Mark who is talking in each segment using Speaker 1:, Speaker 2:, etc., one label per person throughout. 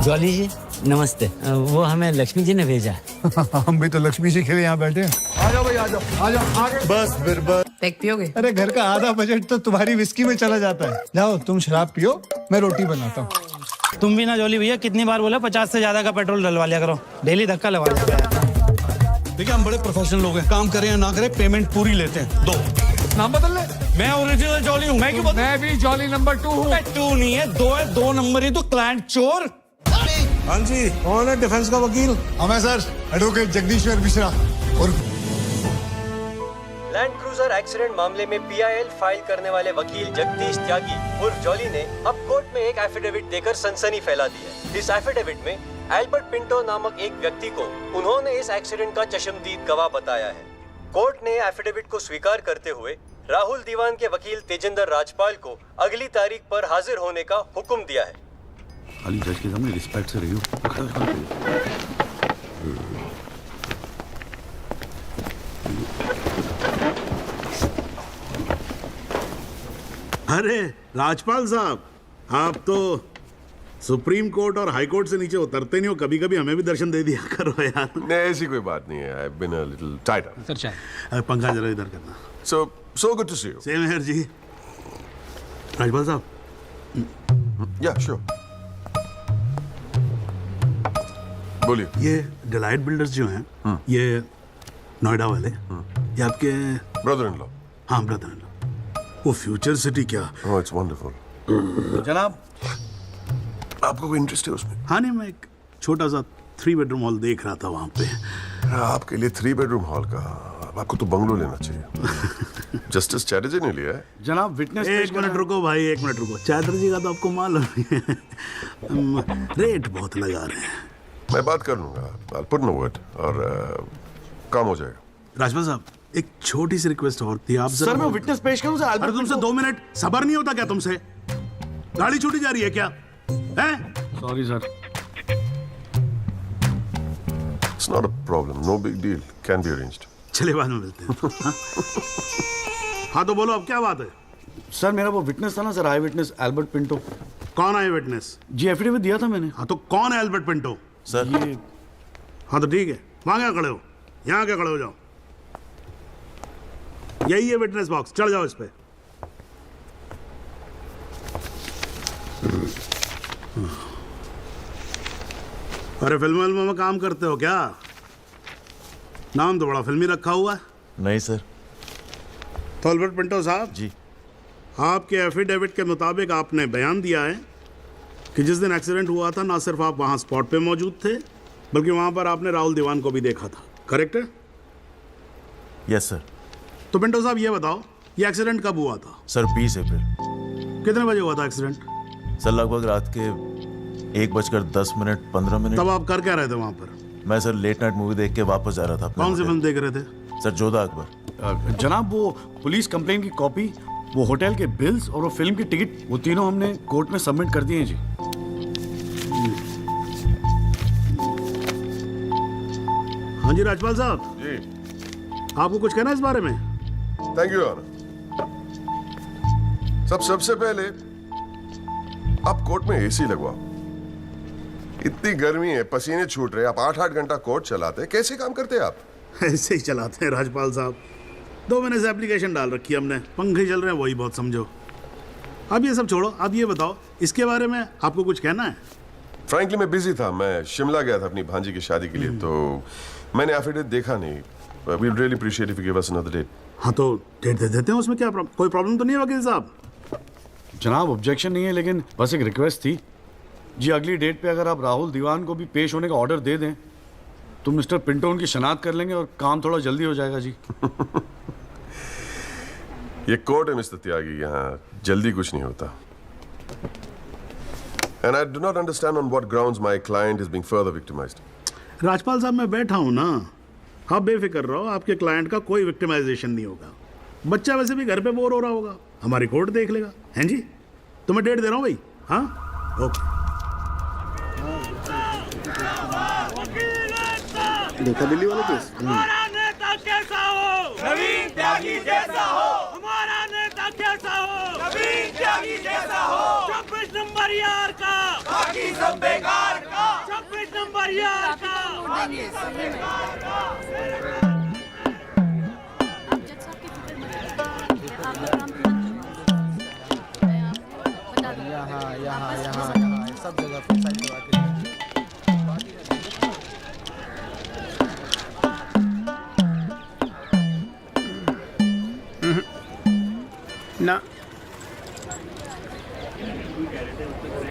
Speaker 1: Jolly जी नमस्ते। वो हमें लक्ष्मी जी ने भेजा।
Speaker 2: हम भी तो लक्ष्मी जी के लिए यहाँ बैठे हैं। आ जाओ भाई, आ जाओ आ जाओ आगे। बस फिर बस।
Speaker 3: पैक पियोगे?
Speaker 2: अरे घर का आधा बजट तो तुम्हारी विस्की में चला जाता है। जाओ तुम शराब पियो, मैं रोटी बनाता हूँ।
Speaker 4: तुम भी ना जॉली भैया, कितनी बार बोला 50 से ज्यादा का पेट्रोल डलवा लिया करो, डेली धक्का लगा लिया।
Speaker 5: देखिए हम बड़े प्रोफेशनल लोग हैं, काम करें या ना करें पेमेंट पूरी लेते हैं। दो
Speaker 2: नाम बदल ले।
Speaker 4: मैं ओरिजिनल जॉली हूँ। मैं क्यों बदल?
Speaker 2: मैं भी जॉली नंबर 2 हूँ।
Speaker 4: 2 नहीं है, 2 है। 2 नंबर ही तो क्लाइंट चोर।
Speaker 5: हाँ जी, कौन है डिफेंस का वकील?
Speaker 2: हमें सर एडवोकेट जगदीश्वर मिश्रा। और
Speaker 6: लैंड क्रूजर एक्सीडेंट मामले में पीआईएल फाइल करने वाले वकील जगदीश त्यागी उर्फ जॉली ने अब कोर्ट में एक एफिडेविट देकर सनसनी फैला दी है। इस एफिडेविट में एल्बर्ट पिंटो नामक एक व्यक्ति को उन्होंने इस एक्सीडेंट का चश्मदीद गवाह बताया है। कोर्ट ने एफिडेविट को स्वीकार करते हुए राहुल दीवान के वकील तेजिंदर राजपाल को अगली तारीख पर हाजिर होने का हुक्म दिया है।
Speaker 7: खाली जज के सामने रिस्पेक्ट से रहियो। अरे राजपाल साहब, आप तो सुप्रीम कोर्ट और हाई कोर्ट से नीचे उतरते नहीं हो, कभी कभी हमें भी दर्शन दे दिया करो यार।
Speaker 8: नहीं, ऐसी कोई बात नहीं है। I've been a little tied up.
Speaker 4: Sir चाय।
Speaker 7: पंखा जरा इधर करना।
Speaker 8: So good to see you.
Speaker 7: Same here ji. Rajpal साहब,
Speaker 8: Yeah, sure. बोलिए।
Speaker 7: ये डिलाइट बिल्डर्स जो हैं, ये नोएडा वाले, ये आपके
Speaker 8: Brother-in-law.
Speaker 7: हाँ ब्रदर इन लॉ। वो फ्यूचर सिटी क्या?
Speaker 8: Oh, it's wonderful.
Speaker 7: जनाब,
Speaker 8: आपको कोई इंटरेस्ट है उसमें?
Speaker 7: हाँ नहीं, मैं एक छोटा सा 3 बेडरूम हॉल देख रहा था वहाँ पे।
Speaker 8: आपके लिए 3 बेडरूम हॉल का, आपको तो बंगलो लेना चाहिए। जस्टिस चैटर्जी ने लिया है।
Speaker 7: जनाब विटनेस, एक मिनट रुको भाई, एक मिनट रुको। चैटर्जी का तो आपको मालूम है रेट बहुत लगा रहे हैं।
Speaker 8: मैं बात कर लूंगा, I'll put in a word और काम हो जाएगा।
Speaker 7: राजपाल साहब, एक छोटी सी रिक्वेस्ट और थी। आप
Speaker 5: सर मैं विटनेस पेश करूं सर?
Speaker 7: अरे तुमसे 2 मिनट सबर नहीं होता क्या तुमसे? गाड़ी छूटी जा रही है क्या? हैं?
Speaker 4: Sorry sir.
Speaker 8: It's not a problem, no big deal, can be arranged.
Speaker 7: चलिए बाद में मिलते हैं। हाँ तो बोलो, अब क्या बात है?
Speaker 5: सर मेरा वो विटनेस था ना सर, आई विटनेस एल्बर्ट पिंटो।
Speaker 7: कौन है विटनेस?
Speaker 5: जी एफिडेविट दिया था मैंने।
Speaker 7: हाँ तो कौन है एल्बर्ट पिंटो?
Speaker 5: सर ये
Speaker 7: हाँ तो ठीक है, वहां क्या खड़े हो? यहाँ क्या खड़े हो? जाओ, यही है विटनेस बॉक्स, चढ़ जाओ इस पे। अरे फिल्म में काम करते हो क्या? नाम तो बड़ा फिल्मी रखा हुआ है।
Speaker 9: नहीं सर।
Speaker 7: तो एल्बर्ट पिंटो साहब
Speaker 9: जी,
Speaker 7: आपके एफिडेविट के मुताबिक आपने बयान दिया है कि जिस दिन एक्सीडेंट हुआ था ना सिर्फ आप वहां स्पॉट पे मौजूद थे, बल्कि वहां पर आपने राहुल दीवान को भी देखा था, करेक्ट है?
Speaker 9: Yes sir.
Speaker 7: तो पिंटो साहब ये बताओ, ये एक्सीडेंट कब हुआ था?
Speaker 9: सर 20 अप्रैल।
Speaker 7: कितने बजे हुआ था एक्सीडेंट?
Speaker 9: सर लगभग रात के 1:10
Speaker 7: तब आप कर क्या रहे थे वहां पर?
Speaker 9: मैं सर लेट नाइट मूवी देख के वापस जा रहा था।
Speaker 7: कौन सी फिल्म देख रहे थे?
Speaker 9: सर जोधा अकबर।
Speaker 5: जनाब वो पुलिस कंप्लेन की कॉपी, वो होटल के बिल्स और वो फिल्म की टिकट, वो तीनों हमने कोर्ट में सबमिट कर दिए हैं जी।
Speaker 7: हाँ जी राजपाल साहब
Speaker 8: जी,
Speaker 7: आपको कुछ कहना है इस बारे में?
Speaker 8: Thank you honour. सबसे पहले आप कोर्ट में एसी लगवाओ। इतनी गर्मी है, पसीने छूट रहे, आप 8-8 घंटा कोर्ट चलाते, कैसे काम करते हैं आप?
Speaker 7: ऐसे ही चलाते हैं राजपाल साहब। 2 महीने से एप्लीकेशन डाल रखी है हमने, पंखे चल रहे हैं, वही बहुत समझो। अब ये सब छोड़ो, अब ये बताओ इसके बारे में आपको कुछ कहना है?
Speaker 8: फ्रैंकली मैं बिजी था, मैं शिमला गया था अपनी भांजी की शादी के लिए, तो मैंने एफिडेविट देखा नहीं। We'd really appreciate if you give us another date.
Speaker 7: हाँ तो डेट दे देते हैं, उसमें क्या कोई प्रॉब्लम तो नहीं है वकील साहब?
Speaker 5: जनाब ऑब्जेक्शन नहीं है, लेकिन बस एक रिक्वेस्ट थी जी, अगली डेट पे अगर आप राहुल दीवान को भी पेश होने का ऑर्डर दे दें तो मिस्टर पिंटो उनकी शनाख्त कर लेंगे और काम थोड़ा जल्दी हो जाएगा जी।
Speaker 8: ये कोर्ट है मिस्टर त्यागी, यहाँ जल्दी कुछ नहीं होता। And I do not understand on what grounds my client is being further victimized.
Speaker 7: Rajpal साहब मैं बैठा हूँ ना, आप बेफिक्र रहो, आपके क्लाइंट का कोई विक्टिमाइजेशन नहीं होगा। बच्चा वैसे भी घर पे बोर हो रहा होगा, हमारी कोर्ट देख लेगा। हैं जी, तो मैं डेट दे रहा हूँ भाई। हाँ ओके। देखा दिल्ली वाला केस?
Speaker 4: हमारा नेता कैसा हो? नवीन त्यागी जैसा हो। हमारा नेता कैसा हो? नवीन त्यागी जैसा हो। 26 नंबर यार का, बाकी सब बेकार का।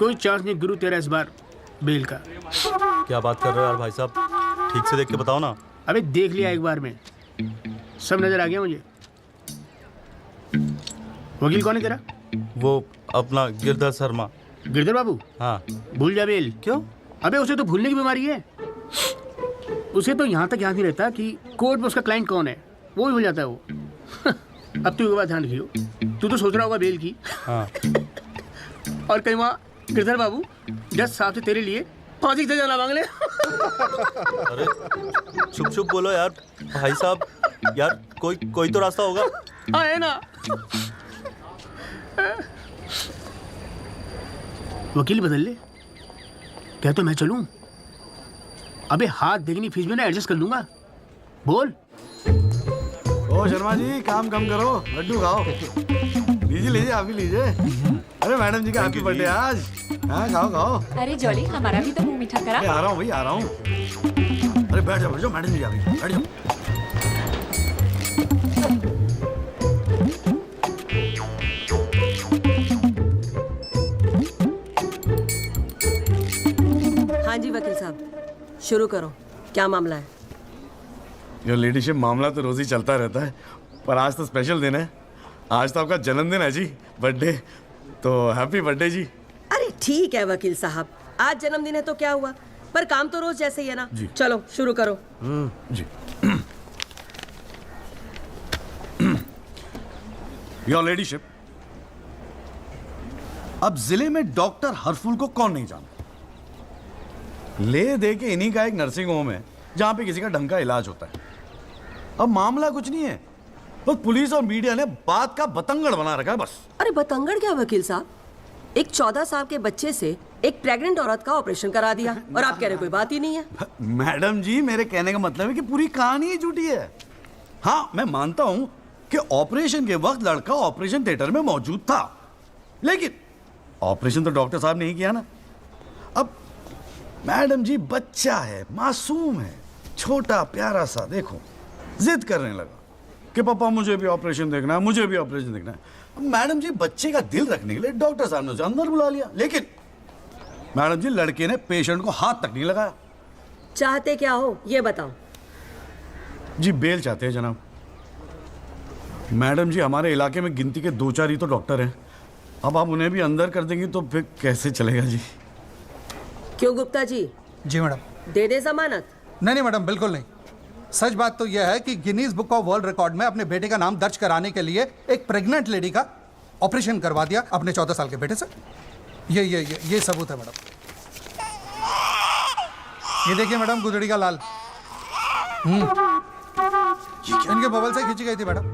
Speaker 3: कोई चांस नहीं गुरु तेरा इस बार बेल का।
Speaker 10: क्या बात कर रहे हो यार भाई साहब, ठीक से देख के बताओ ना।
Speaker 3: अबे देख लिया एक बार में, सब नजर आ गया मुझे। वकील कौन है तेरा?
Speaker 10: वो अपना गिरधर शर्मा।
Speaker 3: गिरधर बाबू?
Speaker 10: हाँ।
Speaker 3: भूल जा बेल।
Speaker 10: क्यों?
Speaker 3: अबे उसे तो भूलने की बीमारी है। उसे तो यहाँ तक याद नहीं रहता कि कोर्ट में उसका क्लाइंट कौन है, वो भी भूल जाता है वो। अब तू एक बात ध्यान रखियो, तू तो सोच रहा होगा बेल की।
Speaker 10: हाँ।
Speaker 3: और कहीं वहाँ गिरधर बाबू जज साहब से तेरे लिए फांसी से जाना मांग ले।
Speaker 10: अरे चुप चुप बोलो यार भाई साहब, यार कोई तो रास्ता होगा।
Speaker 3: हाँ है ना। वकील बदल ले, क्या तो मैं चलूं? अबे हाथ देखनी फीस में ना एडजस्ट कर लूंगा। बोल।
Speaker 5: ओ शर्मा जी, काम कम करो, लड्डू खाओ। लीजिए लीजिए, आप भी लीजिए। अरे मैडम जी का हैप्पी बर्थडे आज। हाँ खाओ खाओ।
Speaker 11: अरे जॉली, हमारा भी तो मुंह मीठा करा।
Speaker 5: आ रहा हूँ भाई, आ रहा हूँ। अरे बैठ जाओ मैडम जी, आ गई, बैठ जाओ।
Speaker 12: हाँ जी वकील साहब, शुरू करो, क्या मामला है?
Speaker 5: योर लेडीशिप, मामला तो रोज ही चलता रहता है, पर आज तो स्पेशल दिन है। आज तो आपका जन्मदिन है जी, बर्थडे। तो हैप्पी बर्थडे जी।
Speaker 12: अरे ठीक है वकील साहब, आज जन्मदिन है तो क्या हुआ, पर काम तो रोज जैसे ही है ना। चलो शुरू करो।
Speaker 5: जी। योर लेडीशिप, अब जिले में डॉक्टर हरफुल को कौन नहीं जानता? ले दे के इन्हीं का एक नर्सिंग होम है जहां पे किसी का ढंग का इलाज होता है। अब मामला कुछ नहीं है, बस पुलिस और मीडिया ने बात का बतंगड़ बना रखा है बस।
Speaker 12: अरे बतंगड़ क्या वकील साहब, एक 14 साल के बच्चे से एक प्रेग्नेंट औरत का ऑपरेशन करा दिया और आप कह रहे कोई बात ही नहीं है।
Speaker 5: मैडम जी, मेरे कहने का मतलब है कि पूरी कहानी ही झूठी है। हाँ, मैं मानता हूं कि ऑपरेशन के वक्त लड़का ऑपरेशन थिएटर में मौजूद था, लेकिन ऑपरेशन तो डॉक्टर साहब ने ही किया ना। अब मैडम जी, बच्चा है, मासूम है, छोटा प्यारा सा, देखो जिद करने लगा कि पापा मुझे भी ऑपरेशन देखना है, मुझे भी ऑपरेशन देखना है। मैडम जी, बच्चे का दिल रखने के लिए डॉक्टर साहब ने उसे अंदर बुला लिया, लेकिन मैडम जी, लड़के ने पेशेंट को हाथ तक नहीं लगाया।
Speaker 12: चाहते क्या हो ये बताओ।
Speaker 5: जी बेल चाहते हैं जनाब। मैडम जी, हमारे इलाके में गिनती के 2-4 ही तो डॉक्टर हैं। अब आप उन्हें भी अंदर कर देंगी तो फिर कैसे चलेगा जी?
Speaker 12: क्यों गुप्ता जी?
Speaker 2: जी मैडम।
Speaker 12: दे दे जमानत?
Speaker 2: नहीं मैडम, बिल्कुल नहीं। सच बात तो यह है कि Guinness book of world record में अपने बेटे का नाम दर्ज कराने के लिए एक प्रेग्नेंट लेडी का ऑपरेशन करवा दिया अपने 14 साल के बेटे से। ये सबूत है मैडम। ये देखिए मैडम, गुदड़ी का लाल इनके बबल से खींची गई थी मैडम।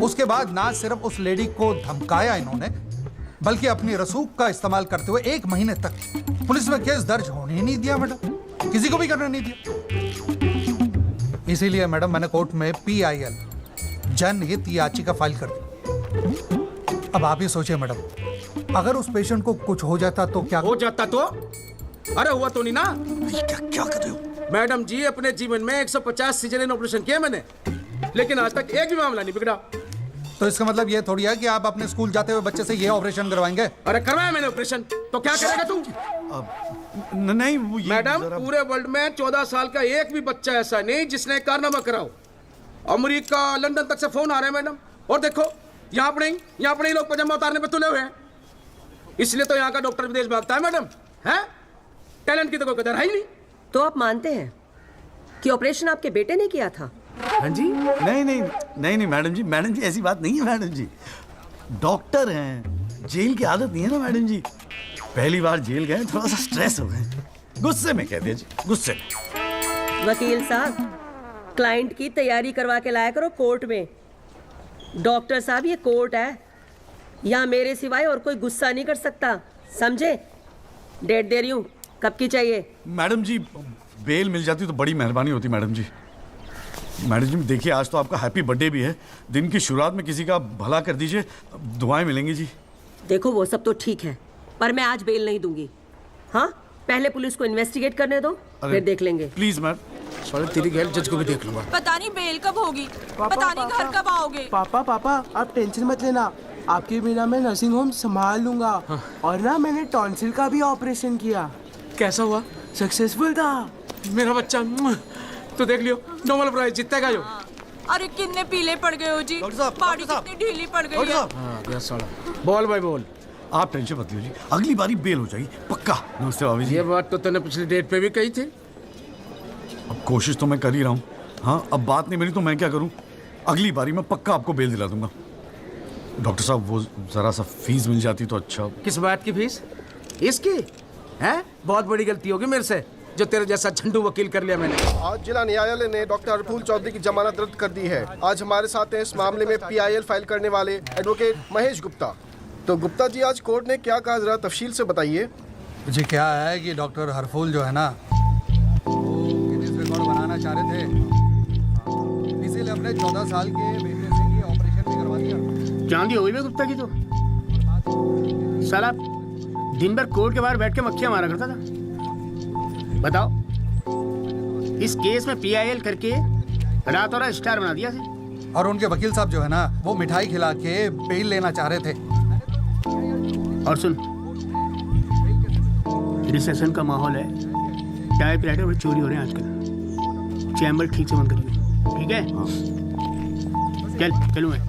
Speaker 2: उसके बाद ना सिर्फ उस लेडी को धमकाया इन्होंने, बल्कि अपनी रसूख का इस्तेमाल करते हुए 1 महीने तक पुलिस में केस दर्ज होने ही नहीं दिया मैडम, किसी को भी करने नहीं दिया। इसीलिए मैडम मैंने कोर्ट में PIL जनहित याचिका फाइल कर दी। अब आप ही सोचिए मैडम, अगर उस पेशेंट को कुछ हो जाता तो क्या
Speaker 3: हो जाता? तो अरे हुआ तो नहीं ना।
Speaker 5: क्या कर रहे हो
Speaker 3: मैडम जी? अपने जीवन में 150 सिजेरियन ऑपरेशन किए मैंने, लेकिन आज तक एक भी मामला नहीं बिगड़ा।
Speaker 2: तो इसका मतलब ये थोड़ी है कि आप अपने स्कूल जाते हुए बच्चे से ये ऑपरेशन करवाएंगे?
Speaker 3: अरे करवाया मैंने ऑपरेशन, तो क्या करेगा तू?
Speaker 5: नहीं
Speaker 3: मैडम, पूरे वर्ल्ड में 14 साल का एक भी बच्चा ऐसा नहीं जिसने कारनामा कराओ। अमेरिका, लंदन तक से फोन आ रहे हैं मैडम, और देखो यहाँ पर ही लोग पजामा उतारने पे तुले हुए हैं। इसलिए तो यहाँ का डॉक्टर विदेश भागता है मैडम। है टैलेंट की तो कोई कदर है ही नहीं।
Speaker 12: तो आप मानते हैं कि ऑपरेशन आपके बेटे ने किया था?
Speaker 5: हाँ जी। नहीं मैडम जी, ऐसी बात नहीं है मैडम जी। डॉक्टर हैं, जेल की आदत नहीं है ना मैडम जी। पहली बार जेल गए, थोड़ा सा स्ट्रेस हो गए, गुस्से में कहते हैं जी, गुस्से में।
Speaker 12: वकील साहब, क्लाइंट की तैयारी करवा के लाया करो कोर्ट में। डॉक्टर साहब, ये कोर्ट है, यहाँ मेरे सिवाय और कोई गुस्सा नहीं कर सकता, समझे? डेट दे रही हूँ, कब की चाहिए?
Speaker 5: मैडम जी, बेल मिल जाती तो बड़ी मेहरबानी होती मैडम जी। मैडम जी देखिए, आज तो आपका हैप्पी बर्थडे भी है, दिन की शुरुआत में किसी का भला कर दीजिए, दुआएं मिलेंगी जी।
Speaker 12: देखो वो सब तो ठीक है, पर मैं आज बेल नहीं दूंगी। हाँ, पहले पुलिस को इन्वेस्टिगेट करने दो, फिर देख लेंगे।
Speaker 5: Please ma'am.
Speaker 3: साले तेरी गैर जज को भी देख लूंगा।
Speaker 11: पता नहीं बेल कब होगी, पता नहीं घर कब आओगे।
Speaker 13: पापा आप टेंशन मत लेना, आपके बिना मैं नर्सिंग होम संभाल लूंगा। और ना मैंने टॉन्सिल का भी ऑपरेशन किया।
Speaker 3: कैसा हुआ?
Speaker 13: सक्सेसफुल था।
Speaker 3: मेरा बच्चा तो देख लियो, नोबेल प्राइज जीतेगा जो।
Speaker 11: अरे कितने पीले पड़ गए हो जी, बाड़ी कितनी ढीली पड़ गई है।
Speaker 3: बोल भाई बोल।
Speaker 5: आप टेंशन मत लीजिए, अगली बारी बेल हो जाएगी पक्का। नमस्ते भाभी जी।
Speaker 3: ये बात तो तूने पिछली डेट पे भी कही थी।
Speaker 5: अब कोशिश तो मैं कर ही रहा हूँ। हाँ, अब बात नहीं मिली तो मैं क्या करूँ? अगली बारी मैं पक्का आपको बेल दिला दूंगा। डॉक्टर साहब, वो जरा सा फीस मिल जाती तो अच्छा।
Speaker 3: किस बात की फीस? इसकी है? बहुत बड़ी गलती होगी मेरे से जो तेरे जैसा झंडू वकील कर लिया मैंने।
Speaker 14: आज जिला न्यायालय ने डॉक्टर हरफूल चौधरी की जमानत रद्द कर दी है। आज हमारे साथ हैं इस मामले में PIL फाइल करने वाले एडवोकेट महेश गुप्ता। तो गुप्ता जी, आज कोर्ट ने क्या कहा, जरा तफसील से बताइए।
Speaker 2: जी क्या है कि डॉक्टर हरफूल जो है ना, वो गिनीज रिकॉर्ड बनाना चाह रहे थे, इसीलिए अपने 14 साल के बेटे से ये ऑपरेशन भी करवा दिया।
Speaker 13: चांदी हो गई गुप्ता की तो। साला दिन भर कोर्ट के बाहर बैठ के मक्खियां मारा करता था। बताओ, इस केस में PIL करके रातों रात स्टार बना दिया से।
Speaker 2: और उनके वकील साहब जो है ना, वो मिठाई खिला के बेल लेना चाह रहे थे।
Speaker 13: और सुन, रिसेशन का माहौल है, टाइपराइटर में चोरी हो रहे हैं आजकल। चैम्बर ठीक से बंद करिए, ठीक है? चलूँ मैं।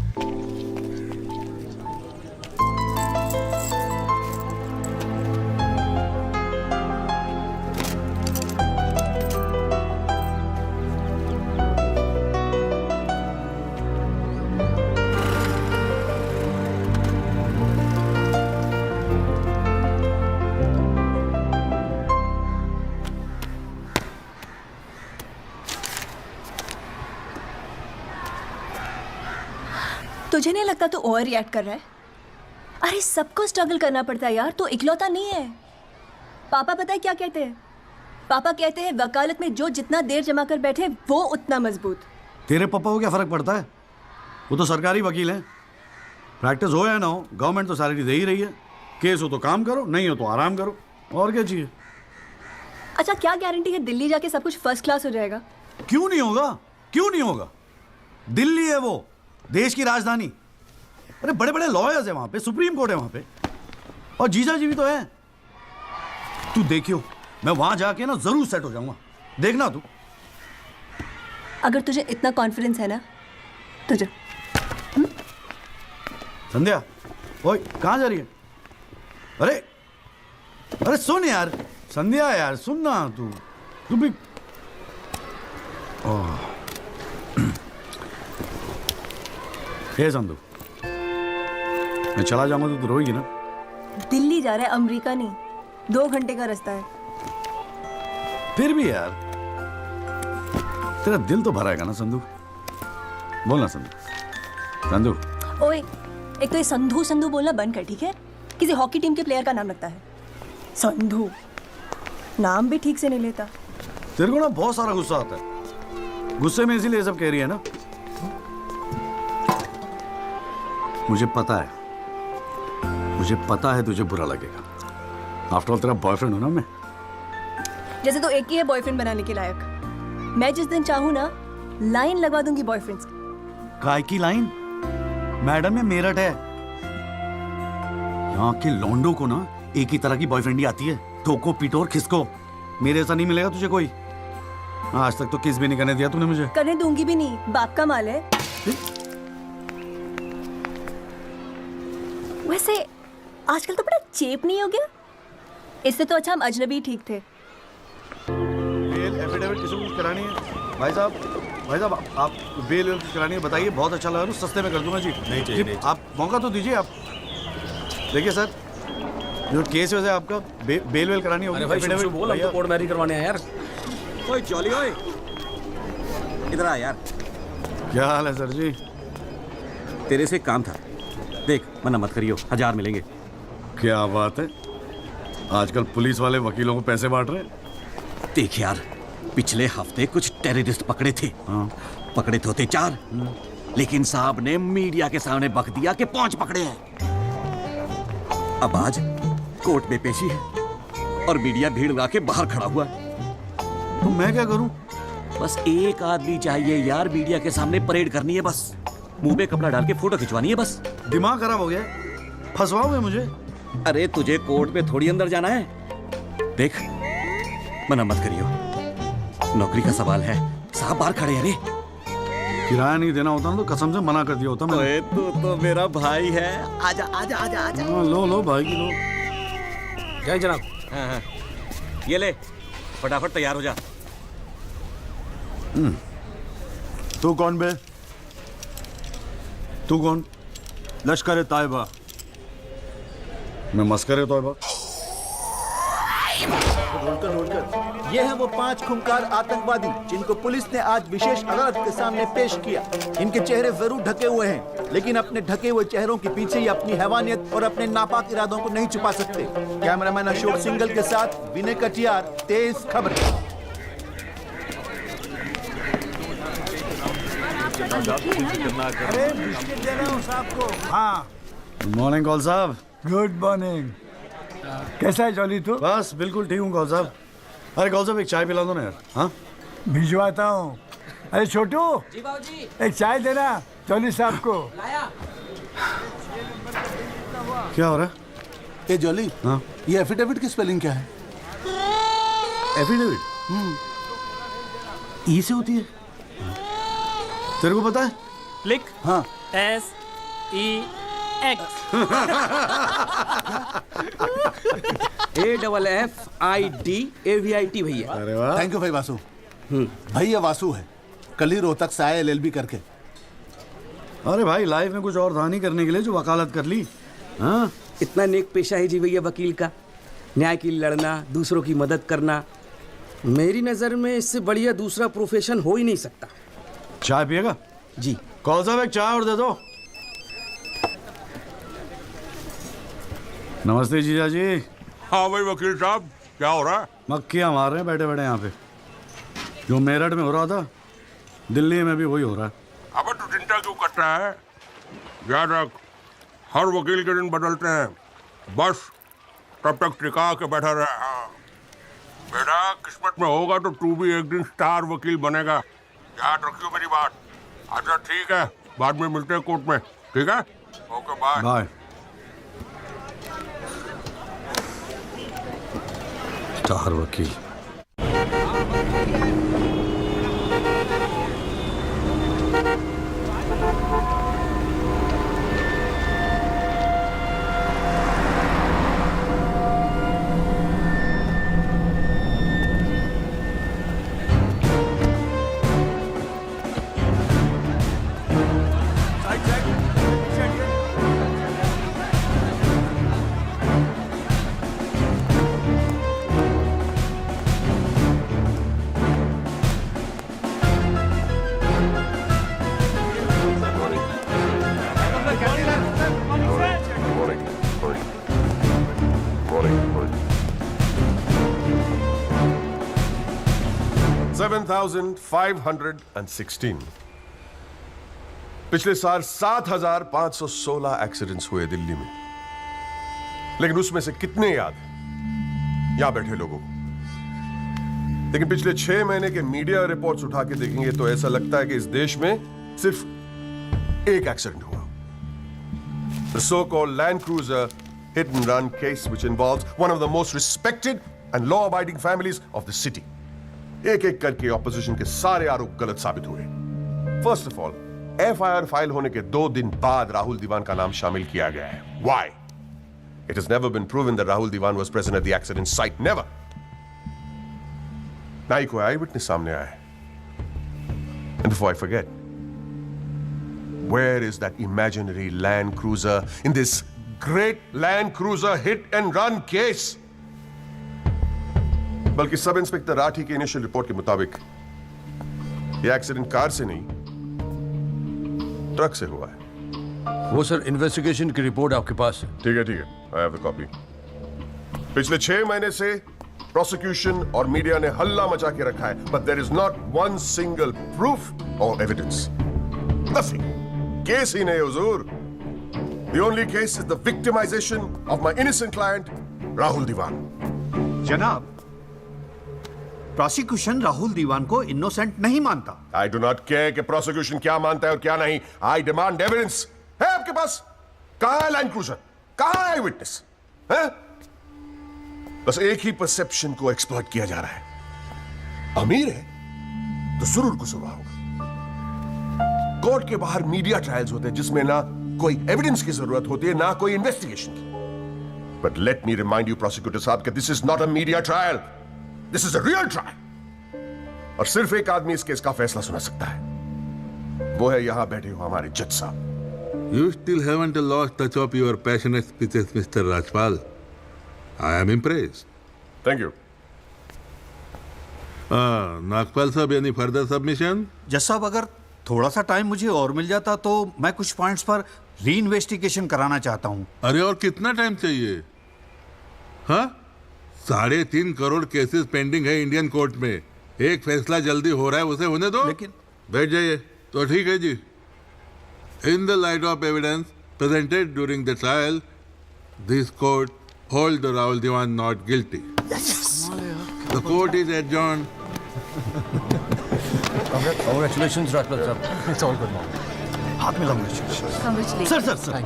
Speaker 11: तुझे नहीं लगता तू ओवर रिएक्ट कर रहा है? अरे सबको स्ट्रगल करना पड़ता है यार, तू इकलौता नहीं है। पापा पता है क्या कहते हैं? पापा कहते हैं वकालत में जो जितना देर जमा कर बैठे वो उतना मजबूत।
Speaker 5: तेरे पापा को क्या फर्क पड़ता है? वो तो सरकारी वकील हैं। प्रैक्टिस हो या ना हो, गवर्नमेंट तो सैलरी दे ही रही है। केस हो तो काम करो, नहीं हो तो आराम करो, और क्या चाहिए?
Speaker 11: अच्छा, क्या गारंटी है दिल्ली जाके सब कुछ फर्स्ट क्लास हो जाएगा?
Speaker 5: क्यों नहीं होगा? क्यों नहीं होगा? दिल्ली है वो, देश की राजधानी। अरे बड़े बड़े लॉयर्स हैं वहां पे, सुप्रीम कोर्ट है वहां पे, और जीजा जी भी तो है। तू देखियो, मैं वहां जाके ना जरूर सेट हो जाऊंगा, देखना तू।
Speaker 11: अगर तुझे इतना कॉन्फिडेंस है ना तो जा।
Speaker 5: संध्या, ओए कहाँ जा रही है? अरे अरे सुन यार, संध्या यार सुन ना, तू भी। हे संधू, मैं चला जाऊंगा तो तू रोएगी ना?
Speaker 11: दिल्ली जा रहा है, अमेरिका नहीं। 2 घंटे का रास्ता है।
Speaker 5: फिर भी यार, तेरा दिल तो भराएगा ना संधू? बोलना संधू। संधू,
Speaker 11: ओए, एक तो ये संधू संधू बोलना बंद कर, ठीक है? किसी हॉकी टीम के प्लेयर का नाम लगता है संधू। नाम भी ठीक से नहीं लेता।
Speaker 5: तेरे को ना बहुत सारा गुस्सा आता है, गुस्से में इसीलिए सब कह रही है ना? मुझे पता है तुझे बुरा लगेगा। आफ्टर ऑल तेरा बॉयफ्रेंड हूं ना मैं।
Speaker 11: जैसे तो एक ही है बॉयफ्रेंड बनाने के लायक। मैं जिस दिन चाहूँ ना लाइन लगवा दूंगी बॉयफ्रेंड्स की।
Speaker 5: काय की लाइन? मैडम में मेरठ है, यहाँ के लौंडों को ना एक ही तरह की बॉयफ्रेंड ही आती है, ठोको पीटो और खिसको। मेरे ऐसा नहीं मिलेगा तुझे कोई। आज तक तो किस भी नहीं करने दिया तूने मुझे।
Speaker 11: करने दूंगी भी नहीं, बाप का माल है। वैसे आजकल तो बड़ा चेप नहीं हो गया? इससे तो अच्छा हम अजनबी ठीक थे।
Speaker 5: बेल एफिडेविट किसी को करानी है? भाई साहब आप बेल करानी है, बताइए। बहुत अच्छा लगा, सस्ते में कर दूंगा जी।
Speaker 10: नहीं चाहिए।
Speaker 5: आप मौका तो दीजिए। आप देखिए सर, जो केस है आपका, बेल वेल करानी होगी।
Speaker 3: अरे भाई शुभ बोल, हम तो कोर्ट मैरिज करवाने हैं यार। ओए जॉली, ओए इधर आ यार।
Speaker 5: क्या हाल है सर जी?
Speaker 3: तेरे से काम था, देख मना मत करियो, 1000 मिलेंगे।
Speaker 5: क्या बात है, आजकल पुलिस वाले वकीलों को पैसे बांट रहे हैं।
Speaker 3: देख यार, पिछले हफ्ते कुछ टेररिस्ट पकड़े थे।
Speaker 5: हाँ।
Speaker 3: पकड़े तो थे 4, लेकिन साहब ने मीडिया के सामने बक दिया कि 5 पकड़े हैं। अब आज कोर्ट में पेशी है और मीडिया भीड़ लगा के बाहर खड़ा हुआ है।
Speaker 5: तो मैं क्या करूं?
Speaker 3: बस एक आदमी चाहिए यार, मीडिया के सामने परेड करनी है, बस मुंह पे कपड़ा डाल के फोटो खिंचवानी है बस।
Speaker 5: दिमाग खराब हो गया, फंसवाओगे मुझे?
Speaker 15: अरे तुझे कोर्ट में थोड़ी अंदर जाना है। देख, मना मत करियो, नौकरी का सवाल है। साहब बाहर खड़े हैं। अरे
Speaker 5: किराया नहीं देना होता ना तो कसम से मना कर दिया होता मैंने।
Speaker 15: ओए तू तो मेरा भाई है। आजा आजा आजा आजा।
Speaker 5: लो भाई की लो।
Speaker 15: जय जनाब। हाँ, ये ले, फटाफट तैयार हो जा।
Speaker 9: तू कौन बे?
Speaker 5: तू कौन?
Speaker 9: लश्कर तायबा।
Speaker 5: मैं मस्कर तौबा।
Speaker 16: ये हैं वो 5 खूंखार आतंकवादी जिनको पुलिस ने आज विशेष अदालत के सामने पेश किया। इनके चेहरे जरूर ढके हुए हैं, लेकिन अपने ढके हुए चेहरों के पीछे ये अपनी हैवानियत और अपने नापाक इरादों को नहीं छुपा सकते। कैमरामैन अशोक सिंगल के साथ विनय कटियार, तेज खबर।
Speaker 17: अरे बिस्किट दे रहा हूँ साहब को। हाँ,
Speaker 5: गुड मॉर्निंग कौल साहब।
Speaker 17: Good morning. कैसा है जॉली तू?
Speaker 5: बस बिल्कुल ठीक हूँ कौल साहब। अरे कौल साहब एक चाय पिला दो ना यार। हाँ
Speaker 17: भिजवाता हूँ। अरे छोटू,
Speaker 12: जी बाबूजी।
Speaker 17: एक चाय देना जॉली साहब को।
Speaker 12: लाया।
Speaker 5: क्या हो रहा है?
Speaker 18: ए जॉली,
Speaker 5: हाँ
Speaker 18: ये एफिडेविट की स्पेलिंग क्या है?
Speaker 5: एफिडेविट ई से होती है। तेरे को पता है?
Speaker 4: लिख।
Speaker 18: हाँ।
Speaker 4: SEX।
Speaker 13: AFFIDAVIT भैया।
Speaker 5: अरे वाह,
Speaker 18: थैंक यू भाई वासु। भाई ये वासु है, कल ही रोहतक से आया LLB करके।
Speaker 5: अरे भाई लाइफ में कुछ और था नहीं करने के लिए जो वकालत कर ली। हाँ
Speaker 13: इतना नेक पेशा है जी भैया वकील का, न्याय के लिए लड़ना, दूसरों की मदद करना। मेरी नज़र में इससे बढ़िया दूसरा प्रोफेशन हो ही नहीं सकता।
Speaker 5: चाय पिएगा?
Speaker 13: जी।
Speaker 5: कौन साहब एक चाय और दे दो। नमस्ते जीजा जी।
Speaker 19: हाँ भाई वकील साहब, क्या हो रहा है?
Speaker 5: मक्खियाँ मार रहे हैं बैठे बैठे यहाँ पे। जो मेरठ में हो रहा था दिल्ली में भी वही हो रहा है।
Speaker 19: अब तू चिंता क्यों करता है? याद रख, हर वकील के दिन बदलते हैं, बस तब तक टिका के बैठा रहे। हाँ बेटा, किस्मत में होगा तो तू भी एक दिन स्टार वकील बनेगा। याद रखियो मेरी बात। अच्छा ठीक है, बाद में मिलते हैं कोर्ट में, ठीक है? Okay bye.
Speaker 5: बाय। स्टार वकील।
Speaker 8: $7,516। पिछले साल 7,516 एक्सीडेंट्स हुए दिल्ली में, लेकिन उसमें से कितने याद यहां बैठे लोगों को? लेकिन पिछले 6 महीने के मीडिया रिपोर्ट्स उठा के देखेंगे तो ऐसा लगता है कि इस देश में सिर्फ एक एक्सीडेंट हुआ। The so-called Land Cruiser hit and run case, which involves one of the most respected and law-abiding families of the city. एक एक करके ऑपोजिशन के सारे आरोप गलत साबित हुए। First of all, FIR file होने के 2 दिन बाद राहुल दीवान का नाम शामिल किया गया है। Why? It has never been proven that Rahul Diwan was present at the accident site. Never. ना ही कोई आई विटनेस सामने आया है। And before I forget, where is that imaginary Land Cruiser in this great Land Cruiser hit and run case? बल्कि sub inspector Rathi के initial report के मुताबिक यह एक्सीडेंट कार से नहीं ट्रक से हुआ है।
Speaker 20: वो सर इन्वेस्टिगेशन की रिपोर्ट आपके पास है?
Speaker 8: ठीक है, आई हैव द कॉपी। पिछले 6 महीने से प्रोसिक्यूशन और मीडिया ने हल्ला मचा के रखा है, but there is not one single proof और एविडेंस। नथिंग। केस ही नहीं हुजूर। The only case is the victimization of my innocent client Rahul Diwan.
Speaker 21: जनाब, प्रोसिक्यूशन राहुल दीवान को इनोसेंट नहीं मानता।
Speaker 8: आई डू नॉट केयर कि प्रोसिक्यूशन क्या मानता है और क्या नहीं। I demand evidence. है आपके पास? कहाँ है लैंड क्रूजर, कहाँ है विटनेस? बस एक ही परसेप्शन को एक्सप्लॉइट किया जा रहा है। अमीर है तो जरूर कुछ हुआ होगा। कोर्ट के बाहर मीडिया ट्रायल्स होते हैं जिसमें ना कोई एविडेंस की जरूरत होती है ना कोई इन्वेस्टिगेशन की। But let me remind you prosecutor साहब कि this is not a media trial, this is a real trial. और सिर्फ एक आदमी इस केस का फैसला सुना सकता है, वो है यहां बैठे हुए हमारे जज साहब।
Speaker 1: You still haven't lost touch of your passionate speeches, Mr. Rajpal. I am impressed.
Speaker 8: Thank you.
Speaker 1: Nagpal साहब, यानी फर्दर सबमिशन?
Speaker 21: जज साहब, अगर थोड़ा सा टाइम मुझे और मिल जाता तो मैं कुछ पॉइंट्स पर री इन्वेस्टिगेशन कराना चाहता हूँ।
Speaker 1: अरे और कितना टाइम चाहिए? हाँ, 3.5 करोड़ केसेस पेंडिंग है इंडियन कोर्ट में। एक फैसला जल्दी हो रहा है, उसे होने दो।
Speaker 21: लेकिन
Speaker 1: बैठ जाइए। तो ठीक है जी। In the light of evidence presented during the trial, this court holds the Rahul Diwan not guilty. Yes. The court is adjourned.
Speaker 20: Congratulations, Rajpal sir. It's all good now.
Speaker 21: हाथ में सर सर सर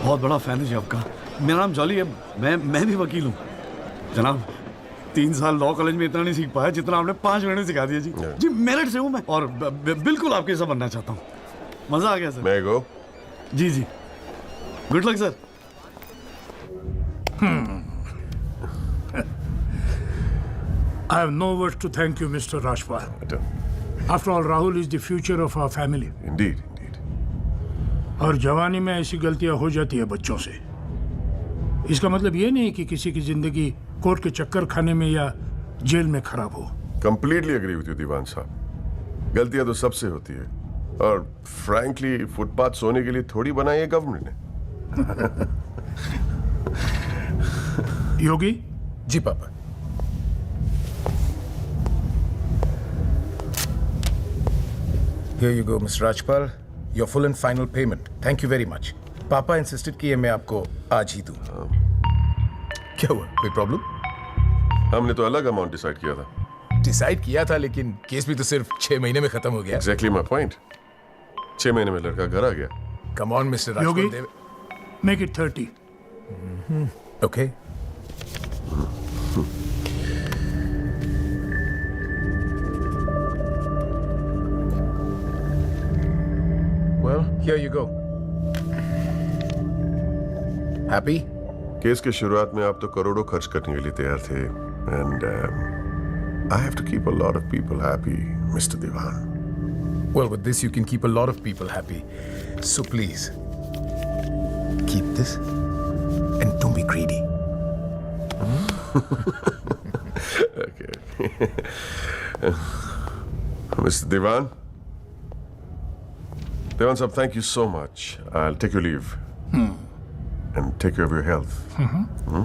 Speaker 21: बहुत बड़ा fan है जी आपका। मेरा नाम jolly है, मैं भी वकील हूँ जनाब। 3 साल लॉ कॉलेज में इतना नहीं सीख पाया जितना आपने 5 मिनट में सिखा दिया जी। जी मेरठ से हूँ मैं और बिल्कुल आपके सब बनना चाहता हूँ। मजा आ गया सर।
Speaker 8: मैं गो।
Speaker 21: जी जी, good luck sir.
Speaker 22: I have no words to thank you, Mr. Rajpal. After all, Rahul is the future of our family.
Speaker 8: Indeed, indeed.
Speaker 22: और जवानी में ऐसी गलतियां हो जाती है बच्चों से। इसका मतलब ये नहीं कि किसी की जिंदगी कोर्ट के चक्कर खाने में या जेल में खराब हो।
Speaker 8: Completely agree with you, दीवान साहब। गलतियां तो सबसे होती है और फ्रैंकली फुटपाथ सोने के लिए थोड़ी बनाई है गवर्नमेंट ने।
Speaker 22: योगी
Speaker 23: जी पापा। Here you go, Mr. Rajpal. Your full and final payment. Thank you very much. पापा इंसिस्टेड किए मैं आपको आज ही दूं। क्या हुआ, कोई प्रॉब्लम?
Speaker 8: हमने तो अलग अमाउंट डिसाइड किया था।
Speaker 23: डिसाइड किया था, लेकिन केस भी तो सिर्फ 6 महीने में खत्म हो गया।
Speaker 8: Exactly my point. 6 महीने में लड़का घर आ गया।
Speaker 23: Come on, Mr. Rajpal.
Speaker 22: Yogi, make it 30.
Speaker 23: Okay. Well, here you go. Happy?
Speaker 8: Case के शुरुआत में आप तो करोड़ों खर्च करने के लिए तैयार थे and I have to keep a lot of people happy, Mr. Diwan.
Speaker 23: Well, with this you can keep a lot of people happy. So please, keep this and don't be greedy.
Speaker 8: Okay. Mr. Diwan? Diwan sahab, thank you so much. I'll take your leave. And take care of your health. Bye.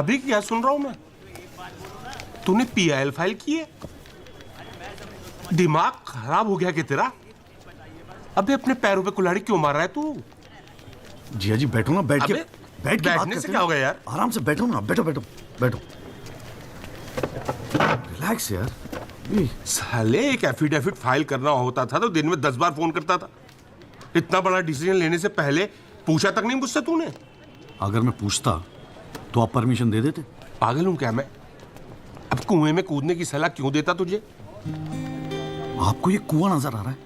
Speaker 19: अभी क्या सुन रहा हूं मैं? तूने PIL file की है? दिमाग खराब हो गया क्या तेरा? अबे अपने पैरों पे कुल्हाड़ी क्यों मार रहा है तू?
Speaker 5: जिया जी बैठो ना, बैठ के
Speaker 19: अबे,
Speaker 5: बैठ के बात
Speaker 19: बैठने से
Speaker 5: करते
Speaker 19: क्या
Speaker 5: हैं।
Speaker 19: होगा यार?
Speaker 5: आराम से बैठो ना, बैठो बैठो बैठो, रिलैक्स यार।
Speaker 19: साले एक एफिडेविट फाइल करना होता था तो दिन में 10 बार फोन करता था। इतना बड़ा डिसीजन लेने से पहले पूछा तक नहीं मुझसे तूने?
Speaker 5: अगर मैं पूछता तो आप परमिशन दे देते?
Speaker 19: पागल हूं क्या मैं? अब कुएं में कूदने की सलाह क्यों देता तुझे?
Speaker 5: आपको ये कुआं नजर आ रहा है?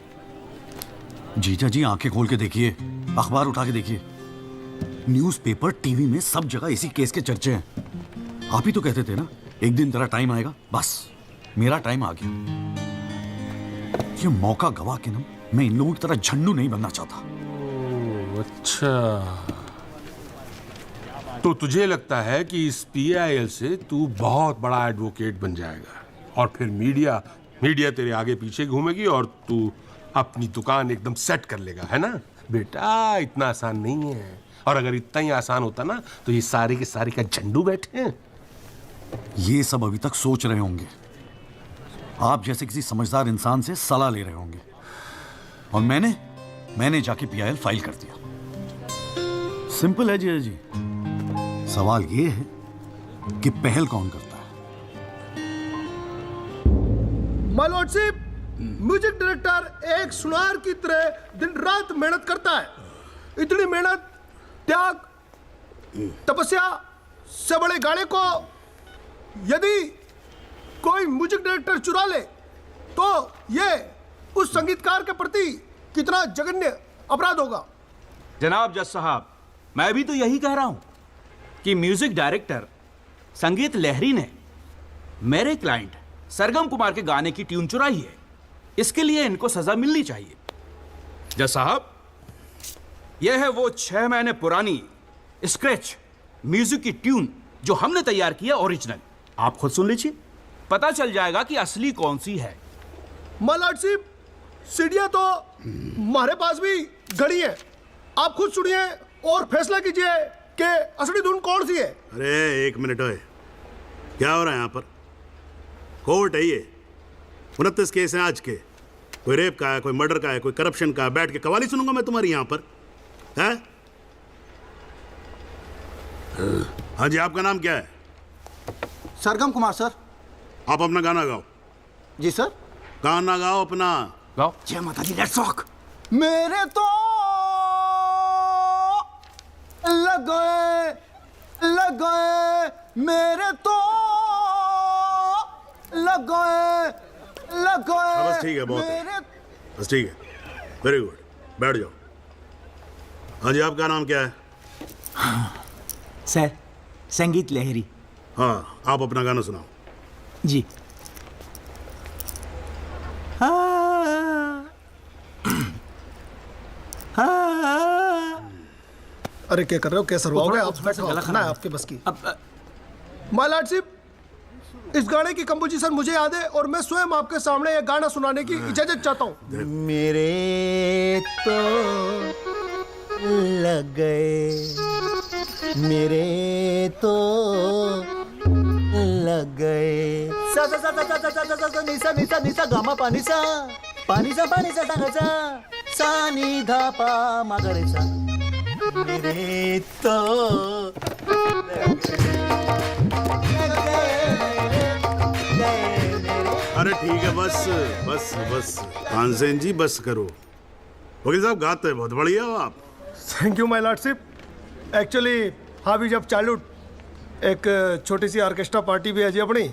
Speaker 5: जीजा जी आंखें खोल के देखिए, अखबार उठा के देखिए, न्यूज़पेपर, टीवी में सब जगह इसी केस के चर्चे हैं। आप ही तो कहते थे ना एक दिन तेरा टाइम आएगा। बस मेरा टाइम आ गया। ये मौका गवा के ना मैं इन लोगों की तरह झंडू नहीं बनना चाहता।
Speaker 19: अच्छा, तो तुझे लगता है कि इस पीआईएल से तू बहुत बड़ा एडवोकेट बन जाएगा और फिर मीडिया तेरे आगे पीछे घूमेगी और तू अपनी दुकान एकदम सेट कर लेगा, है ना? बेटा इतना आसान नहीं है, और अगर इतना ही आसान होता ना तो ये सारे के सारे का झंडू बैठे हैं।
Speaker 5: ये सब अभी तक सोच रहे होंगे, आप जैसे किसी समझदार इंसान से सलाह ले रहे होंगे, और मैंने जाके पीआईएल फाइल कर दिया। सिंपल है जी। सवाल ये है कि पहल कौन करता है?
Speaker 6: माय लॉर्डशिप, म्यूजिक डायरेक्टर एक सुनार की तरह दिन रात मेहनत करता है। इतनी मेहनत, त्याग, तपस्या से बड़े गाने को यदि कोई म्यूजिक डायरेक्टर चुरा ले तो ये उस संगीतकार के प्रति कितना जघन्य अपराध होगा।
Speaker 16: जनाब जज साहब, मैं भी तो यही कह रहा हूं कि म्यूजिक डायरेक्टर संगीत लहरी ने मेरे क्लाइंट सरगम कुमार के गाने की ट्यून चुराई है। इसके लिए इनको सजा मिलनी चाहिए। जज साहब, यह है वो 6 महीने पुरानी स्क्रैच म्यूजिक की ट्यून जो हमने तैयार किया ओरिजिनल। आप खुद सुन लीजिए, पता चल जाएगा कि असली कौन सी है।
Speaker 6: माय लॉर्डशिप, सीढ़ियां तो हमारे पास भी घड़ी है। आप खुद सुनिए और फैसला कीजिए कि असली धुन कौन सी है।
Speaker 9: अरे एक मिनट है, क्या हो रहा है यहाँ पर? कोर्ट है ये, 29 केस हैं आज के। कोई रेप का है, कोई मर्डर का है, कोई करप्शन का है। बैठ के कवाली सुनूंगा मैं तुम्हारी यहाँ पर, है? हाँ जी, आपका नाम क्या है?
Speaker 18: सरगम कुमार सर।
Speaker 9: आप अपना गाना गाओ।
Speaker 18: जी सर।
Speaker 9: गाना गाओ अपना, गाओ।
Speaker 18: जय माता दी, लेट्स रॉक। मेरे तो लगे मेरे तो लगे
Speaker 9: बस ठीक है, बहुत है। बस ठीक है, वेरी गुड, बैठ जाओ। हाँ जी, आपका नाम क्या है?
Speaker 16: सर, संगीत लहरी।
Speaker 9: हाँ, आप अपना गाना सुनाओ।
Speaker 16: जी।
Speaker 6: अरे क्या कर रहे हो, कैसे रुआओगे आप? खाना है आपके बस की। माय लॉर्डशिप, इस गाने की कंपोजिशन मुझे याद है और मैं स्वयं आपके सामने यह गाना सुनाने की इजाजत चाहता हूँ।
Speaker 16: मेरे तो लग गए, मेरे तो लग गए। सा सा सा सा सा सा सा सा निसा निसा निसा गामा पानी सा सा सा नी धा पा मा गा रे सा। मेरे तो
Speaker 9: अरे ठीक है, बस बस बस तानसेन जी, बस करो। वकील साहब, गाते हैं बहुत बढ़िया हो आप।
Speaker 6: Thank you my lordship. Actually हाँ भी जब चालू एक छोटी सी ऑर्केस्ट्रा पार्टी भी है जी अपनी।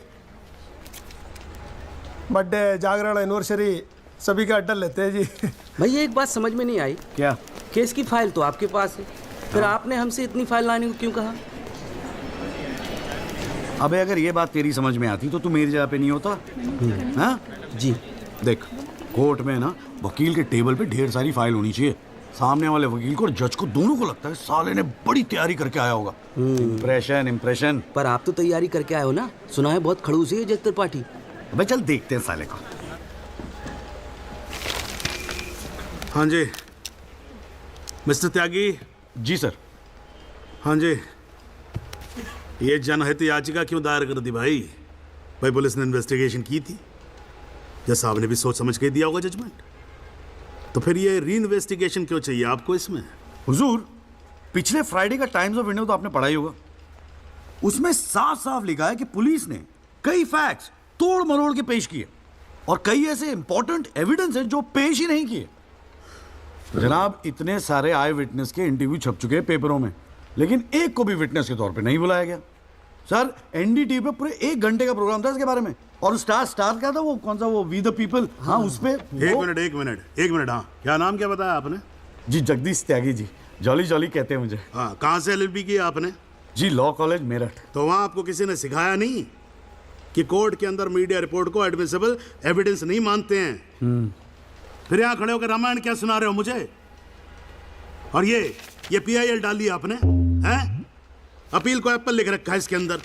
Speaker 6: बर्थडे, जागरण, एनिवर्सरी सभी का अड्डा लेते हैं जी।
Speaker 3: भाई एक बात समझ में नहीं आई।
Speaker 16: क्या?
Speaker 3: केस की फाइल तो आपके पास है, फिर आपने हमसे इतनी फाइल लाने को क्यों कहा?
Speaker 5: अबे अगर ये बात तेरी समझ में आती तो तू मेरी जगह पे नहीं होता। हाँ
Speaker 3: जी।
Speaker 5: देख, कोर्ट में ना वकील के टेबल पे ढेर सारी फाइल होनी चाहिए। सामने वाले वकील को और जज को दोनों को लगता है साले ने बड़ी तैयारी करके आया होगा। इम्प्रेशन।
Speaker 3: पर आप तो तैयारी करके आए हो ना, सुना है बहुत खड़ूस है जज त्रिपाठी।
Speaker 5: अबे चल देखते हैं साले को।
Speaker 9: हाँ जी मिस्टर त्यागी।
Speaker 5: जी सर।
Speaker 9: हाँ जी, ये जनहित याचिका क्यों दायर कर दी भाई? भाई पुलिस ने इन्वेस्टिगेशन की थी, जज साहब ने भी सोच समझ के दिया होगा जजमेंट, तो फिर ये री इन्वेस्टिगेशन क्यों चाहिए आपको इसमें?
Speaker 5: हुजूर, पिछले फ्राइडे का टाइम्स ऑफ इंडिया तो आपने पढ़ा ही होगा। उसमें साफ साफ लिखा है कि पुलिस ने कई फैक्ट्स तोड़ मरोड़ के पेश किए और कई ऐसे इंपॉर्टेंट एविडेंस हैं जो पेश ही नहीं किए। जनाब, इतने सारे आई विटनेस के इंटरव्यू छप चुके हैं पेपरों में, लेकिन एक को भी विटनेस के तौर पे नहीं बुलाया गया। सर, एनडीटीवी पे पूरे 1 घंटे का प्रोग्राम था इसके बारे में, और स्टार क्या था वो, कौन सा वो, वी द पीपल, हाँ उस पे
Speaker 9: एक मिनट, हाँ क्या नाम क्या बताया आपने?
Speaker 5: जी जगदीश त्यागी जी, जॉली जॉली कहते हैं मुझे।
Speaker 9: हाँ, कहाँ से LLB की आपने?
Speaker 5: जी लॉ कॉलेज मेरठ।
Speaker 9: तो वहाँ आपको किसी ने सिखाया नहीं कि कोर्ट के अंदर मीडिया रिपोर्ट को एडमिसिबल एविडेंस नहीं मानते हैं? फिर यहाँ खड़े होकर रामायण क्या सुना रहे हो मुझे? और ये PIL डाली आपने, हैं? अपील को एप्पल लिख रखा है इसके अंदर,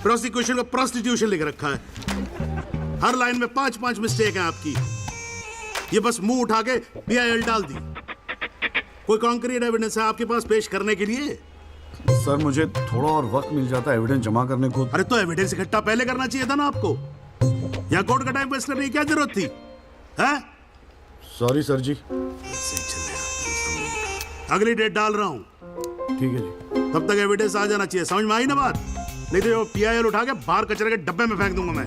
Speaker 9: प्रोसिक्यूशन को प्रोस्टिट्यूशन लिख रखा है। हर लाइन में 5-5 मिस्टेक है आपकी। ये बस मुंह उठा के PIL डाल दी। कोई कॉन्क्रीट एविडेंस है आपके पास पेश करने के लिए?
Speaker 5: सर, मुझे थोड़ा और वक्त मिल जाता एविडेंस जमा करने को।
Speaker 9: अरे तो एविडेंस इकट्ठा पहले करना चाहिए था ना आपको। यहाँ कोर्ट का टाइम वेस्ट करने की क्या जरूरत थी, हैं?
Speaker 5: सॉरी सर जी।
Speaker 9: अगली डेट डाल रहा हूँ।
Speaker 5: ठीक है जी।
Speaker 9: तब तक एविडेंस आ जाना चाहिए, समझ में आई ना बात? नहीं तो PIL उठा के बाहर कचरे के डब्बे में फेंक दूंगा मैं।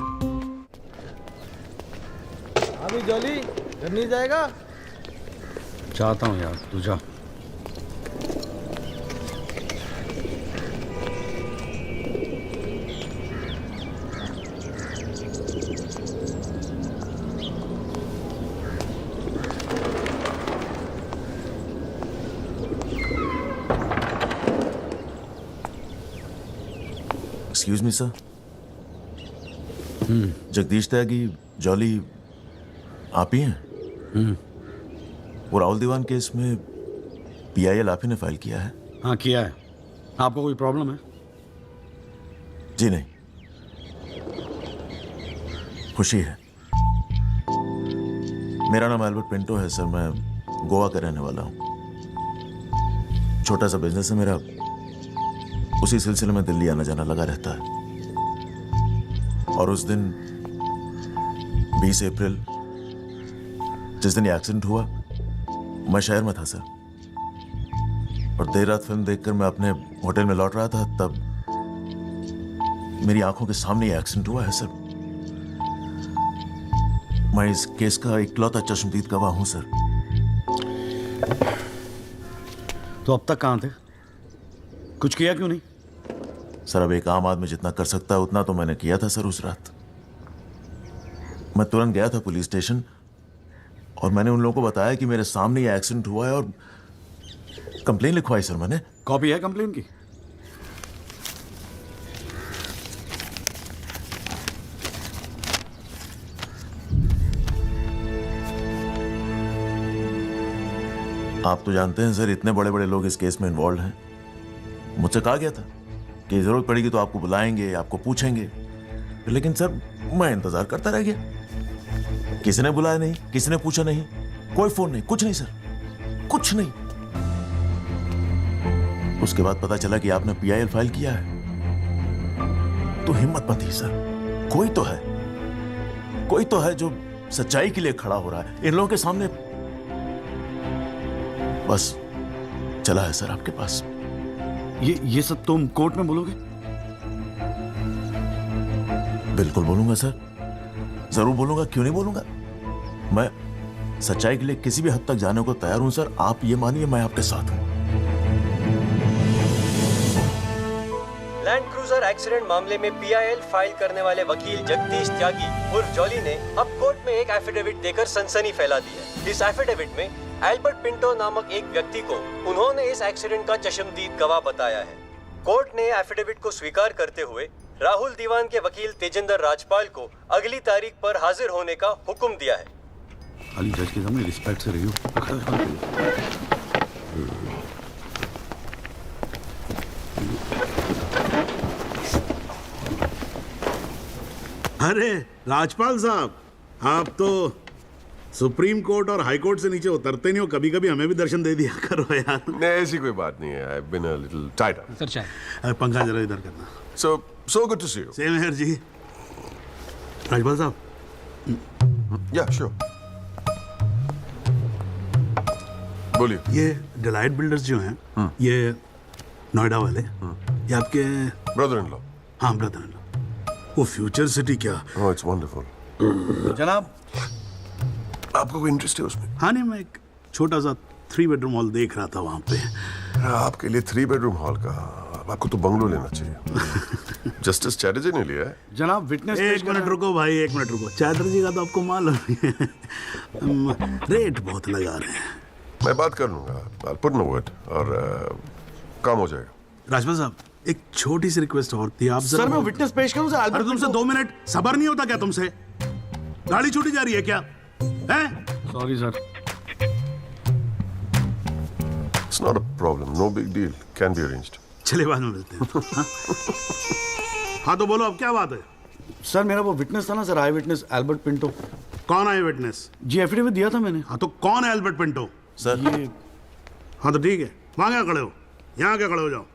Speaker 2: अभी जॉली घर नहीं जाएगा?
Speaker 5: चाहता हूँ यार, तू जा।
Speaker 7: Excuse me sir. Jagdish Tyagi, Jolly आप ही हैं? वो राहुल दीवान केस में PIL आप ही ने फाइल किया है?
Speaker 5: हाँ किया है। आपको कोई प्रॉब्लम है?
Speaker 7: जी नहीं, खुशी है। मेरा नाम एल्बर्ट पिंटो है सर, मैं गोवा का रहने वाला हूँ। छोटा सा बिजनेस है मेरा, उसी सिलसिले में दिल्ली आना जाना लगा रहता है। और उस दिन 20 अप्रैल जिस दिन ये एक्सीडेंट हुआ, मैं शहर में था सर, और देर रात फिल्म देखकर मैं अपने होटल में लौट रहा था, तब मेरी आंखों के सामने ये एक्सीडेंट हुआ है सर। मैं इस केस का इकलौता चश्मदीद गवाह हूं सर।
Speaker 5: तो अब तक कहां थे? कुछ किया क्यों नहीं?
Speaker 7: सर, अब एक आम आदमी जितना कर सकता है उतना तो मैंने किया था सर। उस रात मैं तुरंत गया था पुलिस स्टेशन और मैंने उन लोगों को बताया कि मेरे सामने ये एक्सीडेंट हुआ है और कंप्लेन लिखवाई सर मैंने।
Speaker 5: कॉपी है कंप्लेन की?
Speaker 7: आप तो जानते हैं सर, इतने बड़े बड़े लोग इस केस में इन्वॉल्व हैं। मुझसे कहा गया था कि जरूरत पड़ेगी तो आपको बुलाएंगे, आपको पूछेंगे, लेकिन सर मैं इंतजार करता रह गया। किसी ने बुलाया नहीं, किसी ने पूछा नहीं, कोई फोन नहीं, कुछ नहीं सर, कुछ नहीं। उसके बाद पता चला कि आपने PIL फाइल किया है, तो हिम्मत मत ही सर। कोई तो है जो सच्चाई के लिए खड़ा हो रहा है इन लोगों के सामने। बस चला है सर आपके पास।
Speaker 5: ये सब तुम कोर्ट में बोलोगे?
Speaker 7: बिल्कुल बोलूंगा सर, जरूर बोलूंगा, क्यों नहीं बोलूंगा। मैं सच्चाई के लिए किसी भी हद तक जाने को तैयार हूं सर। आप ये मानिए मैं आपके साथ हूं।
Speaker 14: लैंड क्रूजर एक्सीडेंट मामले में PIL फाइल करने वाले वकील जगदीश त्यागी उर्फ जॉली ने अब कोर्ट में एक एफिडेविट देकर सनसनी फैला दी है। इस एफिडेविट में एल्बर्ट पिंटो नामक एक व्यक्ति को उन्होंने इस एक्सीडेंट का चश्मदीद गवाह बताया है। कोर्ट ने एफिडेविट को स्वीकार करते हुए राहुल दीवान के वकील तेजेंद्र राजपाल को अगली तारीख पर हाजिर होने का हुक्म दिया है।
Speaker 5: खाली जज के सामने रिस्पेक्ट से रही हो।
Speaker 9: अरे राजपाल साहब, आप तो सुप्रीम कोर्ट और हाई कोर्ट से नीचे उतरते नहीं हो, कभी कभी हमें भी दर्शन दे दिया करो यार।
Speaker 8: नहीं ऐसी कोई बात नहीं है। I've been a little tied up.
Speaker 13: Sir चाय।
Speaker 9: अरे पंखा जरा इधर करना।
Speaker 8: So good to see you.
Speaker 9: Same here ji. Rajpal साहब।
Speaker 8: Yeah, sure. बोलिए।
Speaker 9: ये डिलाइट बिल्डर्स जो हैं, ये नोएडा वाले, ये आपके
Speaker 8: ब्रदर इन लॉ।
Speaker 9: हाँ ब्रदर इन लॉ। वो फ्यूचर सिटी क्या?
Speaker 8: Oh, it's wonderful.
Speaker 5: जनाब,
Speaker 8: आपको कोई इंटरेस्ट है उसमें?
Speaker 9: हाँ नहीं, मैं एक छोटा सा 3 बेडरूम हॉल देख रहा था वहाँ पे।
Speaker 8: आपके लिए 3 बेडरूम हॉल का, आपको तो बंगलो लेना चाहिए। जस्टिस चैटर्जी ने लिया है।
Speaker 5: जनाब विटनेस।
Speaker 9: एक मिनट रुको भाई, एक मिनट रुको। चैटर्जी का तो आपको मालूम है रेट बहुत लगा रहे हैं।
Speaker 8: मैं बात कर लूंगा। I'll put in a word और काम हो जाएगा।
Speaker 9: राजपाल साहब, एक छोटी सी रिक्वेस्ट और थी। आप
Speaker 5: सर मैं विटनेस पेश करूं सर?
Speaker 9: अरे तुमसे 2 मिनट सबर नहीं होता क्या तुमसे? गाड़ी छूटी जा रही है क्या? हैं?
Speaker 5: Sorry sir.
Speaker 8: It's not a problem. No big deal. Can be arranged.
Speaker 9: चलिए बाद में मिलते हैं। हाँ तो बोलो अब क्या बात है?
Speaker 5: सर मेरा वो विटनेस था ना सर, आई विटनेस एल्बर्ट पिंटो।
Speaker 9: कौन आई विटनेस?
Speaker 5: जी एफिडेविट दिया था मैंने।
Speaker 9: हाँ तो कौन है एल्बर्ट पिंटो?
Speaker 7: सर
Speaker 5: ये
Speaker 9: हाँ तो ठीक है, वहां क्या खड़े हो? यहाँ क्या खड़े हो जाओ।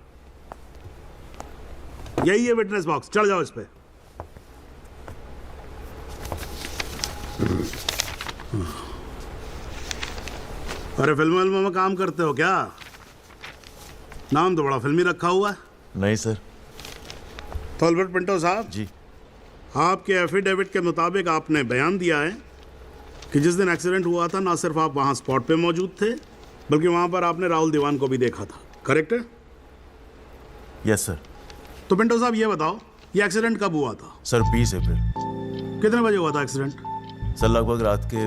Speaker 9: यही है विटनेस बॉक्स, चढ़ जाओ इस पे। अरे फिल्मों में काम करते हो क्या? नाम तो बड़ा फिल्मी रखा हुआ है।
Speaker 7: नहीं सर।
Speaker 9: तो अल्बर्ट पिंटो साहब
Speaker 7: जी,
Speaker 9: आपके एफिडेविट के मुताबिक आपने बयान दिया है कि जिस दिन एक्सीडेंट हुआ था ना सिर्फ आप वहां स्पॉट पे मौजूद थे, बल्कि वहां पर आपने राहुल दीवान को भी देखा था, करेक्ट है?
Speaker 7: Yes sir.
Speaker 9: तो पिंटो साहब ये बताओ, ये एक्सीडेंट कब हुआ था?
Speaker 7: सर 20 अप्रैल।
Speaker 9: कितने बजे हुआ था एक्सीडेंट?
Speaker 7: सर लगभग रात के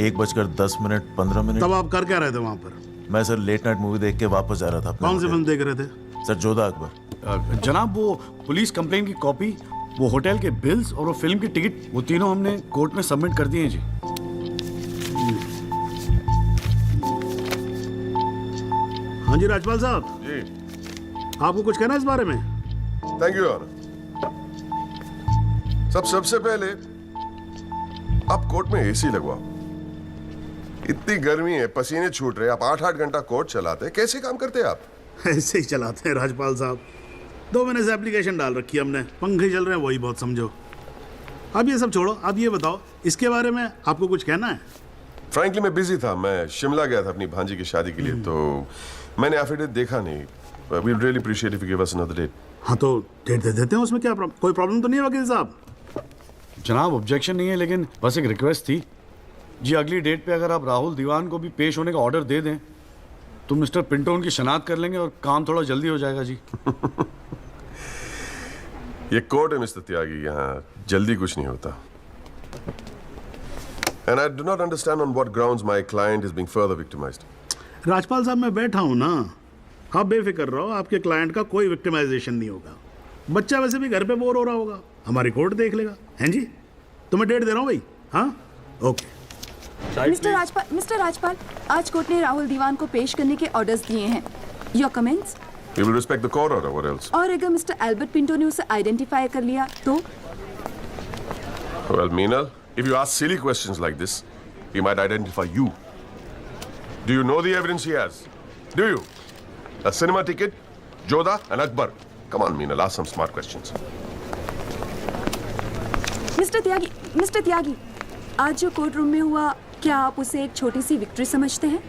Speaker 7: 1:10
Speaker 9: तब आप कर क्या रहे थे वहां पर?
Speaker 7: मैं सर लेट नाइट मूवी देख के वापस जा रहा था।
Speaker 9: कौन सी फिल्म देख रहे थे?
Speaker 7: सर जोधा अकबर।
Speaker 5: जनाब वो पुलिस कंप्लेन की कॉपी, वो होटल के बिल्स और वो फिल्म की टिकट, वो तीनों हमने कोर्ट में सबमिट कर दिए हैं जी।
Speaker 9: हाँ जी राजपाल साहब
Speaker 8: जी,
Speaker 9: आपको कुछ कहना है इस बारे में?
Speaker 8: Thank you honour. सबसे पहले आप कोर्ट में एसी लगवाओ। इतनी गर्मी है, पसीने छूट रहे, आप 8-8 घंटा कोर्ट चलाते, कैसे काम करते हैं आप?
Speaker 9: ऐसे ही चलाते हैं राजपाल साहब। 2 महीने से एप्लीकेशन डाल रखी है हमने, पंखे चल रहे हैं, वही बहुत समझो। अब ये सब छोड़ो, अब ये बताओ इसके बारे में आपको कुछ कहना है?
Speaker 8: फ्रैंकली मैं बिजी था, मैं शिमला गया था अपनी भांजी की शादी के लिए, तो मैंने एफिडेविट देखा नहीं। We would really appreciate if you give us another date.
Speaker 9: हाँ तो डेट दे देते हैं, उसमें क्या कोई प्रॉब्लम तो नहीं है वकील साहब?
Speaker 5: जनाब ऑब्जेक्शन नहीं है, लेकिन बस एक रिक्वेस्ट थी जी, अगली डेट पे अगर आप राहुल दीवान को भी पेश होने का ऑर्डर दे दें तो मिस्टर पिंटो उनकी शनाख्त कर लेंगे और काम थोड़ा जल्दी हो जाएगा जी।
Speaker 8: ये कोर्ट है मिस्टर त्यागी, यहाँ जल्दी कुछ नहीं होता। And I do not understand on what grounds my client is being further victimized.
Speaker 9: Rajpal साहब मैं बैठा हूँ ना, आप बेफिक्र रहो, आपके क्लाइंट का कोई विक्टिमाइजेशन नहीं होगा। बच्चा वैसे भी घर पे बोर हो रहा होगा, हमारी कोर्ट देख लेगा। हैं जी, तो मैं डेट दे रहा हूँ भाई। हाँ ओके।
Speaker 10: मिस्टर राजपाल, आज कोर्ट ने राहुल दीवान को पेश करने के ऑर्डर्स दिए हैं। Your comments?
Speaker 8: We will respect the court order. What else?
Speaker 10: और अगर मिस्टर एल्बर्ट पिंटो ने उसे आइडेंटिफाई कर लिया तो?
Speaker 8: Well, Meenal, if you ask silly questions like this, he might identify you. Do you know the evidence he has? Do you? A cinema ticket, Jodha and Akbar. Come on, Meenal, ask some smart questions.
Speaker 10: Mister Tyagi, आज जो court room में हुआ, क्या आप उसे एक छोटी सी victory समझते हैं?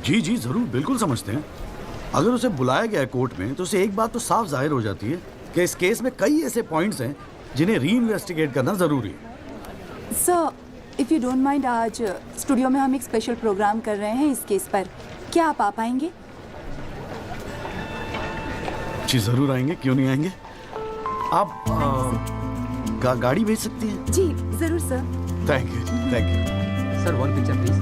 Speaker 5: जी जी जरूर, बिल्कुल समझते हैं। अगर उसे बुलाया गया है कोर्ट में तो उसे एक बात तो साफ जाहिर हो जाती है कि इस केस में कई ऐसे पॉइंट्स हैं जिन्हें री इन्वेस्टिगेट करना जरूरी है।
Speaker 10: Sir, if you don't mind, आज स्टूडियो में हम एक स्पेशल प्रोग्राम कर रहे हैं इस केस पर, क्या आप आ पाएंगे?
Speaker 5: जी जरूर आएंगे, क्यों नहीं आएंगे। आप गाड़ी भेज सकती हैं?
Speaker 10: जी जरूर sir.
Speaker 5: Thank you
Speaker 13: sir, one picture please.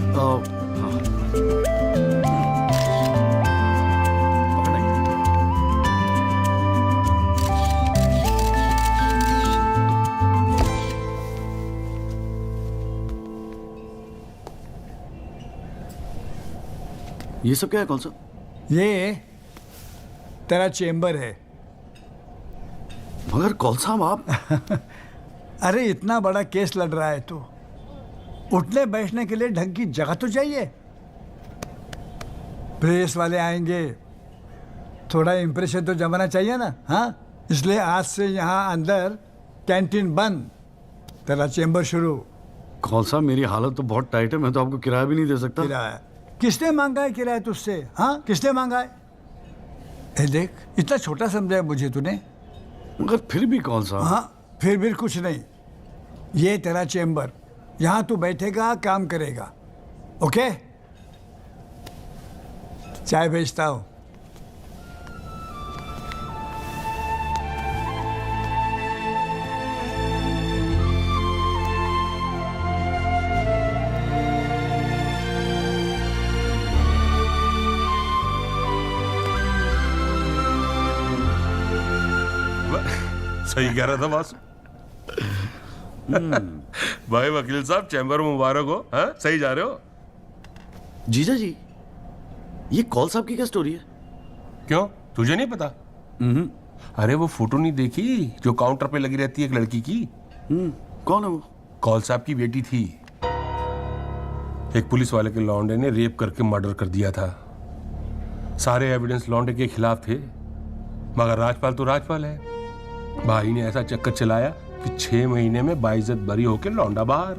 Speaker 5: ये सब क्या है? कौन सा?
Speaker 17: ये तेरा चेम्बर है।
Speaker 5: मगर कौन सा आप?
Speaker 17: अरे इतना बड़ा केस लड़ रहा है तो उठने बैठने के लिए ढंग की जगह तो चाहिए। प्रेस वाले आएंगे, थोड़ा इम्प्रेशन तो जमाना चाहिए ना। हाँ, इसलिए आज से यहाँ अंदर कैंटीन बंद, तेरा चेंबर शुरू।
Speaker 5: कौन सा, मेरी हालत तो बहुत टाइट है, मैं तो आपको किराया भी नहीं दे सकता।
Speaker 17: किराया किसने मांगा है? किराया तुझसे? हाँ, किसने मांगा है? ए देख, इतना छोटा समझा है मुझे तूने।
Speaker 5: मगर फिर भी कौन सा?
Speaker 17: हाँ, फिर भी कुछ नहीं। ये तेरा चेंबर, यहाँ तू बैठेगा, काम करेगा। ओके, चाय भेजता हूँ।
Speaker 19: सही कह रहा था वासु। भाई वकील साहब, चैम्बर मुबारक हो। हाँ, सही जा रहे हो।
Speaker 5: जीजा जी, ये कॉल साहब की क्या स्टोरी है?
Speaker 19: क्यों, तुझे नहीं पता? अरे वो फोटो नहीं देखी जो काउंटर पे लगी रहती है एक लड़की की?
Speaker 5: कौन है वो?
Speaker 19: कॉल साहब की बेटी थी। एक पुलिस वाले के लौंडे ने रेप करके मर्डर कर दिया था। सारे एविडेंस लौंडे के खिलाफ थे, मगर राजपाल तो राजपाल है। भाई ने ऐसा चक्कर चलाया कि 6 महीने में बाइज्जत बरी होके लौंडा बाहर।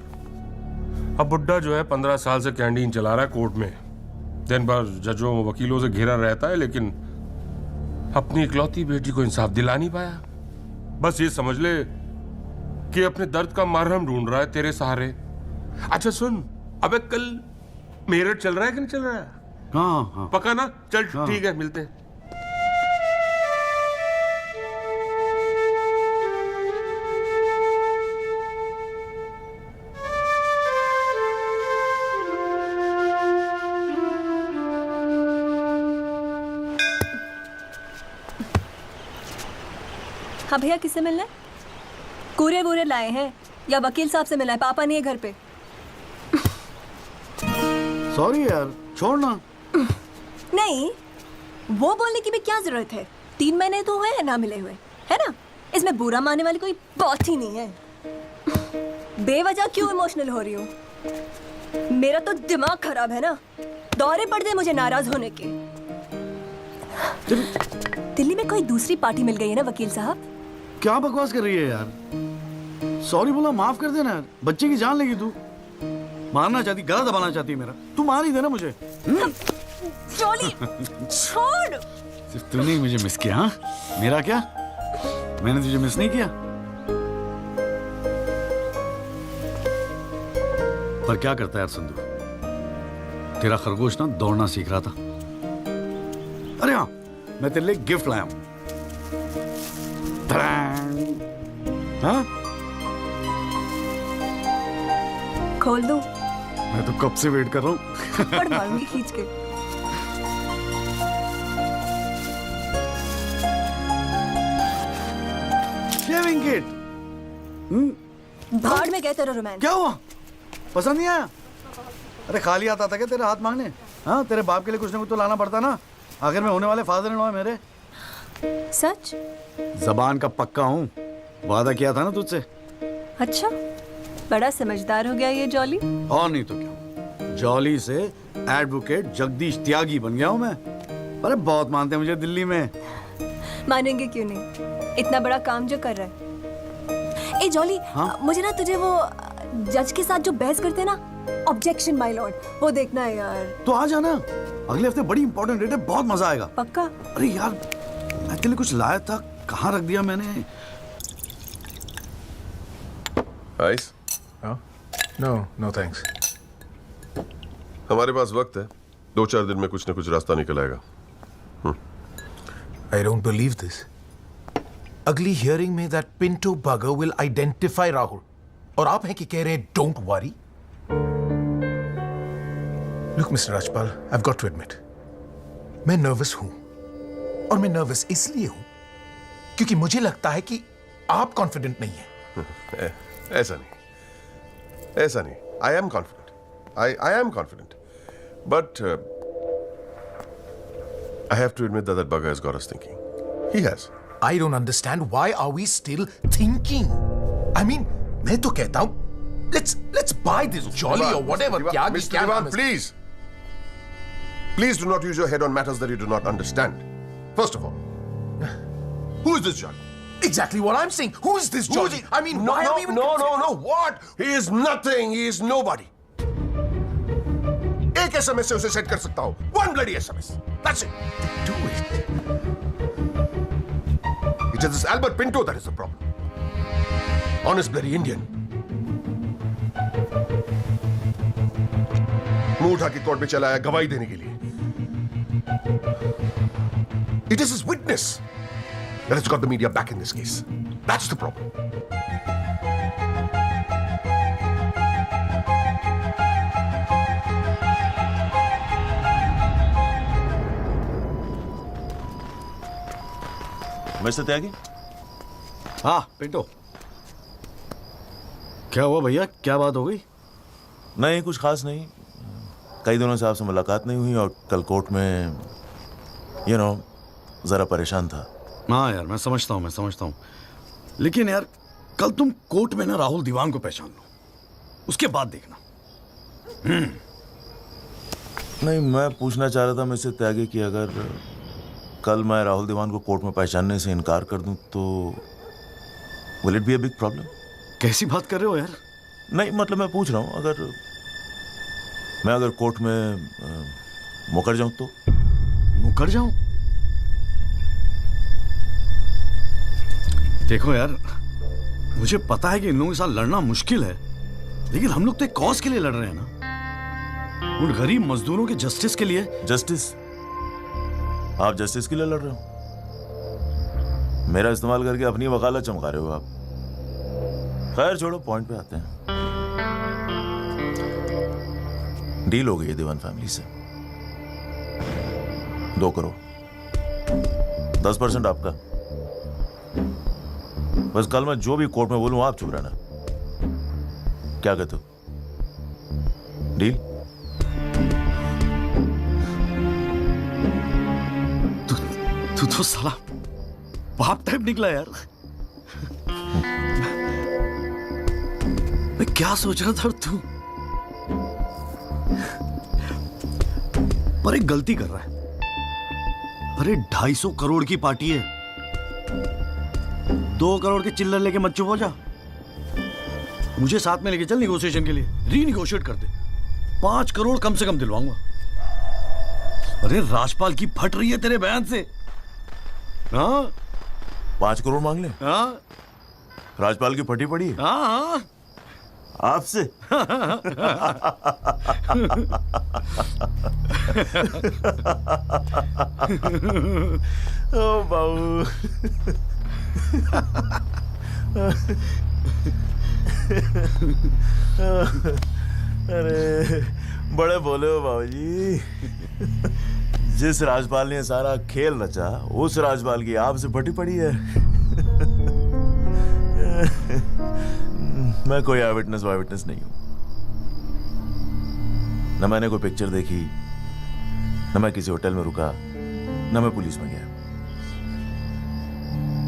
Speaker 19: अब बुड्ढा जो है 15 साल से कैंटीन चला रहा है कोर्ट में। दिन भर जजों वकीलों से घिरा रहता है, लेकिन अपनी इकलौती बेटी को इंसाफ दिला नहीं पाया। बस ये समझ ले कि अपने दर्द का मरहम ढूंढ रहा है तेरे सहारे। अच्छा सुन, अबे कल मेरठ चल रहा है कि नहीं चल रहा है?
Speaker 5: हाँ।
Speaker 19: पक्का ना? चल ठीक है, मिलते हैं।
Speaker 11: हाँ भैया, किससे मिलना है? कूरियर वूरियर लाए हैं या वकील साहब से मिलना है? पापा नहीं है घर पे।
Speaker 5: सॉरी यार, छोड़ना।
Speaker 11: नहीं, वो बोलने की भी क्या जरूरत है? 3 महीने तो हुए हैं ना मिले हुए, है ना? इसमें बुरा मानने वाली कोई बात ही नहीं है। बेवजह क्यों इमोशनल हो रही हो? मेरा तो दिमाग खराब है ना। दौरे पड़ गए मुझे नाराज होने के। दिल्ली में कोई दूसरी पार्टी मिल गई है ना वकील साहब?
Speaker 5: क्या बकवास कर रही है यार? सॉरी बोला, माफ कर देना यार। बच्चे की जान लेगी तू। मारना चाहती, गला दबाना चाहती मेरा। तू मार ही देना मुझे।
Speaker 11: जॉली, छोड़।
Speaker 5: सिर्फ तूने ही मुझे मिस किया। हाँ, मेरा क्या? मैंने तुझे मिस नहीं किया। पर क्या करता है यार संधू, तेरा खरगोश ना दौड़ना सीख रहा था। अरे हाँ, मैं तेरे लिए गिफ्ट लाया हूं। हाँ?
Speaker 11: खोल दो।
Speaker 5: मैं तो कब से वेट कर रहा हूँ।
Speaker 11: पड़ मारूंगी खींच के।
Speaker 5: Shaving kit.
Speaker 11: भाड़ में गए तेरा रोमांस।
Speaker 5: क्या हुआ? पसंद नहीं आया? अरे खाली आता था क्या तेरे हाथ मांगने? हाँ, तेरे बाप के लिए कुछ ना कुछ तो लाना पड़ता ना। आखिर में होने वाले फादर इन लॉ है मेरे।
Speaker 11: सच?
Speaker 5: जबान का पक्का हूँ, वादा किया था ना तुझसे।
Speaker 11: अच्छा, बड़ा समझदार हो गया ये जॉली।
Speaker 5: और नहीं तो क्या, जॉली से एडवोकेट जगदीश त्यागी बन गया हूँ मैं। अरे बहुत मानते हैं मुझे दिल्ली में।
Speaker 11: मानेंगे क्यों नहीं, इतना बड़ा काम जो कर रहा है। ए जॉली,
Speaker 5: हाँ?
Speaker 11: मुझे ना तुझे वो जज के साथ जो बहस करते हैं ना, ऑब्जेक्शन माय लॉर्ड, वो देखना है यार।
Speaker 5: तो आ जाना, अगले हफ्ते बड़ी इंपॉर्टेंट डेट है, बहुत मजा आएगा।
Speaker 11: पक्का?
Speaker 5: अरे यार, मैं तेरे लिए कुछ लाया था, कहाँ रख दिया मैंने?
Speaker 8: आइस?
Speaker 23: No thanks.
Speaker 8: हमारे पास वक्त है, 2-4 दिन में कुछ ना कुछ रास्ता निकल आएगा।
Speaker 23: I don't believe this. अगली हियरिंग में that Pinto bugger will identify Rahul, और आप हैं कि कह रहे हैं don't worry? Look, Mr. Rajpal, I've got to admit, मैं नर्वस हूं, और मैं नर्वस इसलिए हूं क्योंकि मुझे लगता है कि आप कॉन्फिडेंट नहीं हैं।
Speaker 8: ऐसा नहीं। I am confident. I am confident. But I have to admit that bugger has got us thinking. He has.
Speaker 23: I don't understand why are we still thinking? I mean, मैं तो कहता हूं let's buy this Jolly or whatever.
Speaker 8: Mr. Diwan, please. Please do not use your head on matters that you do not understand. First of all, who is this Jolly?
Speaker 23: Exactly what I'm saying. Who is this Jolly? I mean, why are we even...
Speaker 8: No. What? He is nothing. He is nobody. एक SMS से उसे set कर सकता हूं. One bloody SMS. That's it.
Speaker 23: Do it.
Speaker 8: It is this Albert Pinto that is the problem. Honest bloody Indian. मुंह उठा के court में चला आया गवाही देने के लिए. It is his witness that has got the media back in this case. That's the problem.
Speaker 7: Mister Tyagi?
Speaker 5: हाँ पिंटो, क्या हुआ भैया, क्या बात हो गई?
Speaker 7: नहीं, कुछ खास नहीं. कई दिनों से आपसे मुलाकात नहीं हुई और कल कोर्ट में जरा परेशान था.
Speaker 5: हाँ यार, मैं समझता हूँ. लेकिन यार, कल तुम कोर्ट में ना राहुल दीवान को पहचान लो, उसके बाद देखना.
Speaker 7: नहीं, मैं पूछना चाह रहा था मिस्टर त्यागी कि अगर कल मैं राहुल दीवान को कोर्ट में पहचानने से इनकार कर दूं तो will it be a big problem?
Speaker 5: कैसी बात कर रहे हो यार?
Speaker 7: नहीं, मतलब मैं पूछ रहा हूं, अगर कोर्ट में मुकर जाऊं तो?
Speaker 5: मुकर जाऊं? देखो यार, मुझे पता है कि इन लोगों के साथ लड़ना मुश्किल है, लेकिन हम लोग तो एक कॉज के लिए लड़ रहे हैं ना, उन गरीब मजदूरों के जस्टिस के लिए.
Speaker 7: जस्टिस? आप जस्टिस के लिए लड़ रहे हो? मेरा इस्तेमाल करके अपनी वकालत चमका रहे हो आप. खैर छोड़ो, पॉइंट पे आते हैं. डील हो गई है दीवान फैमिली से. 2 करोड़, 10% आपका. बस कल मैं जो भी कोर्ट में बोलूं आप चुप रहना. क्या कहते हो? डील?
Speaker 5: तू तो साला बाप टाइप निकला यार. मैं क्या सोच रहा था तू, पर एक गलती कर रहा है. अरे 250 करोड़ की पार्टी है, 2 करोड़ के चिल्लर लेके मत चुप हो जा. मुझे साथ में लेके चल निगोशिएशन के लिए, रीनिगोशिएट कर दे. 5 करोड़ कम से कम दिलवाऊंगा. अरे राजपाल की फट रही है तेरे बयान से. हाँ,
Speaker 7: 5 करोड़ मांग ले?
Speaker 5: हाँ,
Speaker 7: राजपाल की फटी पड़ी?
Speaker 5: हाँ,
Speaker 7: आपसे? ओ बाबू. अरे बड़े बोले हो बाबूजी. जिस राजपाल ने सारा खेल रचा, उस राजपाल की आपसे फटी पड़ी है. मैं कोई आई विटनेस नहीं हूं. न मैंने कोई पिक्चर देखी, न मैं किसी होटल में रुका, न मैं पुलिस में गया.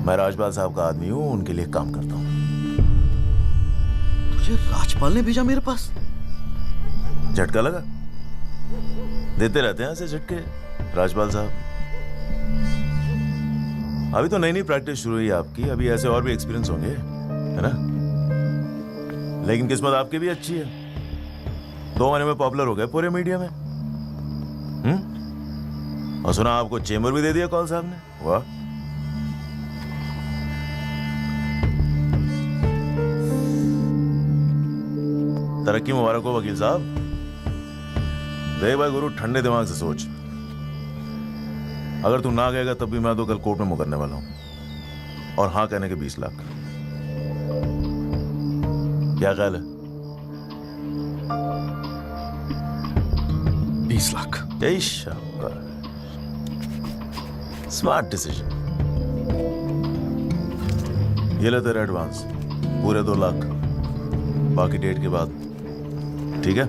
Speaker 7: मैं राजपाल साहब का आदमी हूं, उनके लिए काम करता हूं.
Speaker 5: तुझे राजपाल ने भेजा मेरे पास?
Speaker 7: झटका लगा? देते रहते हैं ऐसे झटके राजपाल साहब. अभी तो नई प्रैक्टिस शुरू हुई है आपकी, अभी ऐसे और भी एक्सपीरियंस होंगे, है ना? लेकिन किस्मत आपकी भी अच्छी है, 2 महीने में पॉपुलर हो गए पूरे मीडिया में. और सुना आपको चेंबर भी दे दिया कौल साहब ने. वाह. तरक्की मुबारक हो वकील साहब. देख भाई गुरु, ठंडे दिमाग से सोच. अगर तू ना गएगा तब भी मैं तो कल कोर्ट में मुकरने वाला हूं. और हाँ कहने के 20 लाख. क्या ख्याल है?
Speaker 5: 20 लाख.
Speaker 7: जय शाबाश. Smart decision. ये ले तेरा एडवांस, पूरे 2 लाख, बाकी डेट के बाद. ठीक है?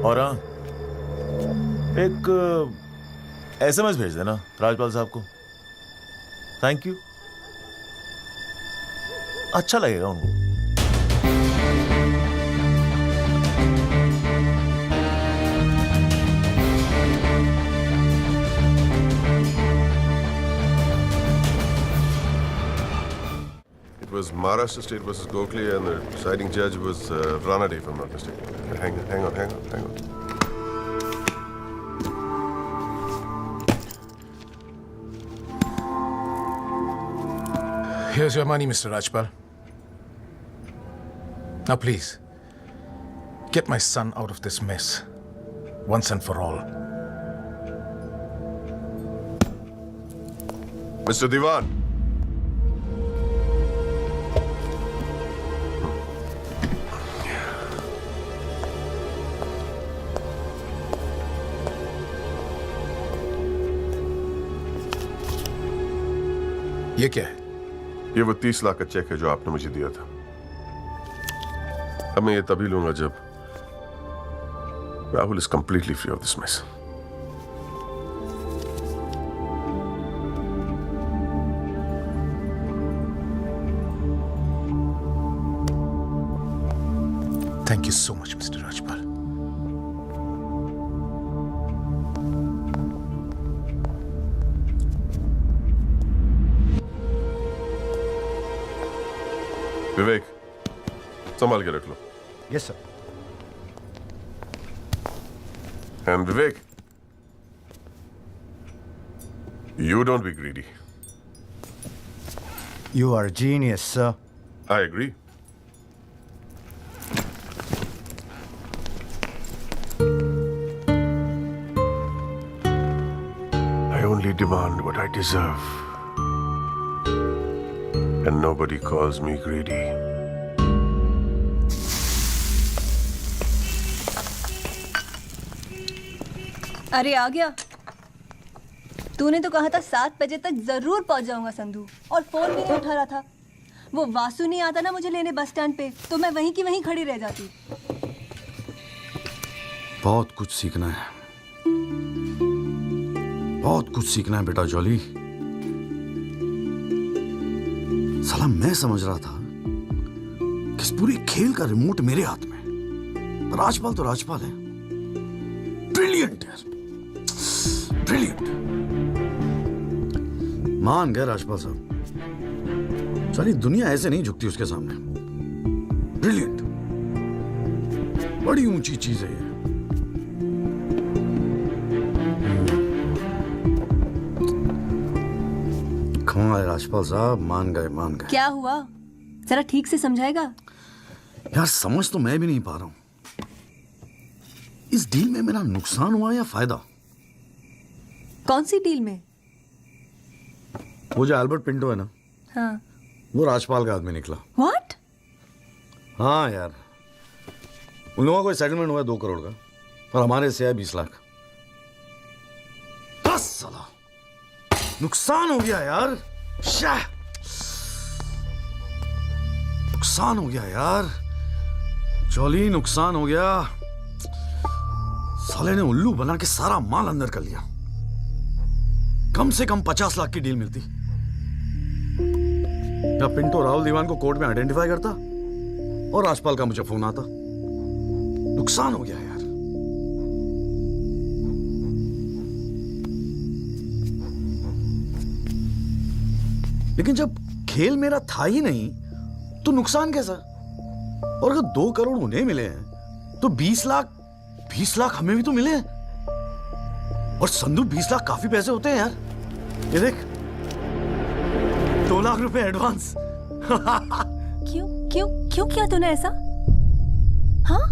Speaker 7: और हाँ, एक SMS भेज देना राजपाल साहब को. Thank you. अच्छा लगेगा उनको।
Speaker 8: It was Maharashtra State versus Gokhale, and the deciding judge was Ranade, if I'm not mistaken. Hang on.
Speaker 23: Here's your money, Mr. Rajpal. Now, please, get my son out of this mess, once and for all.
Speaker 8: Mr. Diwan.
Speaker 23: ये क्या है?
Speaker 8: ये वो 30 लाख का check है जो आपने मुझे दिया था। अब मैं ये तभी लूंगा जब Rahul is completely free of this mess.
Speaker 23: Thank you so much, Mr. Rajpal.
Speaker 8: Vivek, संभाल के रख लो।
Speaker 18: Yes sir.
Speaker 8: And Vivek, you don't be greedy.
Speaker 18: You are a genius, sir.
Speaker 8: I agree. I only demand what I deserve. And nobody calls me greedy.
Speaker 11: अरे आ गया। तूने तो कहा था 7 बजे तक जरूर पहुंच जाऊंगा संधू, और फोन भी नहीं उठा रहा था। वो वासु नहीं आता ना मुझे लेने बस स्टैंड पे, तो मैं वहीं की वहीं खड़ी रह जाती।
Speaker 5: बहुत कुछ सीखना है, बहुत कुछ सीखना है बेटा जॉली। साला मैं समझ रहा था कि इस पूरी खेल का रिमोट मेरे हाथ में। राजपाल तो राजपाल है, ब्रिलियंट यार, ब्रिलियंट। मान गए राजपाल साहब, सारी दुनिया ऐसे नहीं झुकती उसके सामने। ब्रिलियंट, बड़ी ऊंची चीज है ये। कमाल है राजपाल साहब, मान गए मान गए।
Speaker 11: क्या हुआ, जरा ठीक से समझाएगा?
Speaker 5: यार समझ तो मैं भी नहीं पा रहा हूं, इस डील में मेरा नुकसान हुआ या फायदा?
Speaker 11: कौन सी डील में?
Speaker 5: वो जो एल्बर्ट पिंटो है ना,
Speaker 11: हाँ।
Speaker 5: वो राजपाल का आदमी निकला।
Speaker 11: What?
Speaker 5: हाँ यार, उन लोगों का कोई सेटलमेंट हुआ है 2 करोड़ का, और हमारे से है 20 लाख। बस साला नुकसान हो गया यार, नुकसान हो गया यार, जॉली नुकसान हो गया। साले ने उल्लू बना के सारा माल अंदर कर लिया। कम से कम 50 लाख की डील मिलती। या पिंटो राहुल दीवान को कोर्ट में आइडेंटिफाई करता और राजपाल का मुझे फोन आता। नुकसान हो गया यार। लेकिन जब खेल मेरा था ही नहीं तो नुकसान कैसा? और अगर 2 करोड़ उन्हें मिले हैं तो 20 लाख हमें भी तो मिले हैं। और संधू 20 लाख काफी पैसे होते हैं यार। ये देख 2 लाख रुपए एडवांस।
Speaker 11: क्यों किया तूने ऐसा? हाँ,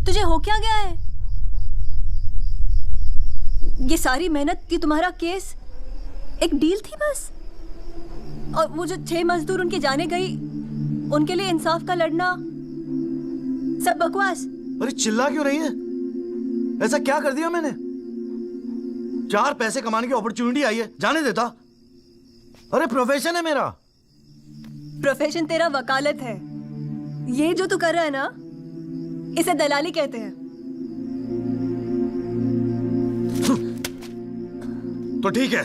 Speaker 11: तुझे हो क्या गया है? ये सारी मेहनत, ये तुम्हारा केस एक डील थी बस? और वो जो 6 मजदूर उनके जाने गई, उनके लिए इंसाफ का लड़ना, सब बकवास।
Speaker 5: अरे चिल्ला क्यों रही है? ऐसा क्या कर दिया मैंने? 4 पैसे कमाने की अपॉर्चुनिटी आई है, जाने देता? अरे प्रोफेशन है मेरा।
Speaker 11: प्रोफेशन तेरा वकालत है। ये जो तू कर रहा है ना, इसे दलाली कहते हैं।
Speaker 5: तो ठीक है,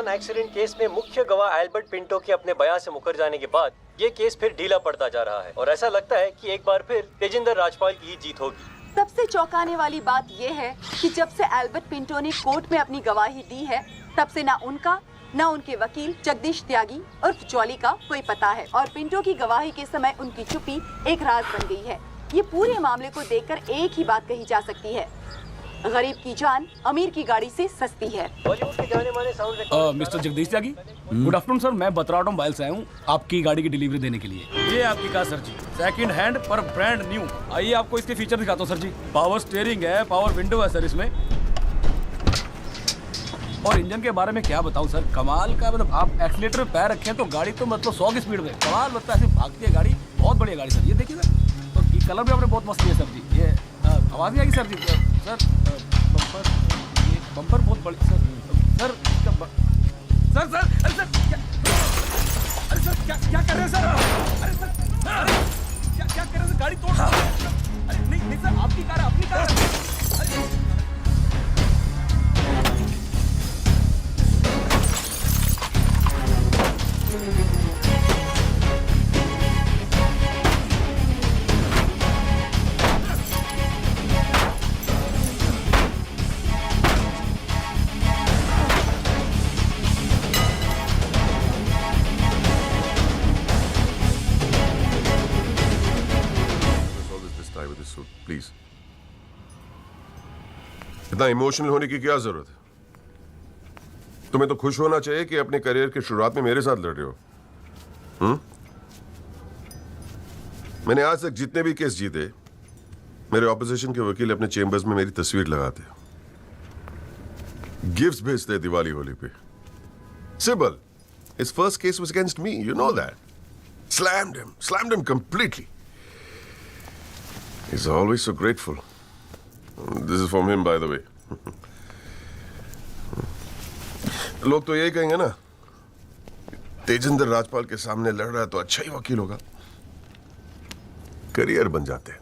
Speaker 14: दीवान एक्सीडेंट केस में मुख्य गवाह एल्बर्ट पिंटो के अपने बयान से मुकर जाने के बाद ये केस फिर ढीला पड़ता जा रहा है और ऐसा लगता है कि एक बार फिर तेजिंदर राजपाल की ही जीत होगी।
Speaker 10: सबसे चौंकाने वाली बात यह है कि जब से एल्बर्ट पिंटो ने कोर्ट में अपनी गवाही दी है तब से ना उनका न उनके वकील जगदीश त्यागी उर्फ जॉली का कोई पता है और पिंटो की गवाही के समय उनकी चुप्पी एक राज बन गई है। ये पूरे मामले को देखकर एक ही बात कही जा सकती है, गरीब की जान अमीर की गाड़ी से सस्ती है।
Speaker 14: बॉलीवुड के जाने माने साउंड
Speaker 1: मिस्टर जगदीश त्यागी, गुड आफ्टरनून सर। मैं बत्रा ऑटोमोबाइल से आया हूँ आपकी गाड़ी की डिलीवरी देने के लिए। ये आपकी कार सर जी, सेकंड हैंड पर ब्रांड न्यू। आइए आपको इसके फीचर दिखाता हूँ सर जी। पावर स्टीयरिंग है, पावर विंडो है सर इसमें, और इंजन के बारे में क्या बताऊं सर, कमाल का। मतलब आप एक्सीलेटर पे पैर रखें तो गाड़ी तो मतलब 100 की स्पीड में कमाल लगता है, ऐसे भागती है गाड़ी। बहुत बढ़िया गाड़ी सर, ये देखिए सर। तो ये कलर भी आपने बहुत मस्त किया सर जी। ये आवाज़ नहीं आएगी सर जी। सर बम्पर, ये बम्पर बहुत बड़ी सर। सर सर सर अरे सर अरे सर क्या कर रहे हैं सर? अरे सर क्या कर रहे हैं सर? गाड़ी तोड़, अरे नहीं सर, आपकी कार है, अपनी कार है।
Speaker 8: प्लीज, इतना इमोशनल होने की क्या जरूरत है? तुम्हें तो खुश होना चाहिए कि अपने करियर की शुरुआत में मेरे साथ लड़ रहे हो। मैंने आज तक जितने भी केस जीते, मेरे ऑपोजिशन के वकील अपने चेंबर्स में मेरी तस्वीर लगाते, गिफ्ट्स भेजते दिवाली होली पे। Sibal, his first case was against me, you know that. Slammed him completely. He's always so grateful. This is from him, by the way. लोग तो यही कहेंगे ना, तेजिंदर राजपाल के सामने लड़ रहा है तो अच्छा ही वकील होगा। करियर बन जाते हैं।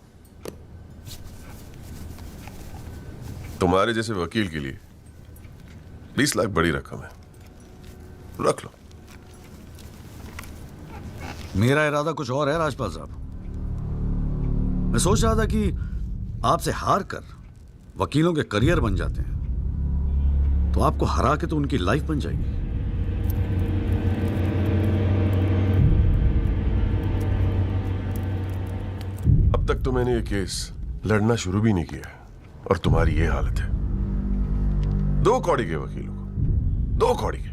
Speaker 8: तुम्हारे जैसे वकील के लिए 20 लाख बड़ी रकम है, रख लो।
Speaker 5: मेरा इरादा कुछ और है राजपाल साहब। मैं सोच रहा था कि आपसे हार कर वकीलों के करियर बन जाते हैं तो आपको हरा के तो उनकी लाइफ बन जाएगी।
Speaker 8: अब तक तो मैंने ये केस लड़ना शुरू भी नहीं किया और तुम्हारी ये हालत है। 2 कौड़ी के वकीलों को, 2 कौड़ी के,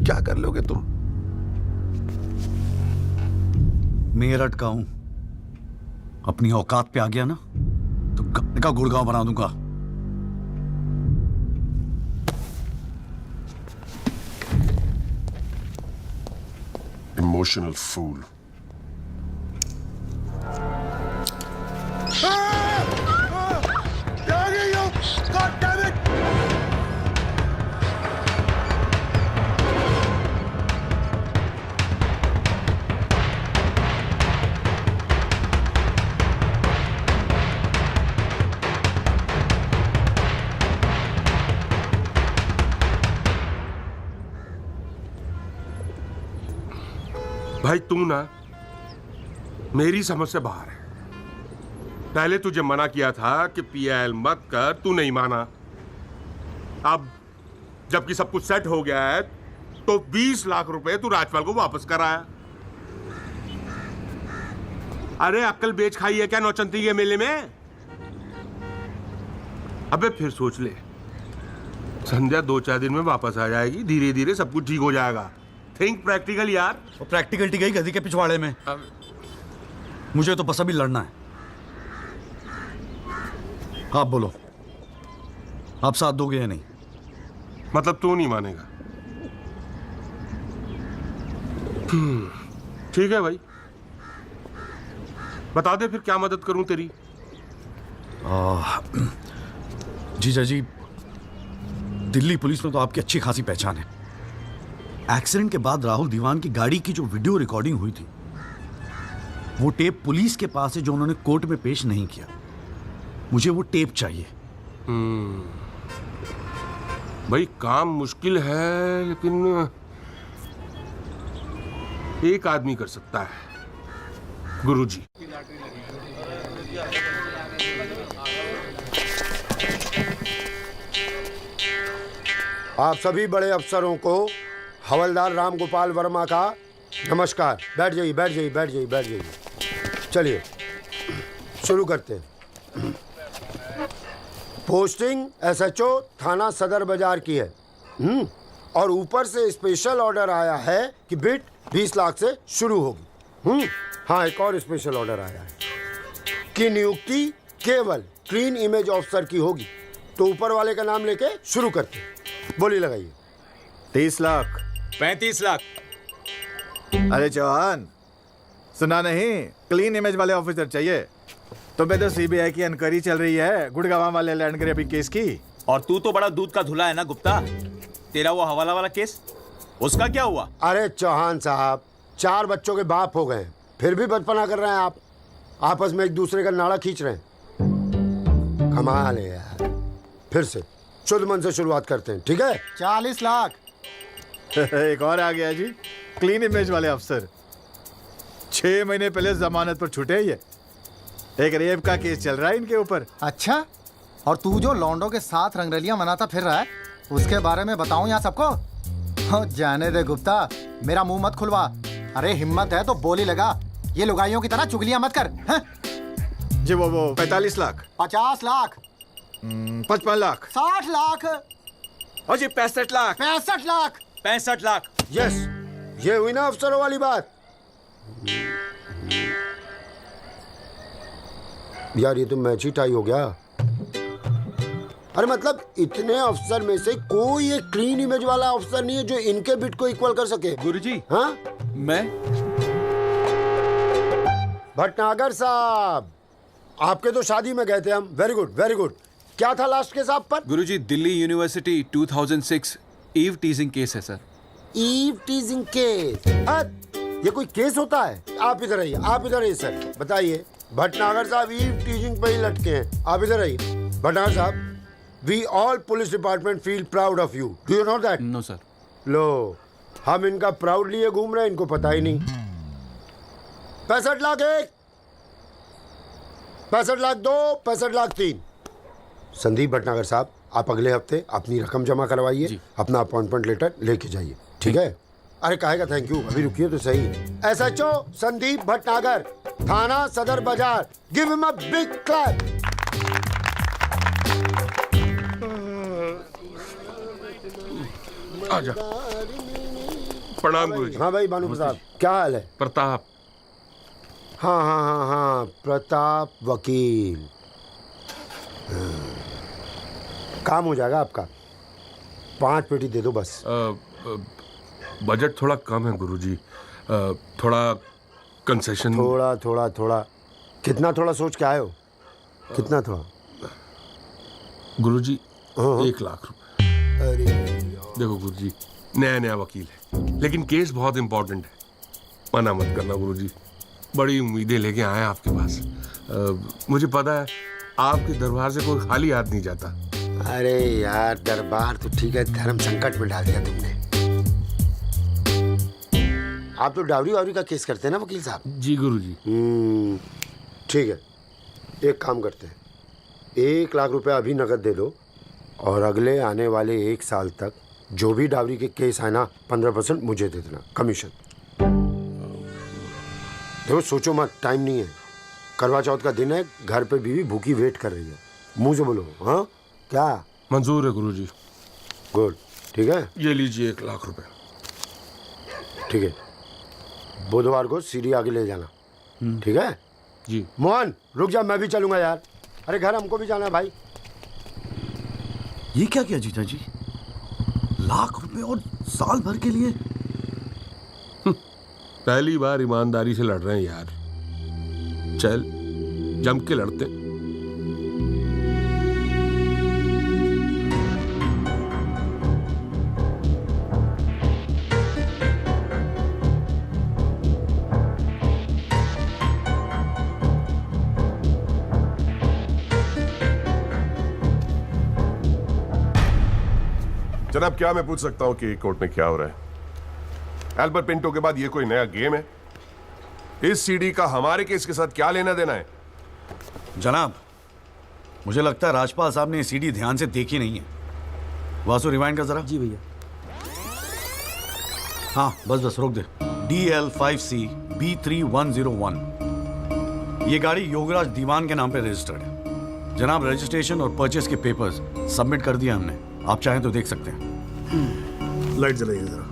Speaker 8: क्या कर लोगे तुम?
Speaker 5: मेरठ का हूं, अपनी औकात पे आ गया ना तो गाने का गुड़गांव बना दूंगा।
Speaker 8: Emotional fool.
Speaker 19: भाई तू ना मेरी समझ से बाहर है। पहले तुझे मना किया था कि पीएल मत कर, तू नहीं माना। अब जबकि सब कुछ सेट हो गया है तो 20 लाख रुपए तू राजपाल को वापस कराया। अरे अक्ल बेच खाई है क्या नौचंती के मेले में? अबे फिर सोच ले, संध्या 2-4 दिन में वापस आ जाएगी, धीरे धीरे सब कुछ ठीक हो जाएगा। थिंक प्रैक्टिकल यार।
Speaker 5: और प्रैक्टिकलिटी गई गधी के पिछवाड़े में। मुझे तो बस अभी लड़ना है। आप बोलो, आप साथ दोगे या नहीं?
Speaker 19: मतलब तू नहीं मानेगा? ठीक है भाई, बता दे फिर क्या मदद करूं तेरी।
Speaker 5: जीजा जी, दिल्ली पुलिस में तो आपकी अच्छी खासी पहचान है। एक्सीडेंट के बाद राहुल दीवान की गाड़ी की जो वीडियो रिकॉर्डिंग हुई थी, वो टेप पुलिस के पास है जो उन्होंने कोर्ट में पेश नहीं किया। मुझे वो टेप चाहिए।
Speaker 19: भाई काम मुश्किल है, लेकिन एक आदमी कर सकता है, गुरुजी।
Speaker 12: आप सभी बड़े अफसरों को हवलदार राम गोपाल वर्मा का नमस्कार। बैठ जाइए, बैठ जाइए, बैठ जाइए, बैठ जाइए। चलिए शुरू करते हैं। पोस्टिंग एसएचओ थाना सदर बाजार की है। और ऊपर से स्पेशल ऑर्डर आया है कि बिट 20 लाख से शुरू होगी। हाँ, एक और स्पेशल ऑर्डर आया है कि नियुक्ति केवल क्लीन इमेज ऑफिसर की होगी। तो ऊपर वाले का नाम लेके शुरू करते हैं। बोली लगाइए।
Speaker 16: 30 लाख।
Speaker 15: 35 लाख।
Speaker 16: अरे चौहान, सुना नहीं? क्लीन इमेज वाले ऑफिसर चाहिए। तुम्हें तो सीबीआई की इंक्वायरी चल रही है गुड़गांव वाले लैंड ग्रैबिंग केस की।
Speaker 15: और तू तो बड़ा दूध का धुला है ना गुप्ता। तेरा वो हवाला वाला केस, उसका क्या हुआ?
Speaker 12: अरे चौहान साहब, 4 बच्चों के बाप हो गए, फिर भी बचपना कर रहे हैं आप। आपस में एक दूसरे का नाड़ा खींच रहे हैं। कमाल है यार। फिर से शुद्ध मन से शुरुआत करते हैं, ठीक है?
Speaker 16: 40 लाख। एक और आ गया जी, क्लीन इमेज वाले अफसर। 6 महीने पहले जमानत पर छूटे ये। एक रेप का केस चल रहा है इनके ऊपर।
Speaker 20: अच्छा, और तू जो लौंडों के साथ रंगरलियां मनाता फिर रहा है, उसके बारे में बताऊं यहाँ सबको? हो जाने दे गुप्ता, मेरा मुंह मत खुलवा। अरे हिम्मत है तो बोली लगा, ये लुगाइयों की तरह चुगलियां मत कर। हैं?
Speaker 16: जी वो 45 लाख।
Speaker 20: 50 लाख।
Speaker 16: 55 लाख।
Speaker 20: 60 लाख।
Speaker 15: और जी 65 लाख।
Speaker 20: 65 लाख।
Speaker 15: 65 लाख।
Speaker 12: यस, ये हुई ना अफसरों वाली बात। यार ये तो मैच ही टाई हो गया। अरे मतलब इतने अफसर में से कोई एक क्लीन इमेज वाला अफसर नहीं है जो इनके बिट को इक्वल कर सके।
Speaker 15: गुरुजी,
Speaker 12: हाँ?
Speaker 15: मैं
Speaker 12: भटनागर साहब, आपके तो शादी में गए थे हम। Very good, very good. क्या था लास्ट केस आप पर?
Speaker 15: Guruji, Delhi university 2006 eve teasing case है सर।
Speaker 12: Eve teasing case? ये कोई केस होता है? आप इधर आइए, आप इधर आइए सर, बताइए। भटनागर साहब ईव टीजिंग पे ही लटके हैं। आप इधर आइए। भटनागर साहब, we all police department feel proud of you. Do you know that?
Speaker 15: No sir.
Speaker 12: लो, हम इनका प्राउड लिए घूम रहे हैं, इनको पता ही नहीं। 65 लाख 1, 65 लाख 2, 65 लाख 3। संदीप भटनागर साहब, आप अगले हफ्ते अपनी रकम जमा करवाइए, अपना अपॉइंटमेंट लेटर लेके जाइए, ठीक है? अरे कहेगा थैंक यू, अभी रुकिए तो सही। एसएचओ संदीप भटनागर, थाना सदर बाजार, give him a big clap.
Speaker 19: आजा। प्रणाम गुरुजी।
Speaker 12: हाँ भाई भानु प्रताप, क्या हाल है?
Speaker 19: प्रताप।
Speaker 12: हाँ हाँ हाँ हाँ, प्रताप वकील। काम हो जाएगा आपका। 5 पेटी दे दो बस।
Speaker 19: बजट थोड़ा कम है गुरुजी, थोड़ा कंसेशन।
Speaker 12: थोड़ा थोड़ा थोड़ा कितना थोड़ा सोच के आए हो? कितना थोड़ा?
Speaker 19: गुरुजी 1 लाख रुपए।
Speaker 12: अरे
Speaker 19: देखो गुरुजी, नया नया वकील है, लेकिन केस बहुत इंपॉर्टेंट है। मना मत करना गुरुजी, बड़ी उम्मीदें लेके आए आपके पास। मुझे पता है आपके दरबार से कोई खाली हाथ नहीं जाता।
Speaker 12: अरे यार, दरबार तो ठीक है, धर्म संकट में डाल दिया तुमने। आप तो डावरी वावरी का केस करते हैं ना वकील साहब?
Speaker 19: जी गुरुजी।
Speaker 12: ठीक है, एक काम करते हैं, 1 लाख रुपए अभी नकद दे दो, और अगले आने वाले 1 साल तक जो भी डावरी के केस आए ना, 15% मुझे दे देना कमीशन। देखो सोचो मत, टाइम नहीं है। करवा चौथ का दिन है, घर पे बीवी भूखी वेट कर रही है। मुंह से बोलो। हाँ क्या?
Speaker 19: मंजूर है गुरुजी।
Speaker 12: गुड, ठीक है।
Speaker 19: ये लीजिए 1 लाख रुपए।
Speaker 12: ठीक है, बुधवार को सीढ़ी आगे ले जाना, ठीक है?
Speaker 19: जी।
Speaker 12: मोहन रुक जा, मैं भी चलूंगा यार। अरे घर हमको भी जाना है भाई।
Speaker 21: ये क्या किया जीजा जी? लाख रुपए और साल भर के लिए?
Speaker 19: पहली बार ईमानदारी से लड़ रहे हैं यार। चल जम के लड़ते।
Speaker 8: जनाब, क्या मैं पूछ सकता हूं कि कोर्ट में क्या हो रहा है? एल्बर्ट पिंटो के बाद ये कोई नया गेम है? इस सीडी का हमारे केस के साथ क्या लेना देना है?
Speaker 5: जनाब, मुझे लगता है राजपाल साहब ने ये सीडी ध्यान से देखी नहीं है। वासु रिवाइंड कर जरा।
Speaker 2: जी भैया।
Speaker 5: हाँ बस रोक दे। DL5C B3101, ये गाड़ी योगराज दीवान के नाम पे रजिस्टर्ड है। जनाब, रजिस्ट्रेशन और परचेस के पेपर्स सबमिट कर दिया हमने, आप चाहें तो देख सकते हैं।
Speaker 9: लाइट जलाइए जरा।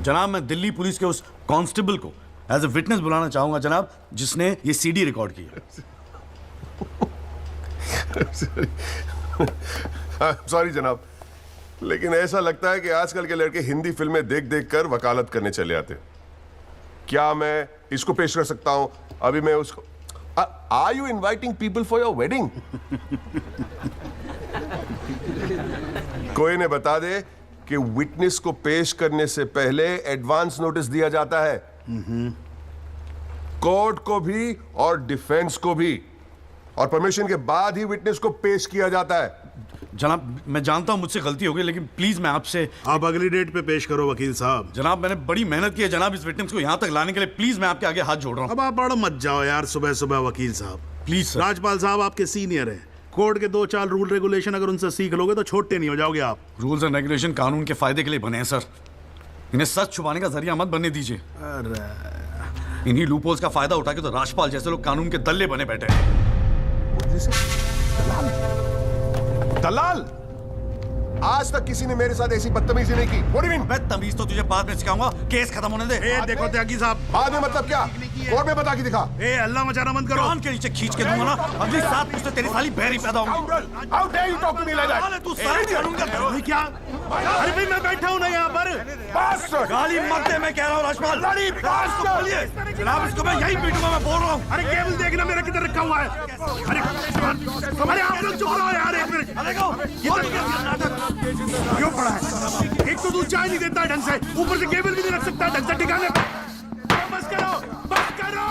Speaker 5: जनाब, मैं दिल्ली पुलिस के उस कांस्टेबल को एज ए विटनेस बुलाना चाहूंगा जनाब, जिसने ये सीडी रिकॉर्ड की है।
Speaker 8: सॉरी जनाब, लेकिन ऐसा लगता है कि आजकल के लड़के हिंदी फिल्में देख देख कर वकालत करने चले आते हैं। क्या मैं इसको पेश कर सकता हूं? अभी मैं उसको are you inviting people for your wedding? कोई ने बता दे कि विटनेस को पेश करने से पहले एडवांस नोटिस दिया जाता है, कोर्ट को भी और डिफेंस को भी, और परमिशन के बाद ही विटनेस को पेश किया जाता है।
Speaker 5: जनाब, मैं जानता हूं मुझसे गलती हो गई, लेकिन प्लीज मैं आपसे।
Speaker 9: आप अगली डेट पे पेश करो वकील साहब।
Speaker 5: जनाब, मैंने बड़ी मेहनत की है जनाब इस विटनेस को यहां तक लाने के लिए। प्लीज मैं आपके आगे हाथ जोड़ रहा हूं।
Speaker 9: अब आप बड़ा मत जाओ यार सुबह सुबह वकील साहब।
Speaker 5: Please sir.
Speaker 9: राजपाल साहब आपके सीनियर हैं, कोर्ट के 2-4 रूल रेगुलेशन अगर उनसे सीख लोगे तो छोटे नहीं हो जाओगे आप।
Speaker 5: रूल्स एंड रेगुलेशन कानून के फायदे के लिए बने हैं सर, इन्हें सच छुपाने का जरिया मत बनने दीजिए।
Speaker 9: अरे
Speaker 5: इन्हीं लूपहोल्स का फायदा उठा के तो राजपाल जैसे लोग कानून के दल्ले बने बैठे हैं।
Speaker 8: दलाल, आज तक किसी ने मेरे साथ ऐसी बदतमीजी नहीं की। What do you mean?
Speaker 5: मैं तमीज तो तुझे बाद में सिखाऊंगा, केस खत्म होने दे।
Speaker 9: देखो त्यागी साहब,
Speaker 8: बाद में मतलब क्या? कोर्ट में बता के दिखा।
Speaker 9: अल्लाह मचाना बंद करो।
Speaker 5: कान के नीचे खींच के दूंगा ना, अगली 7 पुश्तें तेरी साली बहरी पैदा होंगी।
Speaker 8: How dare you talk to me like that?
Speaker 5: तू सारे कानून का
Speaker 9: क्या? अरे भाई मैं बैठा हूं ना यहाँ पर।
Speaker 5: गाली मत दे, मैं कह रहा हूँ राजपाल। जनाब, इसको मैं यही पीटूंगा, मैं बोल रहा हूँ।
Speaker 9: अरे केबल देखना मेरा किधर रखा हुआ है। अरे आप लोग चुप रहो यार एक मिनट। क्यों पड़ा है? एक तो तू चाय नहीं देता ढंग से, ऊपर से केबल भी नहीं रख सकता ढंग से ठिकाने। बस करो, बस करो।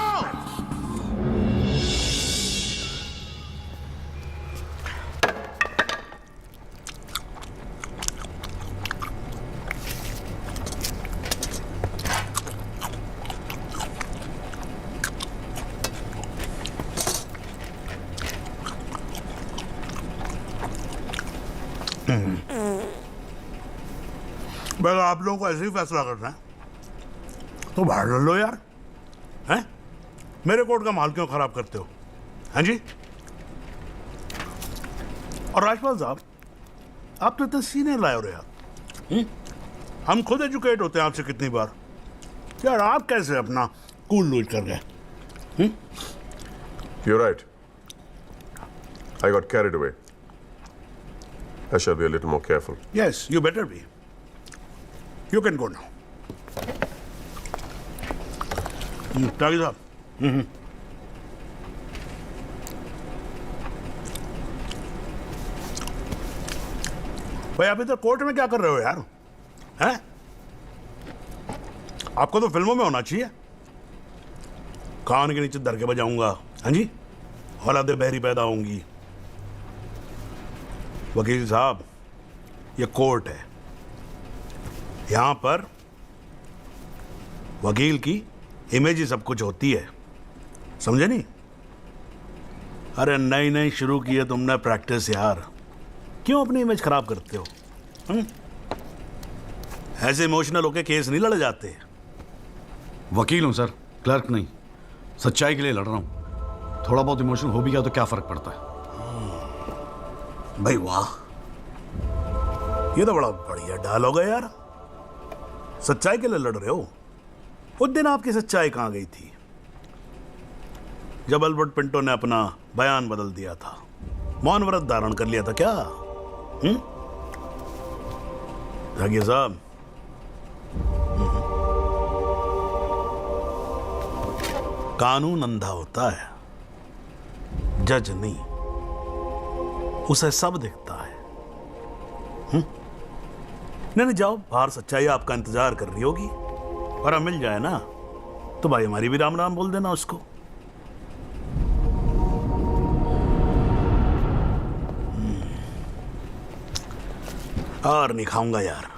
Speaker 9: बस आप लोगों को ऐसे ही फैसला करना है तो बाहर लड़ लो यार, हैं? मेरे कोर्ट का माहौल क्यों खराब करते हो? हाँ जी। और राजपाल साहब, आप तो इतने सीनियर लाए हो रहे यार। हम खुद एजुकेट होते हैं आपसे कितनी बार यार, आप कैसे अपना कूल लूज कर गए?
Speaker 8: You're right. I got carried away. I shall be a little more careful.
Speaker 9: Yes, you better be. You can go now. त्यागी साहब। भाई आप इधर कोर्ट में क्या कर रहे हो यार? हैं? आपको तो फिल्मों में होना चाहिए। कान के नीचे धर के बजाऊंगा, हाँ जी, औलादे बहरी पैदा होंगी। वकील साहब, ये कोर्ट है, यहां पर वकील की इमेज ही सब कुछ होती है, समझे नहीं? अरे नई नई शुरू की है तुमने प्रैक्टिस यार, क्यों अपनी इमेज खराब करते हो? ऐसे इमोशनल होके केस नहीं लड़े जाते।
Speaker 5: वकील हूं सर, क्लर्क नहीं। सच्चाई के लिए लड़ रहा हूं। थोड़ा बहुत इमोशन हो भी गया तो क्या फर्क पड़ता है?
Speaker 9: भाई वाह, ये तो बड़ा बढ़िया डायलॉग है यार। सच्चाई के लिए लड़ रहे हो? उस दिन आपकी सच्चाई कहां गई थी जब एल्बर्ट पिंटो ने अपना बयान बदल दिया था, मौन व्रत धारण कर लिया था क्या? जागिए साहब, कानून अंधा होता है, जज नहीं, उसे सब दिखता है। नहीं जाओ बाहर, सच्चाई आपका इंतजार कर रही होगी, और मिल जाए ना तो भाई हमारी भी राम राम बोल देना उसको। और नहीं खाऊंगा यार।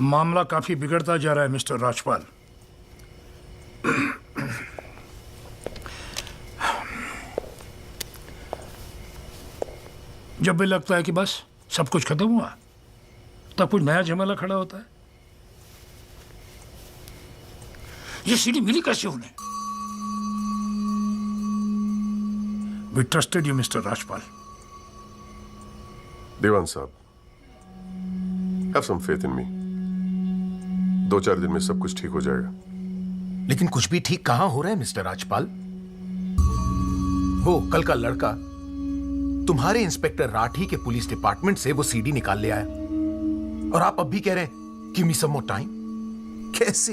Speaker 3: मामला काफी बिगड़ता जा रहा है मिस्टर राजपाल। जब भी लगता है कि बस सब कुछ खत्म हुआ, तब कुछ नया झमेला खड़ा होता है। ये सीढ़ी मिली कैसे उन्हें? We trusted you, Mr. Rajpal.
Speaker 8: देवान साहब, have some faith in me। 2-4 दिन में सब कुछ ठीक हो जाएगा।
Speaker 18: लेकिन कुछ भी ठीक कहां हो रहा है मिस्टर राजपाल? वो कल का लड़का तुम्हारे इंस्पेक्टर राठी के पुलिस डिपार्टमेंट से वो सीडी निकाल ले आया, और आप अब भी कह रहे हैं गिव मी सम मोर टाइम। कैसे?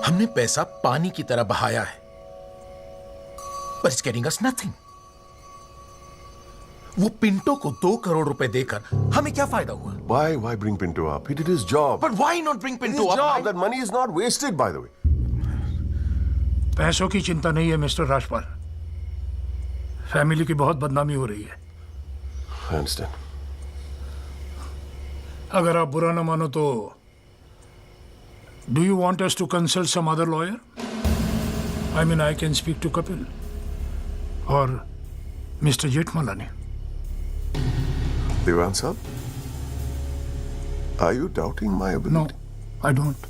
Speaker 18: हमने पैसा पानी की तरह बहाया है, but it's getting us nothing। वो पिंटो को 2 करोड़ रुपए देकर हमें क्या फायदा हुआ?
Speaker 8: Why bring Pinto up? He did his job।
Speaker 18: But why not bring Pinto
Speaker 8: His
Speaker 18: up?
Speaker 8: job, that money is not wasted, by the way।
Speaker 3: पैसों की चिंता नहीं है मिस्टर राजपाल, फैमिली की बहुत बदनामी हो रही है।
Speaker 8: I understand।
Speaker 3: अगर आप बुरा ना मानो तो do you want us to consult some other lawyer? I mean I can speak to Kapil और मिस्टर जेठमलानी।
Speaker 8: देवान साहब, are you doubting my ability?
Speaker 3: No, I don't।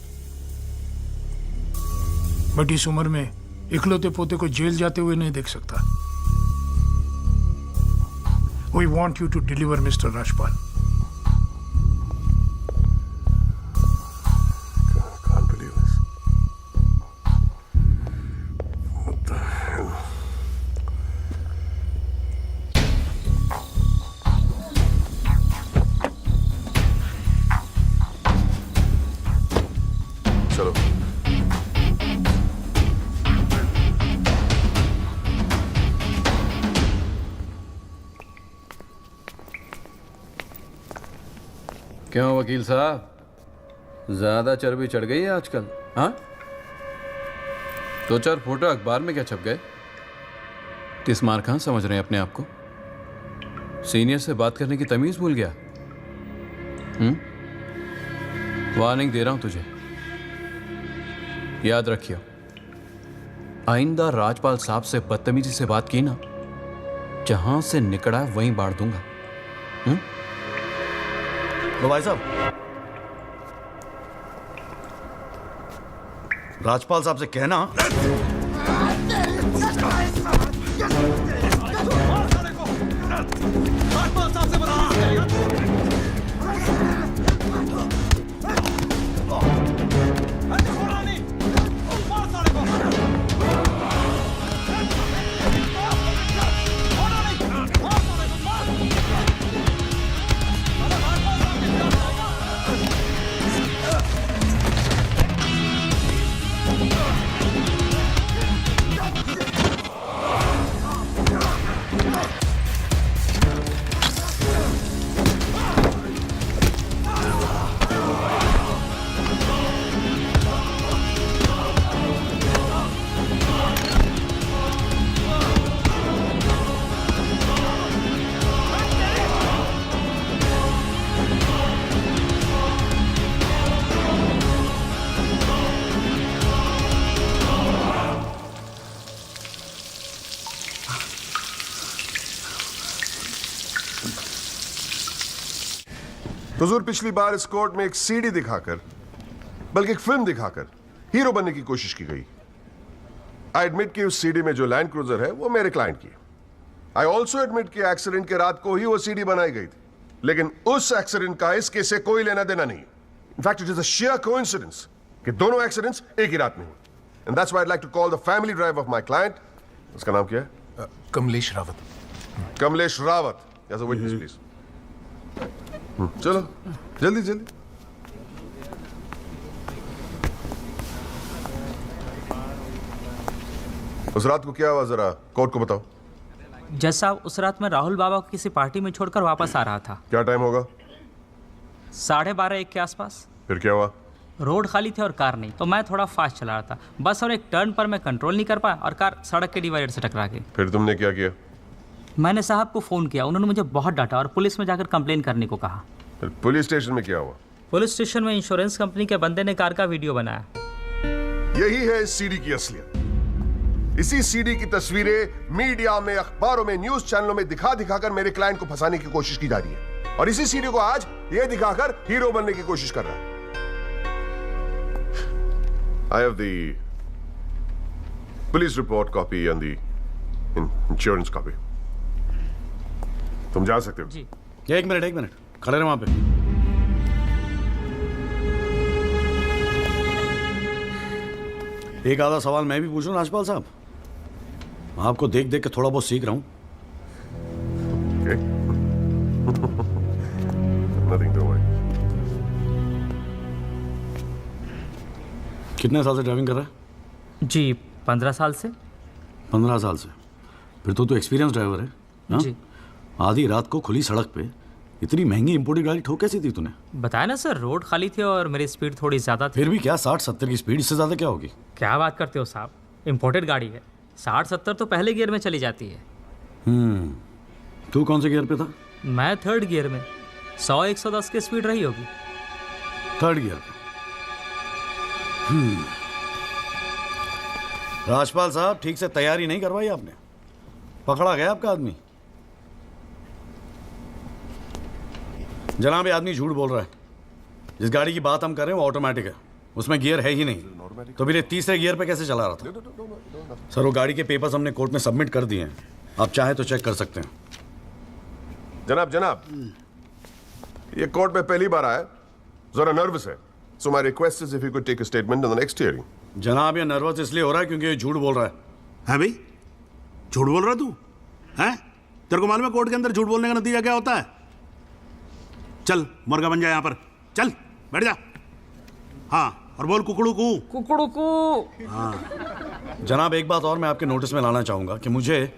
Speaker 3: But इस उम्र में इकलौते पोते को जेल जाते हुए नहीं देख सकता। We want you to deliver, Mr. Rajpal.
Speaker 8: Can't believe this। What the hell? चलो।
Speaker 6: क्यों वकील साहब, ज्यादा चर्बी चढ़ गई है आजकल? हाँ, 2-4 फोटो अखबार में क्या छप गए? तिस्मार खान समझ रहे हैं अपने आप को? सीनियर से बात करने की तमीज भूल गया? वार्निंग दे रहा हूं तुझे, याद रखियो, आइंदा राजपाल साहब से बदतमीजी से बात की ना, जहां से निकला वहीं बांट दूंगा।
Speaker 5: लो भाई साहब, राजपाल साहब से कहना
Speaker 8: हुजूर, पिछली बार इस कोर्ट में एक सीडी दिखाकर, बल्कि एक फिल्म दिखाकर हीरो बनने की कोशिश की गई। आई एडमिट कि उस सीडी में जो लैंड क्रूजर है वो मेरे क्लाइंट की। आई ऑल्सो एडमिट कि एक्सीडेंट के रात को ही वो सीडी बनाई गई थी, लेकिन उस एक्सीडेंट का इस केस से कोई लेना देना नहीं। In fact it is a sheer coincidence कि दोनों एक्सीडेंट्स एक ही रात में हुए। And that's why I like to call the family drive of my client, उसका नाम क्या है?
Speaker 18: Kamlesh Rawat.
Speaker 8: Kamlesh Rawat as a witness please. चलो जल्दी जल्दी। उस रात को क्या हुआ, जरा कोर्ट को बताओ।
Speaker 22: जज साहब, उस रात मैं राहुल बाबा को किसी पार्टी में छोड़कर वापस आ रहा था।
Speaker 8: क्या टाइम होगा?
Speaker 22: 12:30-1 के आसपास।
Speaker 8: फिर क्या हुआ?
Speaker 22: रोड खाली थे और कार नहीं, तो मैं थोड़ा फास्ट चला रहा था बस, और एक टर्न पर मैं कंट्रोल नहीं कर पाया और कार सड़क के डिवाइडर से टकरा गई।
Speaker 8: फिर तुमने क्या किया?
Speaker 22: मैंने साहब को फ़ोन किया, उन्होंने मुझे बहुत डांटा और पुलिस में जाकर कंप्लेन करने को कहा।
Speaker 8: फिर पुलिस स्टेशन में क्या हुआ?
Speaker 22: पुलिस स्टेशन में इंश्योरेंस कंपनी के बंदे ने कार का वीडियो बनाया।
Speaker 8: यही है इस सीडी की असलियत। इसी सीडी की तस्वीरें मीडिया में, अखबारों में, न्यूज चैनलों में दिखा दिखाकर मेरे क्लाइंट को फंसाने की कोशिश की जा रही है, और इसी सीडी को आज ये दिखाकर हीरो बनने की कोशिश कर रहा है। I have the police report copy and the insurance copy. तुम जा सकते हो।
Speaker 22: जी।
Speaker 5: एक मिनट खड़े रहे वहां पे। एक आधा सवाल मैं भी पूछूं राजपाल साहब? आपको देख देख के थोड़ा बहुत सीख रहा हूं।
Speaker 8: Nothing to worry.
Speaker 5: कितने साल से ड्राइविंग कर रहा है?
Speaker 22: जी 15 साल से।
Speaker 5: 15 साल से? फिर तो एक्सपीरियंस ड्राइवर है ना?
Speaker 22: जी।
Speaker 5: आधी रात को खुली सड़क पे इतनी महंगी इंपोर्टेड गाड़ी ठोक कैसी थी तूने?
Speaker 22: बताया ना सर, रोड खाली थी और मेरी स्पीड थोड़ी ज़्यादा थी।
Speaker 5: फिर भी क्या 60-70 की स्पीड, इससे ज़्यादा क्या होगी?
Speaker 22: क्या बात करते हो साहब, इंपोर्टेड गाड़ी है, 60-70 तो पहले गियर में चली जाती है।
Speaker 5: तू कौन से गियर पे था?
Speaker 22: मैं 3rd गियर में। 100-110 की स्पीड रही होगी।
Speaker 5: 3rd गियर पे। राजपाल साहब, ठीक से तैयारी नहीं करवाई आपने, पकड़ा गया आपका आदमी। जनाब, ये आदमी झूठ बोल रहा है। जिस गाड़ी की बात हम कर रहे हैं वो ऑटोमेटिक है, उसमें गियर है ही नहीं, तो फिर ये 3रे गियर पे कैसे चला रहा था? सर, वो गाड़ी के पेपर्स हमने कोर्ट में सबमिट कर दिए हैं, आप चाहे तो चेक कर सकते हैं।
Speaker 8: जनाब, ये कोर्ट में पहली बार आया, जरा नर्वस है, so my request is if you could take a statement in the next hearing.
Speaker 5: जनाब, ये नर्वस इसलिए हो रहा है क्योंकि ये झूठ बोल रहा है।
Speaker 9: हैं भाई, झूठ बोल रहा तू? हैं? तेरे को मालूम है कोर्ट के अंदर झूठ बोलने का नतीजा क्या होता है? चल मुर्गा बन जा यहाँ पर, चल बैठ जा। हाँ, और बोल कुकड़ू कू।
Speaker 22: कुकड़ू कू।
Speaker 9: हाँ।
Speaker 5: जनाब, एक बात और मैं आपके नोटिस में लाना चाहूंगा कि मुझे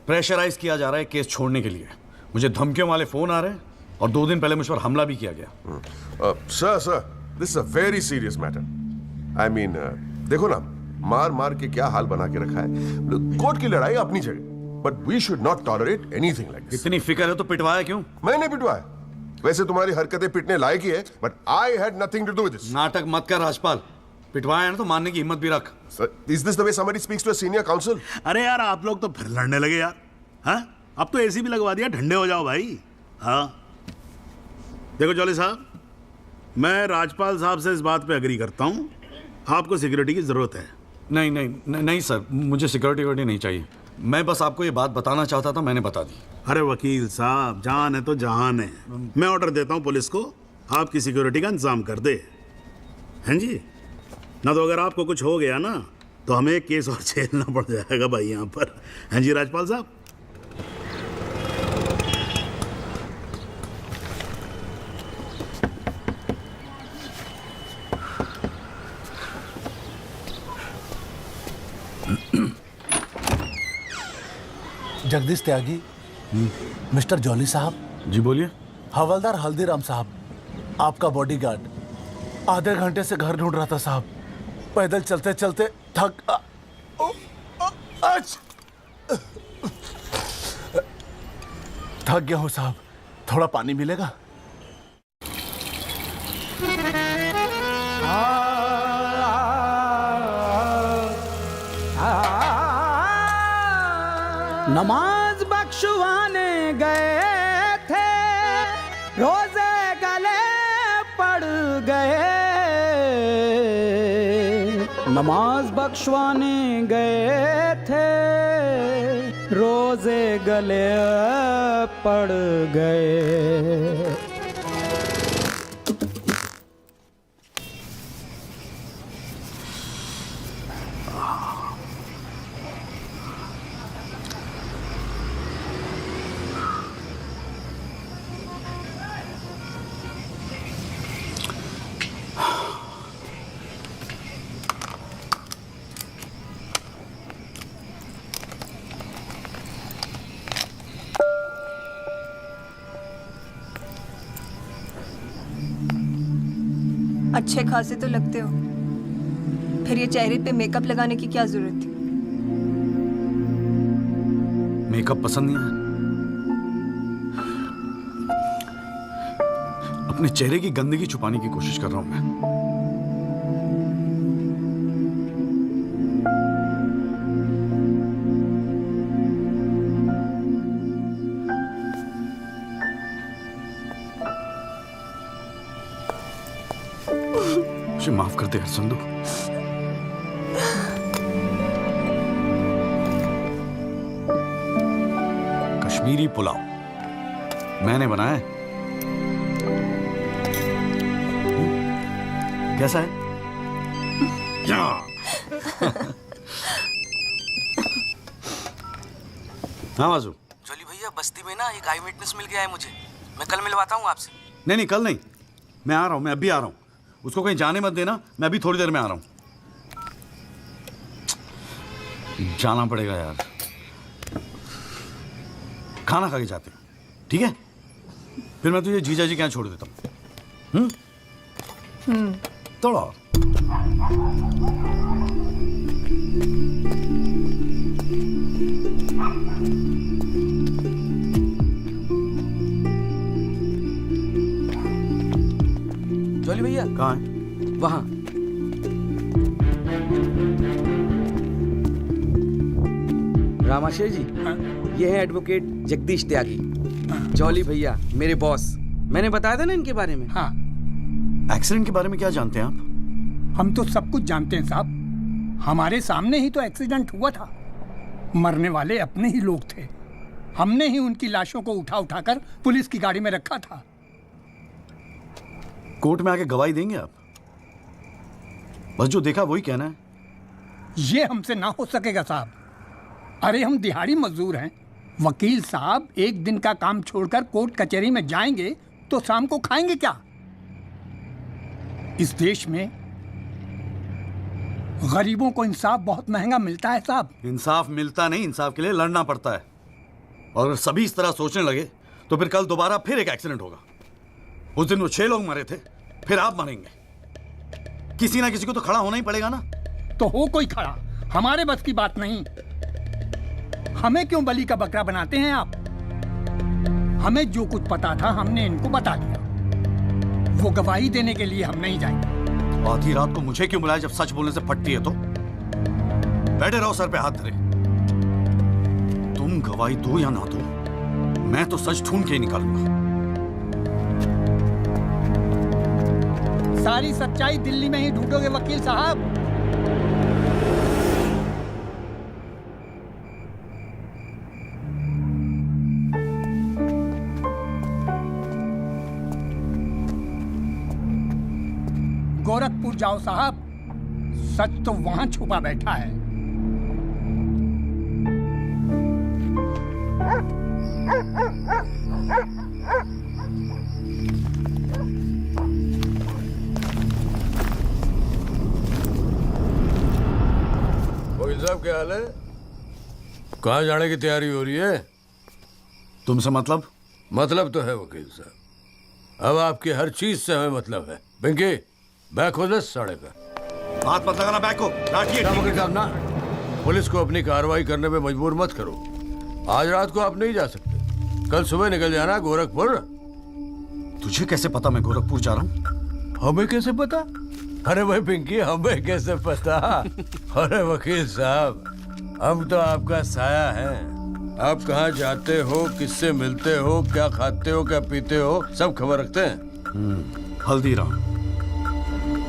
Speaker 5: प्रेशराइज किया जा रहा है केस छोड़ने के लिए। मुझे धमकियों वाले फोन आ रहे हैं और 2 दिन पहले मुझ पर हमला भी किया गया।
Speaker 8: Sir, this is a very serious matter. I mean, देखो ना, मार मार के क्या हाल बना के रखा है। कोर्ट की लड़ाई अपनी जगह, but we should not tolerate anything like this.
Speaker 5: इतनी फिक्र है तो पिटवाया क्यों?
Speaker 8: मैंने पिटवाया? वैसे तुम्हारी हरकतें पिटने लायक ही है, but I had nothing to do with this.
Speaker 5: नाटक मत कर राजपाल, पिटवाया है ना तो मानने की हिम्मत भी रख।
Speaker 8: Is this the way somebody speaks to a senior counsel?
Speaker 9: अरे यार, आप लोग तो फिर लड़ने लगे यार। हाँ, अब तो एसी भी लगवा दिया, ठंडे हो जाओ भाई। हाँ, देखो जॉली साहब, मैं राजपाल साहब से इस बात पे एग्री करता हूँ, आपको सिक्योरिटी की जरूरत है।
Speaker 5: नहीं सर, मुझे सिक्योरिटी नहीं चाहिए। मैं बस आपको ये बात बताना चाहता था, मैंने बता दी।
Speaker 9: अरे वकील साहब, जान है तो जहान है। मैं ऑर्डर देता हूँ पुलिस को, आपकी सिक्योरिटी का इंतजाम कर दे। हैं जी? ना तो अगर आपको कुछ हो गया ना तो हमें एक केस और झेलना पड़ जाएगा भाई यहाँ पर। हैं जी राजपाल साहब?
Speaker 16: जगदीश त्यागी, मिस्टर जॉली साहब।
Speaker 5: जी बोलिए।
Speaker 16: हवलदार हल्दीराम साहब, आपका बॉडीगार्ड आधे घंटे से घर ढूंढ रहा था साहब। पैदल चलते चलते थक गया हूँ साहब, थोड़ा पानी मिलेगा?
Speaker 2: नमाज बख्शवाने गए थे, रोजे गले पड़ गए। नमाज बख्शवाने गए थे, रोजे गले पड़ गए।
Speaker 11: अच्छे खासे तो लगते हो, फिर ये चेहरे पे मेकअप लगाने की क्या जरूरत थी?
Speaker 5: मेकअप पसंद नहीं है? अपने चेहरे की गंदगी छुपाने की कोशिश कर रहा हूं मैं। मुझे माफ कर दे हरसंदू। कश्मीरी पुलाव मैंने बनाया है। कैसा है? हाँ वाजू।
Speaker 13: जोली भैया, बस्ती में ना एक आई विटनेस मिल गया है मुझे। मैं कल मिलवाता हूँ आपसे।
Speaker 5: नहीं कल नहीं, मैं आ रहा हूं, मैं अभी आ रहा हूं। उसको कहीं जाने मत देना, मैं अभी थोड़ी देर में आ रहा हूं। जाना पड़ेगा यार, खाना खा के जाते हैं, ठीक है? फिर मैं तुझे जीजा जी के यहाँ छोड़ देता हूँ। थोड़ा और।
Speaker 13: जोली भैया
Speaker 5: कहाँ है?
Speaker 13: वहां। रामाशय जी, ये है एडवोकेट जगदीश त्यागी। जॉली भैया मेरे बॉस। मैंने बताया था ना इनके बारे में।
Speaker 4: हाँ।
Speaker 5: एक्सीडेंट के बारे में क्या जानते हैं आप?
Speaker 4: हम तो सब कुछ जानते हैं साहब, हमारे सामने ही तो एक्सीडेंट हुआ था। मरने वाले अपने ही लोग थे, हमने ही उनकी लाशों को उठा उठाकर पुलिस की गाड़ी में रखा था।
Speaker 5: कोर्ट में आके गवाही देंगे आप? बस जो देखा वही कहना है।
Speaker 4: ये हमसे ना हो सकेगा साहब। अरे हम दिहाड़ी मजदूर हैं। वकील साहब एक दिन का काम छोड़कर कोर्ट कचहरी में जाएंगे तो शाम को खाएंगे क्या? इस देश में गरीबों को इंसाफ बहुत महंगा मिलता है साहब।
Speaker 5: इंसाफ मिलता नहीं, इंसाफ के लिए लड़ना पड़ता है। और अगर सभी इस तरह सोचने लगे तो फिर कल दोबारा फिर एक एक्सीडेंट होगा। उस दिन वो 6 लोग मरे थे, फिर आप मरेंगे। किसी ना किसी को तो खड़ा होना ही पड़ेगा ना।
Speaker 4: तो हो कोई खड़ा, हमारे बस की बात नहीं। हमें क्यों बलि का बकरा बनाते हैं आप? हमें जो कुछ पता था हमने इनको बता दिया। वो गवाही देने के लिए हम नहीं जाएंगे।
Speaker 5: आधी रात को मुझे क्यों बुलाया जब सच बोलने से फटती है तो? बैठे रहो सर पे हाथ धरे। तुम गवाही दो या ना दो, मैं तो सच ढूंढ के ही निकालूंगा।
Speaker 4: सारी सच्चाई दिल्ली में ही ढूंढोगे वकील साहब। गोरखपुर जाओ साहब, सच तो वहां छुपा बैठा है।
Speaker 19: वकील साहब क्या हाल है? कहाँ जाने की तैयारी हो रही है?
Speaker 5: तुमसे मतलब?
Speaker 19: मतलब तो है वकील साहब, अब आपकी हर चीज से हमें मतलब है। पिंकी बैग हो 10 साढ़े का।
Speaker 5: हाथ मत लगाना बैग को।
Speaker 19: वकील साहब ना, पुलिस को अपनी कार्रवाई करने में मजबूर मत करो। आज रात को आप नहीं जा सकते, कल सुबह निकल जाना गोरखपुर।
Speaker 5: तुझे कैसे पता मैं गोरखपुर जा रहा हूँ?
Speaker 19: हमें कैसे पता? अरे भाई पिंकी, हमें कैसे पता? अरे वकील साहब, हम तो आपका साया है। आप कहाँ जाते हो, किससे मिलते हो, क्या खाते हो, क्या पीते हो, सब खबर रखते हैं।
Speaker 5: हल्दीराम,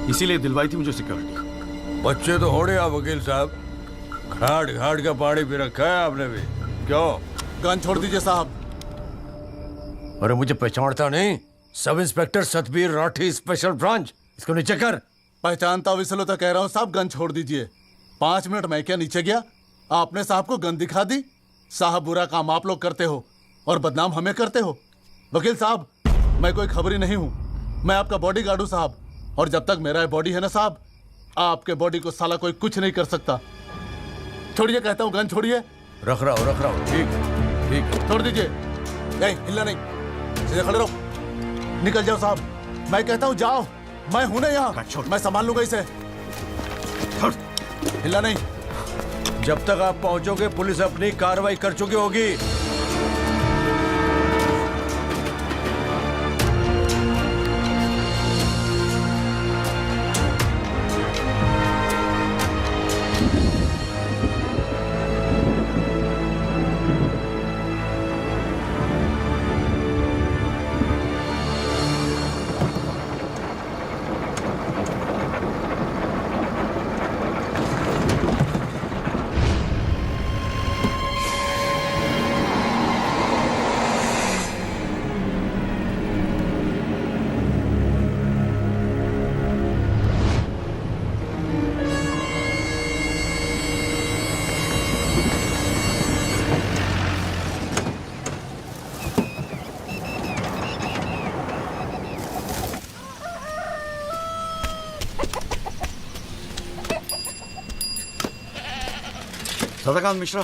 Speaker 5: इसीलिए दिलवाई थी मुझे सिक्योरिटी।
Speaker 19: बच्चे तो होड़े आप वकील साहब, घाट घाट का पानी पी रखा है आपने भी। क्यों?
Speaker 17: गन छोड़ दीजिए साहब।
Speaker 19: अरे मुझे पहचानता नहीं? Sub inspector Satbir Rathi, special branch. इसको नीचे कर।
Speaker 17: पहचानता हुआ इसलिए तो कह रहा हूँ साहब, गन छोड़ दीजिए। 5 मिनट मैं क्या नीचे गया, आपने साहब को गन दिखा दी। साहब बुरा काम आप लोग करते हो और बदनाम हमें करते हो। वकील साहब, मैं कोई खबरी नहीं हूँ, मैं आपका बॉडीगार्ड हूँ साहब। और जब तक मेरा बॉडी है ना साहब, आपके बॉडी को साला कोई कुछ नहीं कर सकता। छोड़िए कहता हूँ, गन छोड़िए।
Speaker 19: रख रहा हूँ। ठीक है।
Speaker 17: छोड़ दीजिए। नहीं हिलना नहीं, सीधे खड़े रहो। निकल जाओ साहब, मैं कहता हूँ जाओ। मैं हूं ना यहाँ, मैं संभाल लूंगा इसे। हिलना नहीं।
Speaker 7: जब तक आप पहुंचोगे पुलिस अपनी कार्रवाई कर चुकी होगी।
Speaker 5: सदाकांत मिश्रा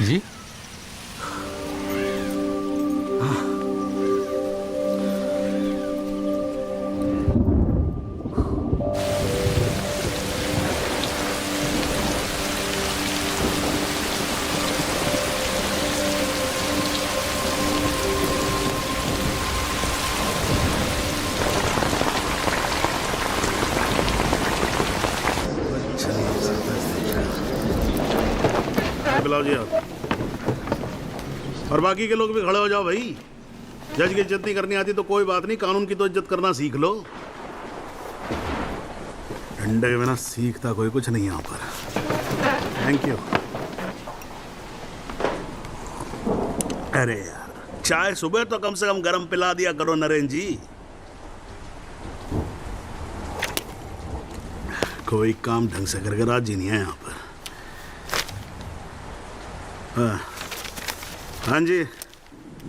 Speaker 6: जी।
Speaker 9: बुलाओ जी आप, और बाकी के लोग भी खड़े हो जाओ भाई। जज की इज्जत नहीं करनी आती तो कोई बात नहीं, कानून की तो इज्जत करना सीख लो। डंडे के बिना सीखता कोई कुछ नहीं यहाँ पर। Thank you. अरे यार, चाय सुबह तो कम से कम गर्म पिला दिया करो नरेंद्र जी। कोई काम ढंग से करके राजी नहीं है यहाँ पर। हाँ जी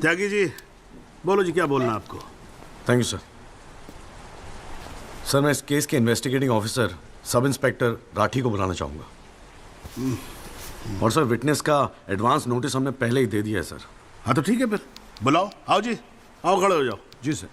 Speaker 9: त्यागी जी, बोलो जी, क्या बोलना आपको?
Speaker 5: Thank you sir. सर, मैं इस केस के investigating officer sub inspector Rathi को बुलाना चाहूँगा। और सर, विटनेस का एडवांस नोटिस हमने पहले ही दे दिया है सर।
Speaker 9: हाँ तो ठीक है, फिर बुलाओ। आओ जी, आओ खड़े हो जाओ।
Speaker 5: जी सर।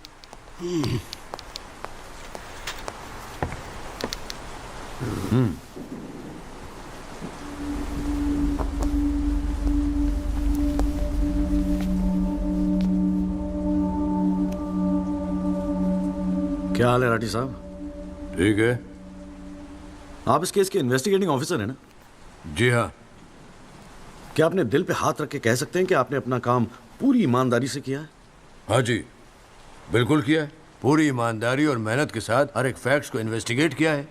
Speaker 5: क्या हाल है राठी साहब?
Speaker 7: ठीक है।
Speaker 5: आप इस केस के इन्वेस्टिगेटिंग ऑफिसर हैं ना?
Speaker 7: जी हाँ।
Speaker 5: क्या आपने दिल पे हाथ रख के कह सकते हैं कि आपने अपना काम पूरी ईमानदारी से किया है?
Speaker 7: हाँ जी, बिल्कुल किया है। पूरी ईमानदारी और मेहनत के साथ हर एक फैक्ट्स को इन्वेस्टिगेट किया है।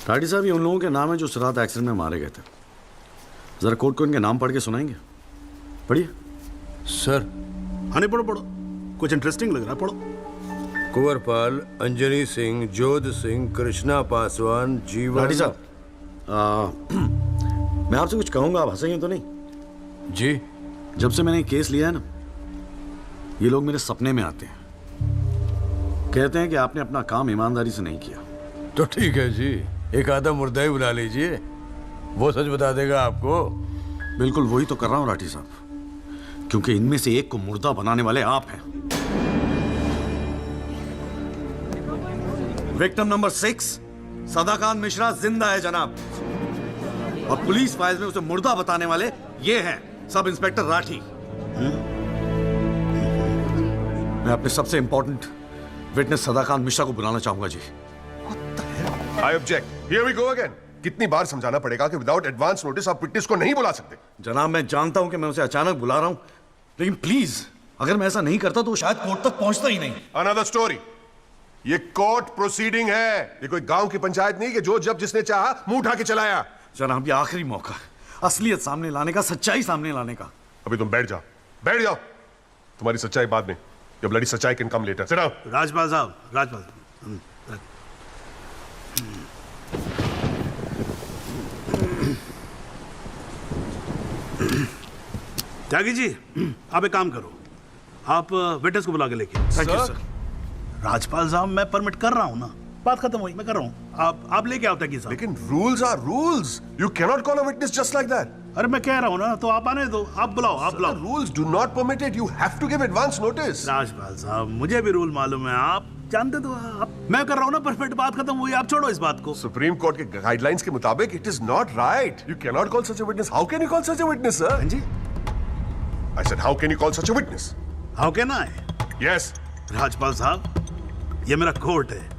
Speaker 5: राठी साहब, ये उन लोगों के नाम है जो उस रात एक्सीडेंट में मारे गए थे। जरा कोर्ट को इनके नाम पढ़ के सुनाएंगे? पढ़िए
Speaker 7: सर।
Speaker 9: हाँ नहीं, पढ़ो पढ़ो, कुछ इंटरेस्टिंग लग रहा है, पढ़ो।
Speaker 7: कुंवरपाल, अंजनी सिंह, जोध सिंह, कृष्णा पासवान, जीवन।
Speaker 5: राठी साहब, मैं आपसे कुछ कहूंगा, आप हंसेंगे तो नहीं?
Speaker 7: जी।
Speaker 5: जब से मैंने केस लिया है ना, ये लोग मेरे सपने में आते हैं, कहते हैं कि आपने अपना काम ईमानदारी से नहीं किया।
Speaker 7: तो ठीक है जी, एक आधा मुर्दा ही बुला लीजिए, वो सच बता देगा आपको।
Speaker 5: बिल्कुल वही तो कर रहा हूं राठी साहब, क्योंकि इनमें से एक को मुर्दा बनाने वाले आप हैं। विक्टिम नंबर 6 सदाकांत मिश्रा जिंदा है जनाब, और पुलिस फाइल्स में उसे मुर्दा बताने वाले ये हैं सब इंस्पेक्टर राठी। मैं अपने सबसे इंपॉर्टेंट विटनेस सदाकांत मिश्रा को बुलाना चाहूंगा ji.
Speaker 8: I object. Here we go again. कितनी बार समझाना पड़ेगा कि विदाउट एडवांस नोटिस आप विटनेस को नहीं बुला सकते?
Speaker 5: जनाब, मैं जानता हूं कि मैं उसे अचानक बुला रहा हूं, लेकिन प्लीज अगर मैं ऐसा नहीं करता तो वो शायद कोर्ट तक पहुंचता ही नहीं।
Speaker 8: Another story. ये कोर्ट प्रोसीडिंग है, ये कोई गांव की पंचायत नहीं कि जो जब जिसने चाहा मुंह उठा के चलाया।
Speaker 5: जनाब, ये आखिरी मौका है असलियत सामने लाने का, सच्चाई सामने लाने का।
Speaker 8: अभी तुम बैठ जाओ, बैठ जाओ। तुम्हारी सच्चाई बाद में, ये ब्लडी सच्चाई can come later. Sit down.
Speaker 9: Rajpal साहब, राजपाल त्यागी जी, आप एक काम करो, आप विटनेस को बुला के लेके।
Speaker 5: Thank you sir.
Speaker 9: राजपाल साहब, मैं परमिट कर रहा हूं ना, बात खत्म हुई, मैं कर रहा हूं। आप लेके आओ तकी साहब।
Speaker 8: लेकिन rules are rules, you cannot call a witness just like that.
Speaker 9: अरे मैं कह रहा हूँ ना, तो आप आने दो, आप बुलाओ।
Speaker 8: Rules do not permit it, you have to give advance notice.
Speaker 9: Rajpal साहब, मुझे भी रूल मालूम है, आप जानते तो आप। मैं कर रहा हूँ ना, परफेक्ट, बात खत्म हुई, आप छोड़ो इस बात को।
Speaker 8: सुप्रीम कोर्ट के गाइडलाइंस के मुताबिक it is not right, you cannot call such a witness. How can you call such a witness sir?
Speaker 9: जी,
Speaker 8: I said how can you call such a witness?
Speaker 9: How can I?
Speaker 8: Yes
Speaker 9: Rajpal साहब, ये मेरा court है,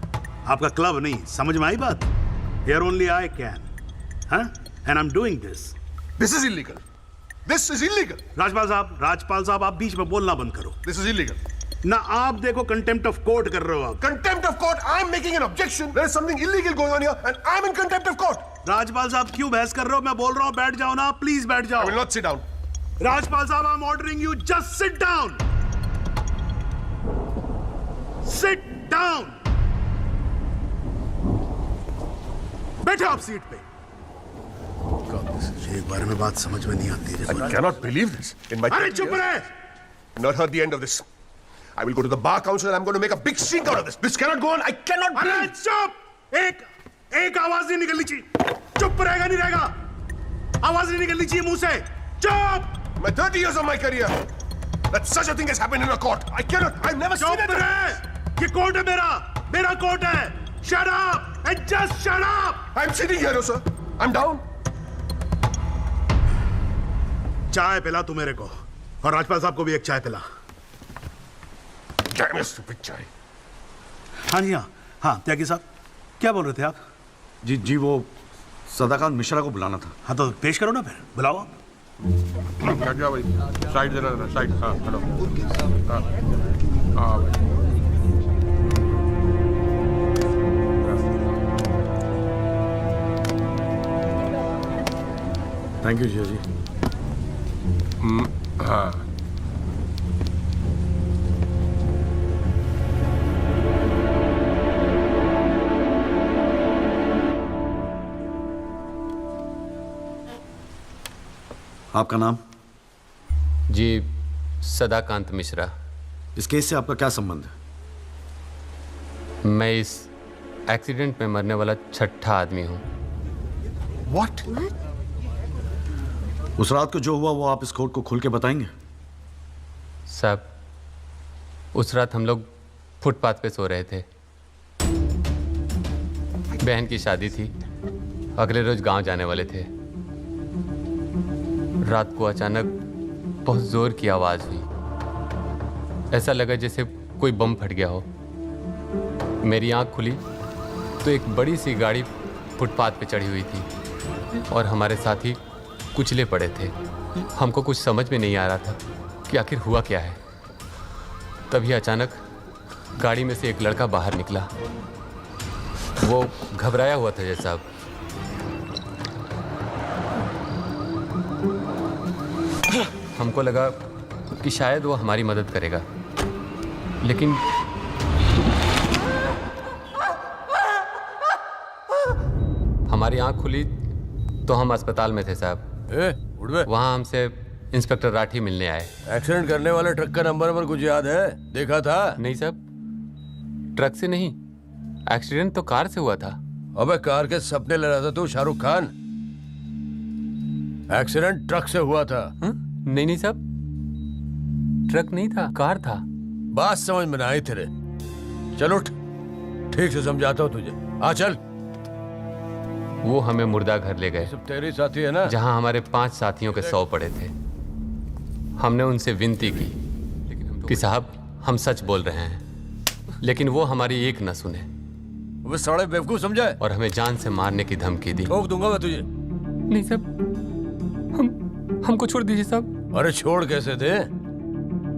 Speaker 9: आपका club नहीं, समझ में आई बात? Here only I can, huh? And I'm doing this.
Speaker 8: This is illegal. This is illegal.
Speaker 9: Rajpal साहब, आप बीच में बोलना बंद करो।
Speaker 8: This is illegal.
Speaker 9: ना आप देखो कंटेम्प्ट ऑफ कोर्ट कर रहे हो आप।
Speaker 8: Contempt of court. I'm making an objection. There is something illegal going on here, and I'm in contempt of court.
Speaker 9: Rajpal साहब क्यों बहस कर रहे हो? मैं बोल रहा हूँ बैठ जाओ ना, प्लीज बैठ जाओ।
Speaker 8: I will not sit down.
Speaker 9: Rajpal साहब, I'm ordering you, just sit down. Sit down. बैठो आप सीट पे। एक बार में बात समझ में नहीं आती।
Speaker 8: I cannot believe this. In my
Speaker 9: अरे चुप रहे!
Speaker 8: Not heard the end of this. I will go to the bar council and I'm going to make a big stink out of this. This cannot go on. I cannot.
Speaker 9: अरे चुप! एक आवाज नहीं निकलनी चाहिए। चुप रहेगा नहीं रहेगा? आवाज नहीं निकलनी चाहिए मुंह से। चुप!
Speaker 8: My 30 years of my career, that such a thing has happened in a court. I cannot. I've never seen it.
Speaker 9: चुप रहे! ये कोर्ट है मेरा कोर्ट है। Shut up and just shut up.
Speaker 8: I'm sitting here, sir. I'm down.
Speaker 9: चाय पिला तू मेरे को, और राजपाल साहब को भी एक चाय पिला।
Speaker 8: Damn your stupid चाय।
Speaker 9: हाँ जी, हाँ त्यागी साहब, क्या बोल रहे थे आप?
Speaker 5: जी वो सदाकांत मिश्रा को बुलाना था।
Speaker 9: हाँ तो पेश करो ना, फिर बुलाओ आप।
Speaker 19: क्या भाई, साइड जरा साइड। हाँ हेलो। हाँ भाई।
Speaker 5: थैंक यू जिया जी।
Speaker 19: हाँ
Speaker 5: आपका नाम?
Speaker 6: जी सदाकांत मिश्रा।
Speaker 5: इस केस से आपका क्या संबंध है?
Speaker 6: मैं इस एक्सीडेंट में मरने वाला छठा आदमी हूँ।
Speaker 8: What?
Speaker 5: उस रात को जो हुआ वो आप इस कोर्ट को खुल के बताएंगे?
Speaker 6: साहब, उस रात हम लोग फुटपाथ पे सो रहे थे। बहन की शादी थी, अगले रोज गांव जाने वाले थे। रात को अचानक बहुत जोर की आवाज हुई। ऐसा लगा जैसे कोई बम फट गया हो। मेरी आंख खुली तो एक बड़ी सी गाड़ी फुटपाथ पे चढ़ी हुई थी और हमारे साथी कुचले पड़े थे। हमको कुछ समझ में नहीं आ रहा था कि आखिर हुआ क्या है। तभी अचानक गाड़ी में से एक लड़का बाहर निकला। वो घबराया हुआ था जैसा। हमको लगा कि शायद वो हमारी मदद करेगा, लेकिन हमारी आंख खुली तो हम अस्पताल में थे साहब। वहाँ हमसे इंस्पेक्टर राठी मिलने आए।
Speaker 7: एक्सीडेंट करने वाले ट्रक का नंबर कुछ याद है? देखा था?
Speaker 6: नहीं साहब, ट्रक से नहीं, एक्सीडेंट तो कार से हुआ था।
Speaker 7: अबे कार के सपने ले रहा था तू शाहरुख खान। एक्सीडेंट ट्रक से हुआ था।
Speaker 6: नहीं साहब, ट्रक नहीं था, कार था।
Speaker 7: बात समझ में ना आई तेरे। चल उठ, ठीक से समझाता हूँ तुझे। आ चल।
Speaker 6: वो हमें मुर्दा घर ले गए।
Speaker 7: सब तेरे साथी है ना?
Speaker 6: जहां हमारे 5 साथियों के 100 पड़े थे। हमने उनसे विनती की कि साहब हम सच बोल रहे हैं, लेकिन वो हमारी एक न सुने।
Speaker 7: वो साले बेवकूफ समझा है
Speaker 6: और हमें जान से मारने की धमकी दी।
Speaker 7: ठोक दूंगा मैं तुझे।
Speaker 6: नहीं साहब, हमको छोड़ दीजिए साहब।
Speaker 7: अरे छोड़ कैसे दे?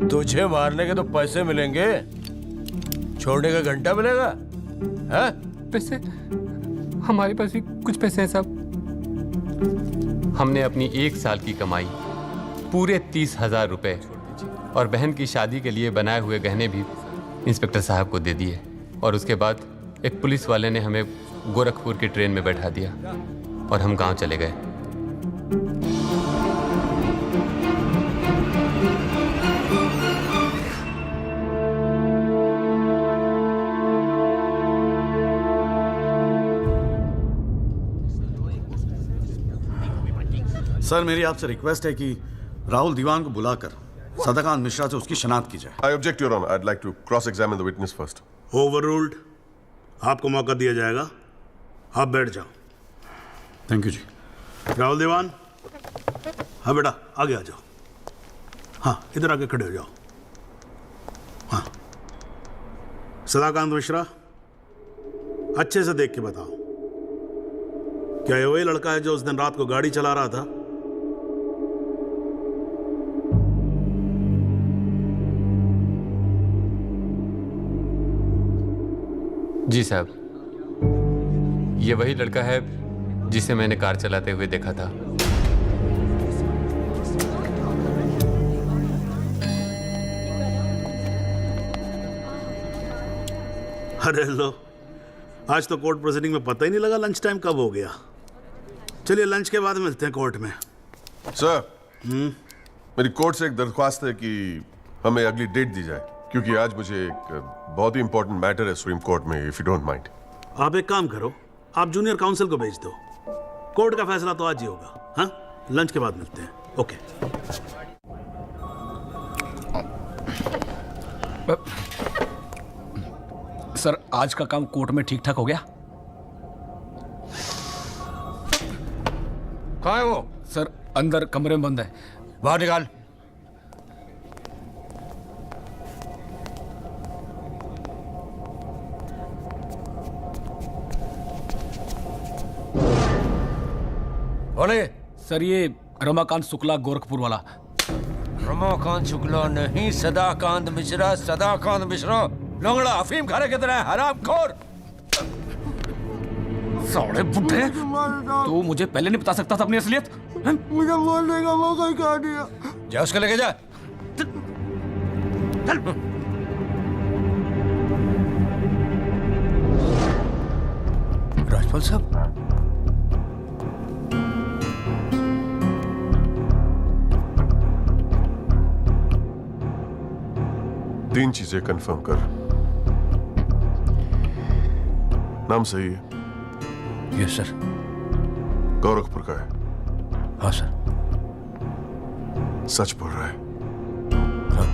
Speaker 7: तुझे मारने के तो पैसे मिलेंगे, छोड़ने का घंटा मिलेगा? है?
Speaker 6: पैसे? हमारे पास भी कुछ पैसे हैं साहब। हमने अपनी 1 साल की कमाई पूरे 30,000 रुपए और बहन की शादी के लिए बनाए हुए गहने भी इंस्पेक्टर साहब को दे दिए। और उसके बाद एक पुलिस वाले ने हमें गोरखपुर की ट्रेन में बैठा दिया और हम गांव चले गए।
Speaker 5: सर मेरी आपसे रिक्वेस्ट है कि राहुल दीवान को बुलाकर सदाकांत मिश्रा से उसकी शनाख्त की जाए।
Speaker 8: I object, Your Honor. I'd like to cross-examine the witness first.
Speaker 9: Overruled. आपको मौका दिया जाएगा, आप बैठ जाओ।
Speaker 5: थैंक यू जी।
Speaker 9: राहुल दीवान, हाँ बेटा आगे आ जाओ। हाँ इधर आके खड़े हो जाओ। हाँ सदाकांत मिश्रा, अच्छे से देख के बताओ, क्या ये वही लड़का है जो उस दिन रात को गाड़ी चला रहा था?
Speaker 6: जी साहब, ये वही लड़का है जिसे मैंने कार चलाते हुए देखा था।
Speaker 9: अरे लो, आज तो कोर्ट प्रोसीडिंग में पता ही नहीं लगा लंच टाइम कब हो गया। चलिए लंच के बाद मिलते हैं कोर्ट में।
Speaker 8: सर, मेरी कोर्ट से एक दरख्वास्त है कि हमें अगली डेट दी जाए, क्योंकि आज मुझे एक बहुत ही इंपॉर्टेंट मैटर है सुप्रीम कोर्ट में, इफ यू डोंट माइंड।
Speaker 9: आप एक काम करो, आप जूनियर काउंसिल को भेज दो, कोर्ट का फैसला तो आज ही होगा। हाँ लंच के बाद मिलते हैं। ओके।
Speaker 1: सर आज का काम कोर्ट में ठीक ठाक हो गया?
Speaker 7: कहाँ है वो?
Speaker 1: सर अंदर कमरे में बंद है।
Speaker 7: बाहर निकाल। कौन है?
Speaker 1: सर ये रमाकांत शुक्ला, गोरखपुर वाला।
Speaker 7: रमाकांत शुक्ला नहीं, सदाकांत मिश्रा। सदाकांत मिश्रा लंगड़ा अफीम खाने की तरह हरामखोर।
Speaker 1: साले बुड्ढे, तू मुझे पहले नहीं बता सकता था अपनी असलियत?
Speaker 12: मुझे बोलने का मौका ही कहा दिया।
Speaker 7: जा उसको लेके जा। राजपाल साहब,
Speaker 8: तीन चीजें कंफर्म कर। नाम सही है?
Speaker 7: Yes sir.
Speaker 8: गोरखपुर का है?
Speaker 7: हाँ सर।
Speaker 8: सच बोल रहा है?
Speaker 7: हाँ।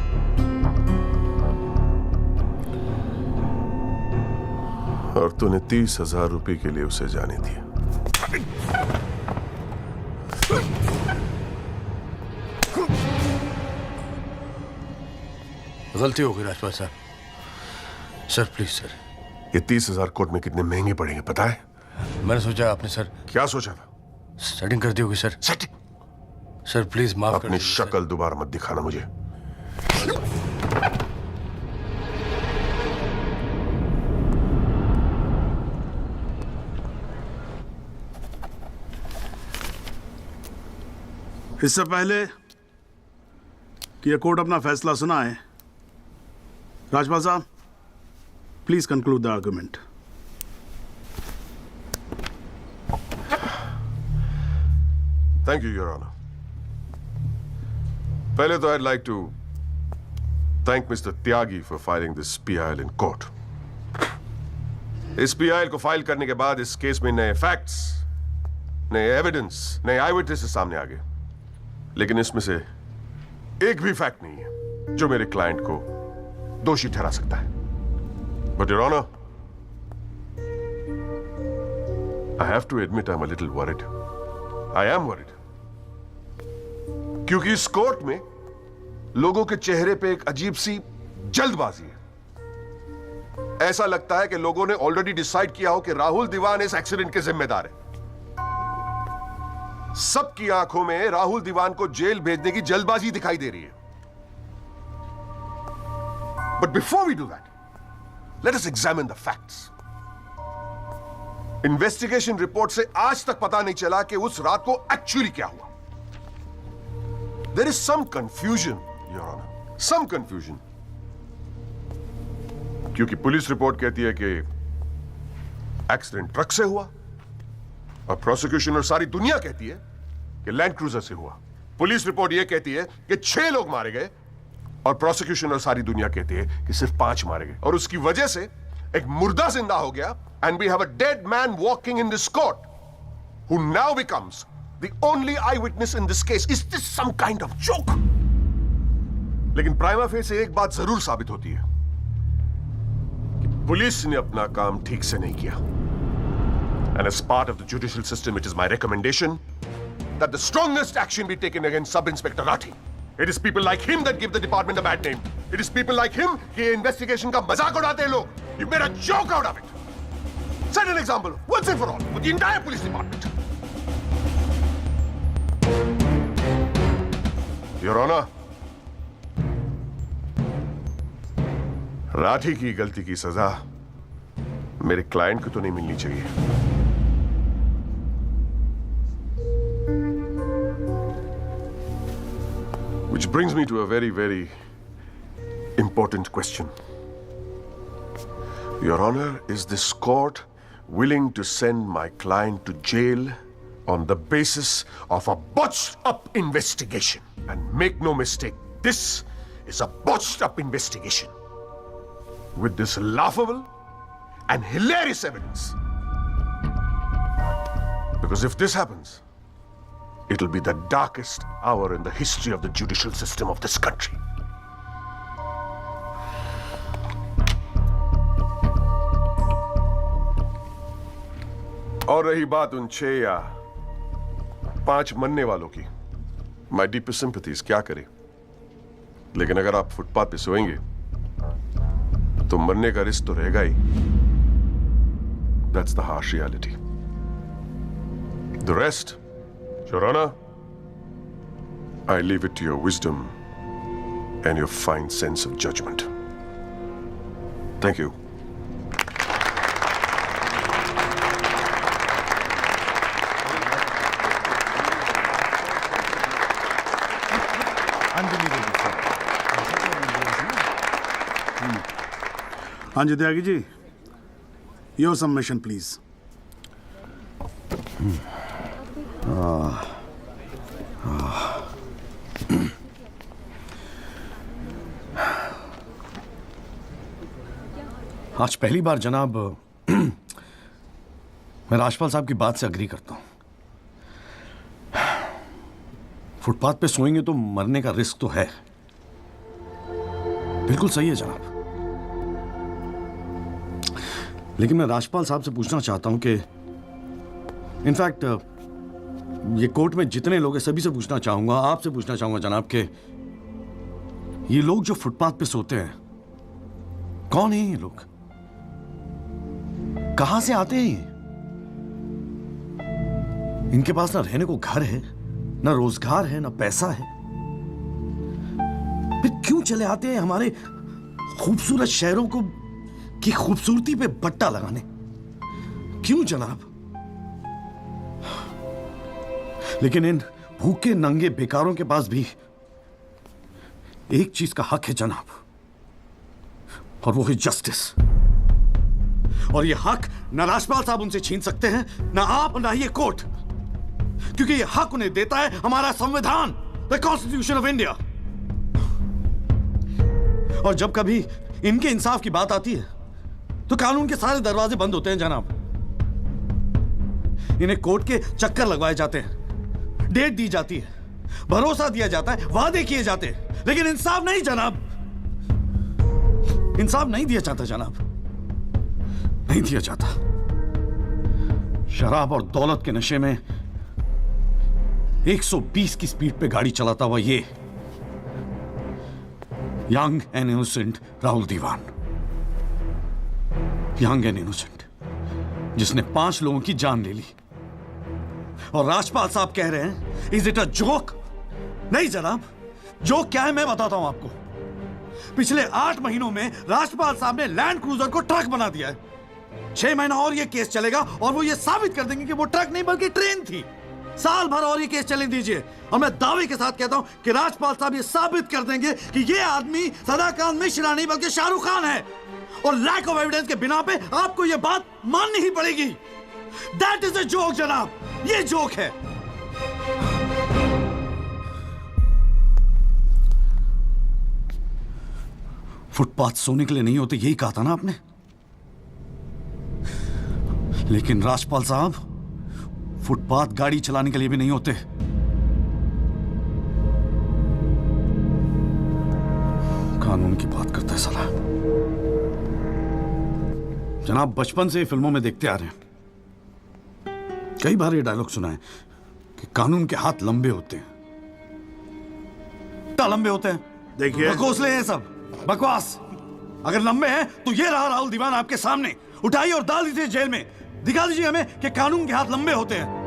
Speaker 8: और तूने 30,000 रुपए के लिए उसे जाने दिया।
Speaker 7: गलती हो गई राजपाल साहब। Sir please sir.
Speaker 8: ये 30,000 कोर्ट में कितने महंगे पड़ेंगे पता है?
Speaker 7: मैंने सोचा आपने सर।
Speaker 8: क्या सोचा था?
Speaker 7: सेटिंग कर दी होगी सर।
Speaker 8: सेटिंग?
Speaker 7: सर प्लीज माफ कर
Speaker 8: अपनी शक्ल दोबारा मत दिखाना मुझे।
Speaker 9: इससे पहले कि यह कोर्ट अपना फैसला सुनाए, राजपाल साहब please conclude the argument.
Speaker 8: Thank you your honour. पहले तो I'd like to thank Mr. Tyagi for filing this PIL in court. इस PIL को फाइल करने के बाद इस केस में नए फैक्ट्स, नए एविडेंस, नए आई विटनेसेस सामने आ गए, लेकिन इसमें से एक भी फैक्ट नहीं है जो मेरे क्लाइंट को दोषी ठहरा सकता है। But your honour, I have to admit I'm a little worried. I am worried. क्योंकि इस कोर्ट में लोगों के चेहरे पे एक अजीब सी जल्दबाजी है। ऐसा लगता है कि लोगों ने ऑलरेडी डिसाइड किया हो कि राहुल दीवान इस एक्सीडेंट के जिम्मेदार है। सबकी आंखों में राहुल दीवान को जेल भेजने की जल्दबाजी दिखाई दे रही है। But before we do that, let us examine the facts. Investigation report से आज तक पता नहीं चला कि उस रात को एक्चुअली क्या हुआ। There is some confusion, Your Honor. Some confusion. क्योंकि पुलिस रिपोर्ट कहती है कि एक्सीडेंट ट्रक से हुआ, और प्रोसिक्यूशन और सारी दुनिया कहती है कि लैंड क्रूजर से हुआ। पुलिस रिपोर्ट यह कहती है कि 6 लोग मारे गए, और प्रोसिक्यूशन और सारी दुनिया कहती है कि सिर्फ 5 मारे गए, और उसकी वजह से एक मुर्दा जिंदा हो गया, and we have a dead man walking in this court, who now becomes the only eyewitness in this case. Is this some kind of joke? लेकिन प्राइमा फेस एक बात जरूर साबित होती है कि पुलिस ने अपना काम ठीक से नहीं किया. And as part of the judicial system, it is my recommendation that the strongest action be taken against Sub-Inspector Rathi. It is people like him that give the department a bad name. It is people like him कि investigation का मजाक उड़ाते हैं लोग. You made a joke out of it. Set an example once and for all for the entire police department. Your Honor, Rathi की गलती की सजा मेरे क्लाइंट को तो नहीं मिलनी चाहिए. Which brings me to a very, very important question. Your Honor, is this court willing to send my client to jail on the basis of a botched-up investigation? And make no mistake, this is a botched-up investigation with this laughable and hilarious evidence. Because if this happens, it'll be the darkest hour in the history of the judicial system of this country. और रही बात उन 6 या 5 मरने वालों की, my deepest sympathies, क्या करें? लेकिन अगर आप फुटपाथ पे सोएंगे तो मरने का रिस्क तो रहेगा ही. That's the harsh reality. The rest, Your Honor, I leave it to your wisdom and your fine sense of judgment. Thank you.
Speaker 9: हाँ जी Tyagi ji, your submission please.
Speaker 21: आज पहली बार जनाब मैं राजपाल साहब की बात से अग्री करता हूं. फुटपाथ पे सोएंगे तो मरने का रिस्क तो है. बिल्कुल सही है जनाब. लेकिन मैं राजपाल साहब से पूछना चाहता हूं कि इनफैक्ट ये कोर्ट में जितने लोग हैं सभी से पूछना चाहूंगा, आपसे पूछना चाहूंगा जनाब के ये लोग जो फुटपाथ पे सोते हैं कौन है? ये लोग कहां से आते हैं? ये इनके पास ना रहने को घर है, ना रोजगार है, ना पैसा है. फिर क्यों चले आते हैं हमारे खूबसूरत शहरों को की खूबसूरती पे बट्टा लगाने? क्यों जनाब? लेकिन इन भूखे नंगे बेकारों के पास भी एक चीज का हक है जनाब, और वो है जस्टिस. और ये हक ना राजपाल साहब उनसे छीन सकते हैं, ना आप, ना ये कोर्ट, क्योंकि ये हक उन्हें देता है हमारा संविधान, द कॉन्स्टिट्यूशन ऑफ इंडिया. और जब कभी इनके इंसाफ की बात आती है तो कानून के सारे दरवाजे बंद होते हैं जनाब. इन्हें कोर्ट के चक्कर लगवाए जाते हैं, डेट दी जाती है, भरोसा दिया जाता है, वादे किए जाते हैं, लेकिन इंसाफ नहीं जनाब. इंसाफ नहीं दिया जाता जनाब, नहीं दिया जाता. शराब और दौलत के नशे में 120 की स्पीड पे गाड़ी चलाता हुआ ये young and innocent Rahul Diwan, young and innocent, जिसने 5 लोगों की जान ले ली. और राजपाल साहब कह रहे हैं इज इट अ जोक? नहीं जनाब, जोक क्या है मैं बताता हूं आपको. पिछले 8 महीनों में राजपाल साहब ने लैंड क्रूजर को ट्रक बना दिया है. 6 महीना और ये केस चलेगा और वो ये साबित कर देंगे कि वो ट्रक नहीं बल्कि ट्रेन थी. साल भर और ये केस चलने दीजिए और मैं दावे के साथ कहता हूं कि राजपाल साहब ये साबित कर देंगे कि ये आदमी सदाकांत मिश्रा नहीं बल्कि शाहरुख खान है. और लैक ऑफ एविडेंस के बिना पे आपको ये बात माननी ही पड़ेगी. दैट इज अ जोक जनाब, ये जोक है. फुटपाथ सोने के लिए नहीं होते, यही कहा था ना आपने. लेकिन राजपाल साहब फुटपाथ गाड़ी चलाने के लिए भी नहीं होते। कानून की बात करता है साला। जनाब, बचपन से फिल्मों में देखते आ रहे हैं, कई बार ये डायलॉग सुना है कि कानून के हाथ लंबे होते हैं। क्या लंबे होते हैं?
Speaker 9: देखिए,
Speaker 21: घोंसले हैं सब, बकवास। अगर लंबे हैं तो ये रहा राहुल दीवान आपके सामने, उठाइए और डाल दीजिए जेल में। दिखा दीजिए हमें कि कानून के हाथ लंबे होते हैं।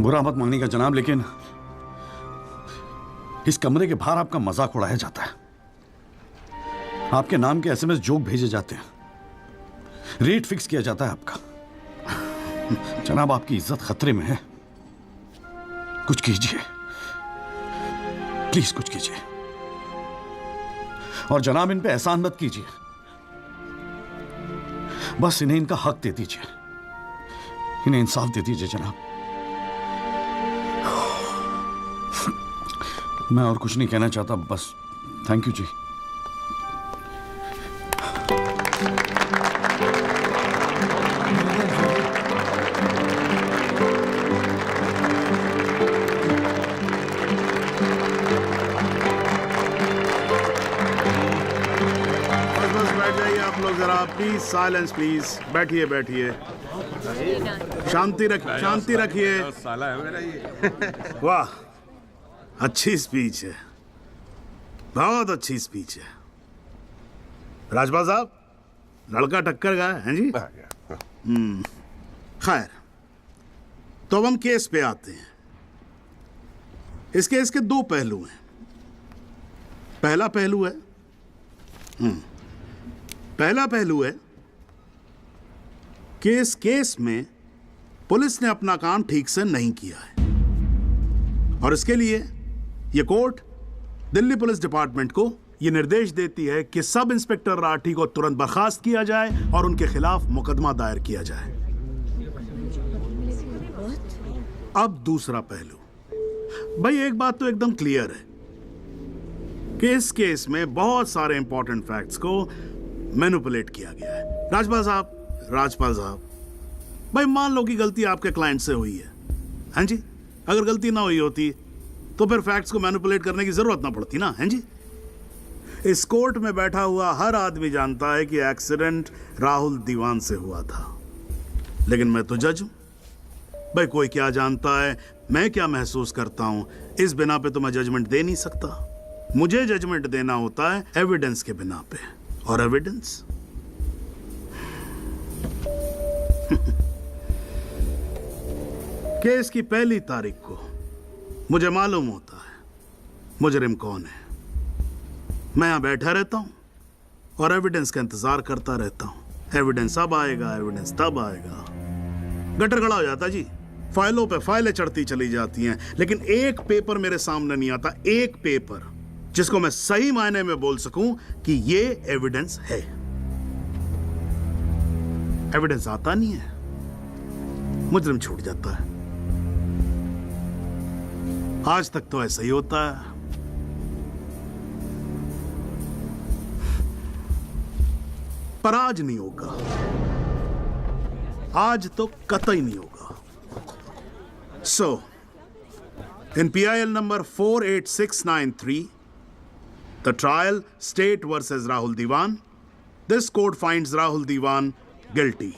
Speaker 21: बुरा मत मानिएगा जनाब, लेकिन इस कमरे के बाहर आपका मजाक उड़ाया जाता है, आपके नाम के एसएमएस जोक भेजे जाते हैं, रेट फिक्स किया जाता है आपका। जनाब, आपकी इज्जत खतरे में है, कुछ कीजिए, प्लीज कुछ कीजिए। और जनाब, इन पे एहसान मत कीजिए, बस इन्हें इनका हक दे दीजिए, इन्हें इंसाफ दे दीजिए जनाब। मैं और कुछ नहीं कहना चाहता, बस थैंक यू जी।
Speaker 9: बस बैठ जाइए आप लोग जरा, प्लीज साइलेंस प्लीज। बैठिए बैठिए, शांति रखिए।
Speaker 19: साला है मेरा ये।
Speaker 9: वाह, अच्छी स्पीच है, बहुत अच्छी स्पीच है। राजपाल साहब, लड़का टक्कर गया है जी। खैर, तो अब हम केस पे आते हैं। इस केस के दो पहलू हैं। पहला पहलू है कि इस केस में पुलिस ने अपना काम ठीक से नहीं किया है, और इसके लिए ये कोर्ट दिल्ली पुलिस डिपार्टमेंट को ये निर्देश देती है कि सब इंस्पेक्टर राठी को तुरंत बर्खास्त किया जाए और उनके खिलाफ मुकदमा दायर किया जाए। अब दूसरा पहलू। भाई, एक बात तो एकदम क्लियर है कि इस केस में बहुत सारे इंपॉर्टेंट फैक्ट्स को मैनिपुलेट किया गया है। राजपाल साहब, भाई मान लो कि गलती आपके क्लाइंट से हुई है, हाँ जी। अगर गलती ना हुई होती तो फिर फैक्ट्स को मैनिपुलेट करने की जरूरत ना पड़ती ना, हैं जी। इस कोर्ट में बैठा हुआ हर आदमी जानता है कि एक्सीडेंट राहुल दीवान से हुआ था, लेकिन मैं तो जज हूं। भाई, कोई क्या जानता है, मैं क्या महसूस करता हूं, इस बिना पे तो मैं जजमेंट दे नहीं सकता। मुझे जजमेंट देना होता है एविडेंस के बिना पे, और एविडेंस केस की पहली तारीख को मुझे मालूम होता है मुजरिम कौन है। मैं यहां बैठा रहता हूं और एविडेंस का इंतजार करता रहता हूं। एविडेंस अब आएगा, एविडेंस तब आएगा। गटर खड़ा हो जाता जी, फाइलों पे फाइलें चढ़ती चली जाती हैं, लेकिन एक पेपर मेरे सामने नहीं आता, एक पेपर जिसको मैं सही मायने में बोल सकूं कि ये एविडेंस है। एविडेंस आता नहीं है, मुजरिम छूट जाता है। आज तक तो ऐसा ही होता है। पर आज नहीं होगा, आज तो कतई नहीं होगा। So, in PIL number 48693, the trial State versus Rahul Diwan, this court finds Rahul Diwan guilty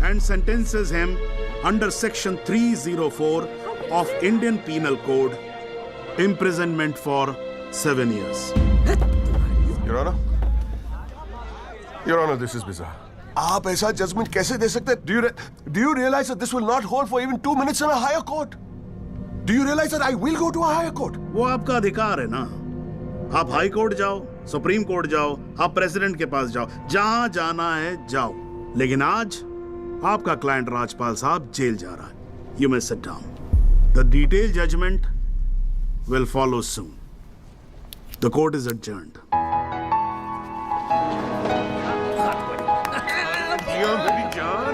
Speaker 9: and sentences him under section 304 of Indian Penal Code, imprisonment for 7 years.
Speaker 8: Your Honor, this is bizarre. आप ऐसा judgement कैसे दे सकते हैं? Do you realize that this will not hold for even 2 minutes in a higher court? Do you realize that I will go to a higher court?
Speaker 9: वो आपका अधिकार है ना। आप हाई कोर्ट जाओ, सुप्रीम कोर्ट जाओ, आप प्रेसिडेंट के पास जाओ, जहां जाना है जाओ। लेकिन आज आपका क्लाइंट राजपाल साहब जेल जा रहा है। You may sit down. The detailed judgment will follow soon. The court is adjourned.
Speaker 19: मेरी जान।